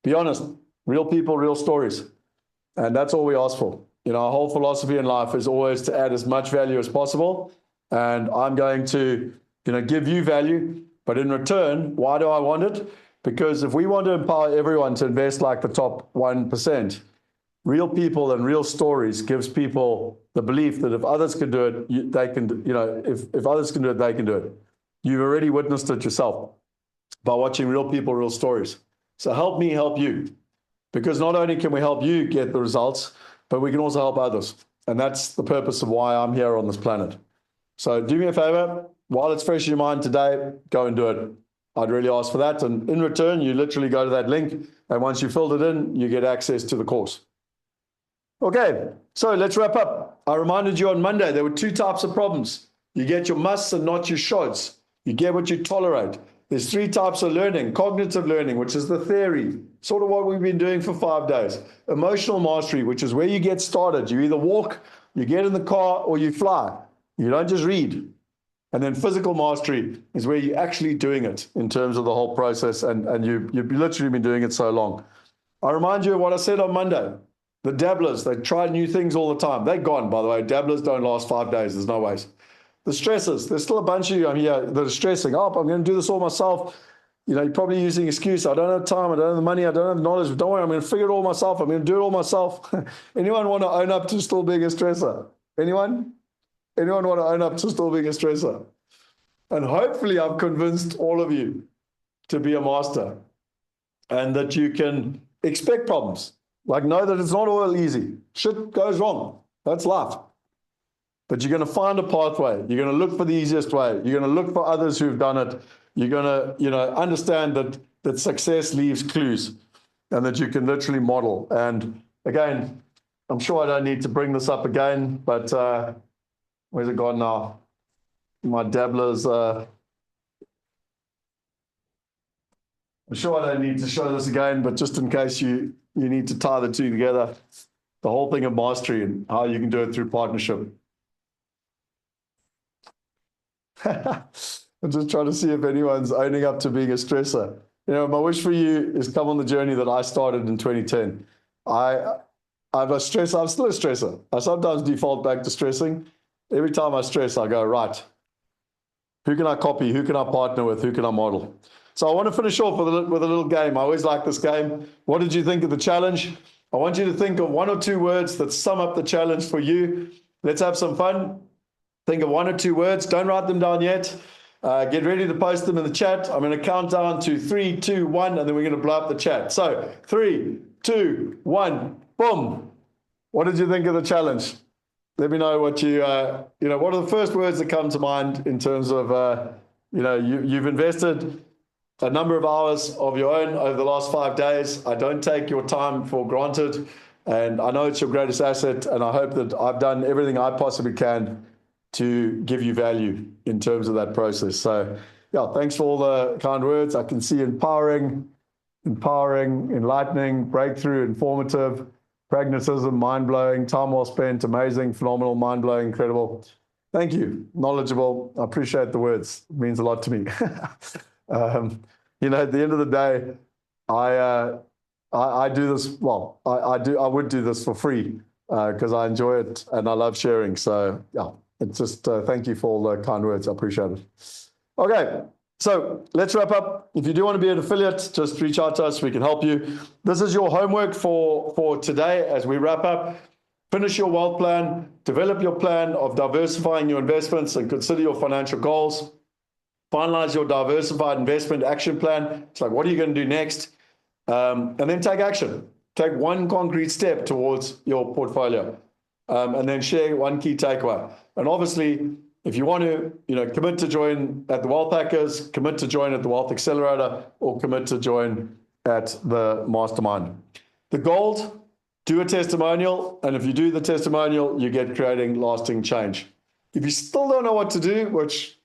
Be honest. Real people, real stories. And that's all we ask for. You know, our whole philosophy in life is always to add as much value as possible. And I'm going to, give you value. But in return, why do I want it? Because if we want to empower everyone to invest like the top 1%, real people and real stories gives people the belief that if others can do it, they can, if others can do it, they can do it. You've already witnessed it yourself by watching real people, real stories. So help me help you, because not only can we help you get the results, but we can also help others. And that's the purpose of why I'm here on this planet. So do me a favor, while it's fresh in your mind today, go and do it. I'd really ask for that. And in return, you literally go to that link. And once you filled it in, you get access to the course. Okay, so let's wrap up. I reminded you on Monday, there were 2 types of problems. You get your musts and not your shoulds. You get what you tolerate. There's 3 types of learning. Cognitive learning, which is the theory, sort of what we've been doing for 5 days. Emotional mastery, which is where you get started. You either walk, you get in the car, or you fly. You don't just read. And then physical mastery is where you're actually doing it in terms of the whole process, and you've literally been doing it so long. I remind you of what I said on Monday. The dabblers, they try new things all the time. They're gone, by the way. Dabblers don't last 5 days. There's no ways. The stressors, there's still a bunch of you here that are stressing. Oh, I'm going to do this all myself. You're probably using excuse. I don't have time. I don't have the money. I don't have knowledge. Don't worry, I'm going to figure it all myself. I'm going to do it all myself. Anyone want to own up to still being a stressor? Anyone? Anyone want to own up to still being a stressor? And hopefully I've convinced all of you to be a master, and that you can expect problems. Like, know that it's not all easy. Shit goes wrong. That's life. But you're going to find a pathway. You're going to look for the easiest way. You're going to look for others who've done it. You're going to, understand that success leaves clues, and that you can literally model. And again, I'm sure I don't need to bring this up again, but where's it gone now? My dabblers. I'm sure I don't need to show this again, but just in case you need to tie the 2 together, the whole thing of mastery and how you can do it through partnership. I'm just trying to see if anyone's owning up to being a stressor. My wish for you is come on the journey that I started in 2010. I'm a stressor. I'm still a stressor. I sometimes default back to stressing. Every time I stress, I go, right, who can I copy? Who can I partner with? Who can I model? So I want to finish off with a little game. I always like this game. What did you think of the challenge? I want you to think of 1 or 2 words that sum up the challenge for you. Let's have some fun. Think of 1 or 2 words. Don't write them down yet. Get ready to post them in the chat. I'm going to count down to 3, 2, 1, and then we're going to blow up the chat. So 3, 2, 1, boom. What did you think of the challenge? Let me know what what are the first words that come to mind in terms of, you've invested a number of hours of your own over the last 5 days. I don't take your time for granted, and I know it's your greatest asset, and I hope that I've done everything I possibly can to give you value in terms of that process. So, yeah, thanks for all the kind words. I can see empowering, enlightening, breakthrough, informative, pragmatism, mind-blowing, time well spent, amazing, phenomenal, mind-blowing, incredible. Thank you. Knowledgeable. I appreciate the words. It means a lot to me. At the end of the day, I do this, well, I would do this for free because I enjoy it and I love sharing. So, yeah, it's just thank you for all the kind words. I appreciate it. Okay. So let's wrap up. If you do want to be an affiliate, just reach out to us. We can help you. This is your homework for today as we wrap up. Finish your wealth plan, develop your plan of diversifying your investments, and consider your financial goals. Finalize your diversified investment action plan. It's like, what are you going to do next? And then take action. Take 1 concrete step towards your portfolio. And then share 1 key takeaway. And obviously, If you want to, commit to join at the Wealth Hackers, commit to join at the Wealth Accelerator, or commit to join at the Mastermind. The gold, do a testimonial, and if you do the testimonial, you get creating lasting change. If you still don't know what to do, which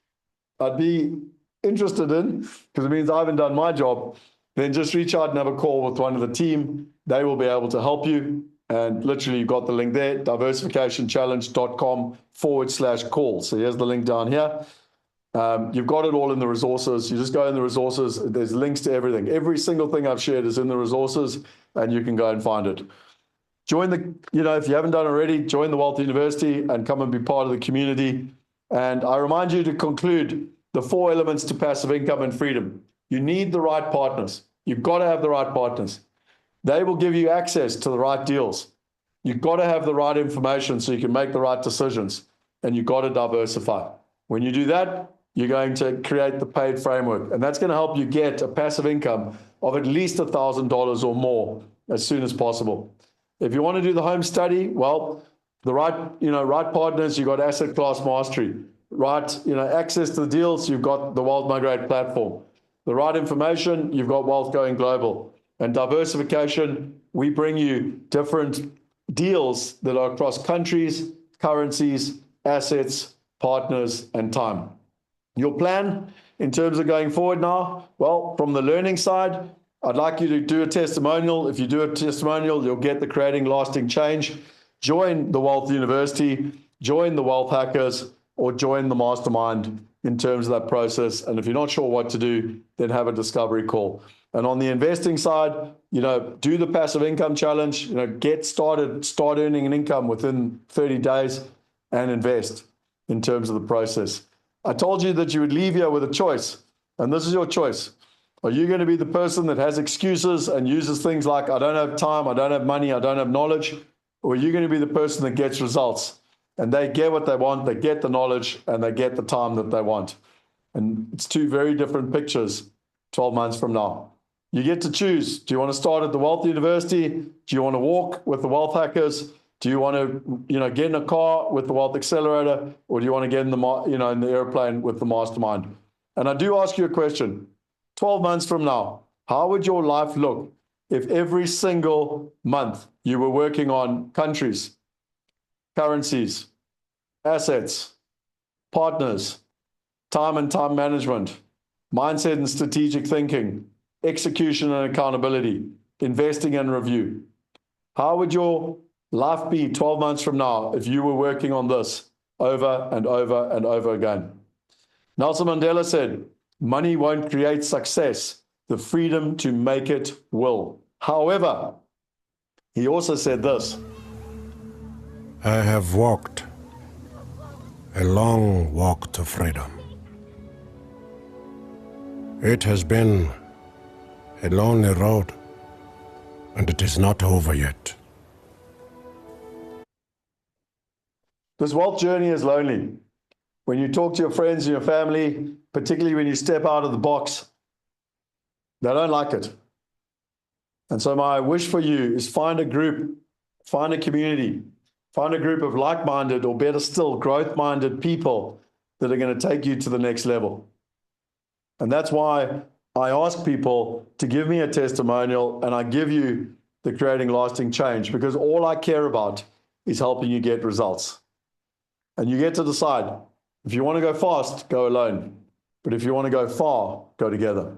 I'd be interested in, because it means I haven't done my job, then just reach out and have a call with one of the team. They will be able to help you. And literally, you've got the link there, diversificationchallenge.com/call. So here's the link down here. You've got it all in the resources. You just go in the resources. There's links to everything. Every single thing I've shared is in the resources, and you can go and find it. Join the, if you haven't done already, join the Wealth University and come and be part of the community. And I remind you to conclude the 4 elements to passive income and freedom. You need the right partners. You've got to have the right partners. They will give you access to the right deals. You've got to have the right information so you can make the right decisions, and you've got to diversify. When you do that, you're going to create the paid framework, and that's going to help you get a passive income of at least $1,000 or more as soon as possible. If you want to do the home study, well, the right partners, you've got asset class mastery, right, access to the deals, you've got the Wealth Migrate platform. The right information, you've got Wealth Going Global. And diversification, we bring you different deals that are across countries, currencies, assets, partners, and time. Your plan in terms of going forward now, well, from the learning side, I'd like you to do a testimonial. If you do a testimonial, you'll get the Creating Lasting Change. Join the Wealth University, join the Wealth Hackers, or join the Mastermind in terms of that process. And if you're not sure what to do, then have a discovery call. And on the investing side, do the passive income challenge, get started, start earning an income within 30 days and invest in terms of the process. I told you that you would leave here with a choice, and this is your choice. Are you going to be the person that has excuses and uses things like, I don't have time, I don't have money, I don't have knowledge? Or are you going to be the person that gets results and they get what they want, they get the knowledge, and they get the time that they want? And it's 2 very different pictures 12 months from now. You get to choose. Do you want to start at the Wealth University? Do you want to walk with the Wealth Hackers? Do you want to, get in a car with the Wealth Accelerator, or do you want to get in the, in the airplane with the Mastermind? And I do ask you a question. 12 months from now, how would your life look if every single month you were working on countries, currencies, assets, partners, time and time management, mindset and strategic thinking, execution and accountability, investing and review? How would your life be 12 months from now if you were working on this over and over and over again? Nelson Mandela said, money won't create success. The freedom to make it will. However, he also said this. I have walked a long walk to freedom. It has been a lonely road, and it is not over yet. This wealth journey is lonely. When you talk to your friends and your family, particularly when you step out of the box, they don't like it. And so my wish for you is find a group, find a community, find a group of like-minded, or better still, growth-minded people that are going to take you to the next level. And that's why I ask people to give me a testimonial, and I give you the Creating Lasting Change, because all I care about is helping you get results. And you get to decide. If you want to go fast, go alone. But if you want to go far, go together.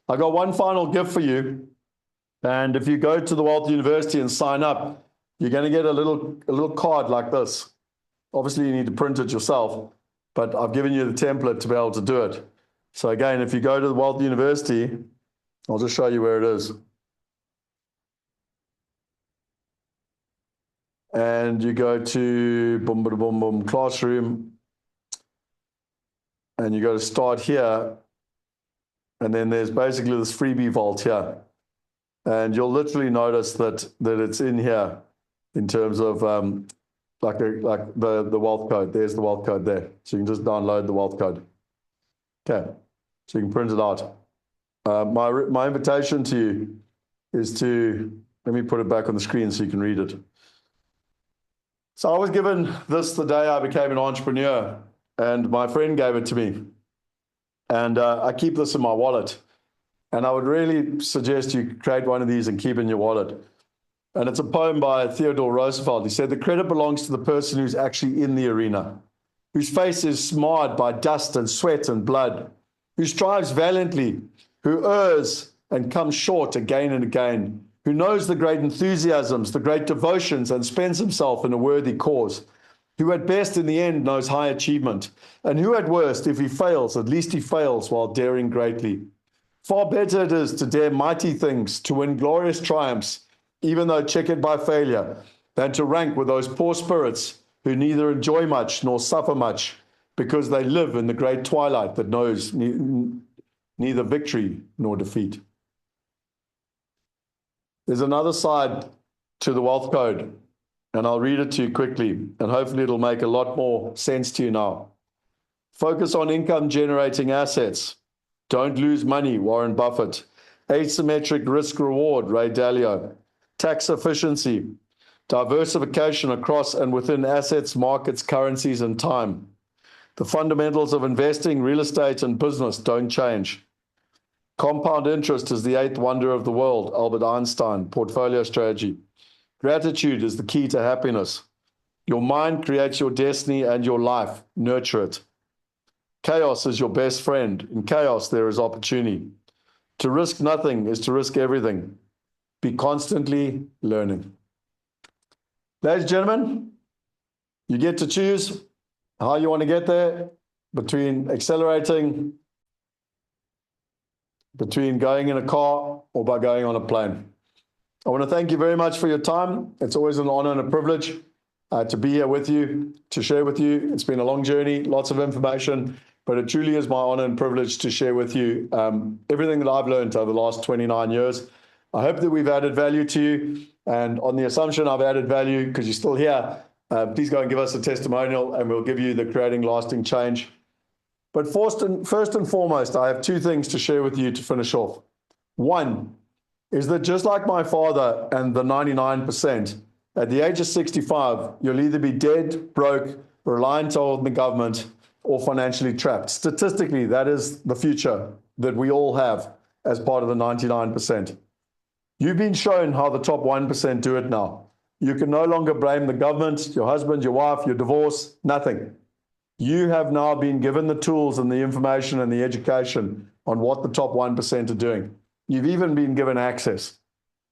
I got one final gift for you. And if you go to the Wealth University and sign up, you're going to get a little card like this. Obviously, you need to print it yourself, but I've given you the template to be able to do it. So again, if you go to the Wealth University, I'll just show you where it is. And you go to boom, boom, boom, boom, classroom, and you go to start here. And then there's basically this freebie vault here. And you'll literally notice that it's in here in terms of like the wealth code. There's the wealth code there. So you can just download the wealth code. Okay, so you can print it out. My invitation to you is to, let me put it back on the screen so you can read it. So I was given this the day I became an entrepreneur. and my friend gave it to me. And I keep this in my wallet. And I would really suggest you create one of these and keep it in your wallet. And it's a poem by Theodore Roosevelt. He said, "The credit belongs to the person who's actually in the arena, whose face is marred by dust and sweat and blood, who strives valiantly, who errs and comes short again and again, who knows the great enthusiasms, the great devotions, and spends himself in a worthy cause, who at best in the end knows high achievement, and who at worst, if he fails, at least he fails while daring greatly. Far better it is to dare mighty things, to win glorious triumphs, even though checkered by failure, than to rank with those poor spirits who neither enjoy much nor suffer much, because they live in the great twilight that knows neither victory nor defeat." There's another side to the wealth code, and I'll read it to you quickly, and hopefully it'll make a lot more sense to you now. Focus on income generating assets. Don't lose money, Warren Buffett. Asymmetric risk reward, Ray Dalio. Tax efficiency. Diversification across and within assets, markets, currencies, and time. The fundamentals of investing, real estate, and business don't change. Compound interest is the eighth wonder of the world, Albert Einstein, portfolio strategy. Gratitude is the key to happiness. Your mind creates your destiny and your life. Nurture it. Chaos is your best friend. In chaos, there is opportunity. To risk nothing is to risk everything. Be constantly learning. Ladies and gentlemen, you get to choose how you want to get there, between accelerating, between going in a car, or by going on a plane. I want to thank you very much for your time. It's always an honor and a privilege to be here with you, to share with you. It's been a long journey, lots of information, but it truly is my honor and privilege to share with you everything that I've learned over the last 29 years. I hope that we've added value to you, and on the assumption I've added value because you're still here, please go and give us a testimonial and we'll give you the Creating Lasting Change. But first and foremost, I have two things to share with you to finish off. One is that just like my father and the 99%, at the age of 65, you'll either be dead, broke, reliant on the government, or financially trapped. Statistically, that is the future that we all have as part of the 99%. You've been shown how the top 1% do it now. You can no longer blame the government, your husband, your wife, your divorce, nothing. You have now been given the tools and the information and the education on what the top 1% are doing. You've even been given access.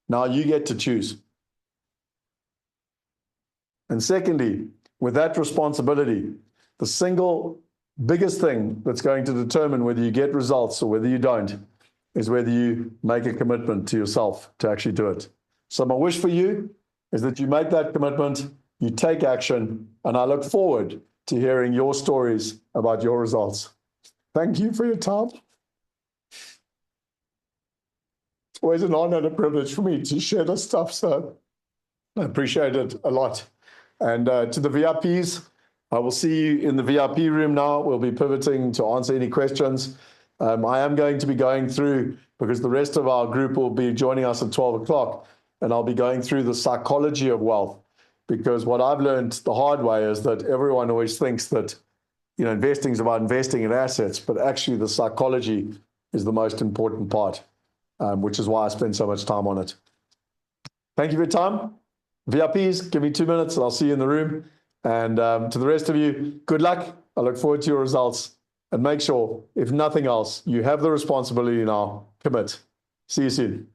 Now you get to choose. And secondly, with that responsibility, the single biggest thing that's going to determine whether you get results or whether you don't is whether you make a commitment to yourself to actually do it. So my wish for you is that you make that commitment, you take action, and I look forward to hearing your stories about your results. Thank you for your time. It's always an honor and a privilege for me to share this stuff, so I appreciate it a lot. And to the VIPs, I will see you in the VIP room now. We'll be pivoting to answer any questions. I am going to be going through, because the rest of our group will be joining us at 12 o'clock, and I'll be going through the psychology of wealth. Because what I've learned the hard way is that everyone always thinks that, investing is about investing in assets, but actually the psychology is the most important part, which is why I spend so much time on it. Thank you for your time. VIPs, give me 2 minutes and I'll see you in the room. And to the rest of you, good luck. I look forward to your results. And make sure, if nothing else, you have the responsibility now. Commit. See you soon.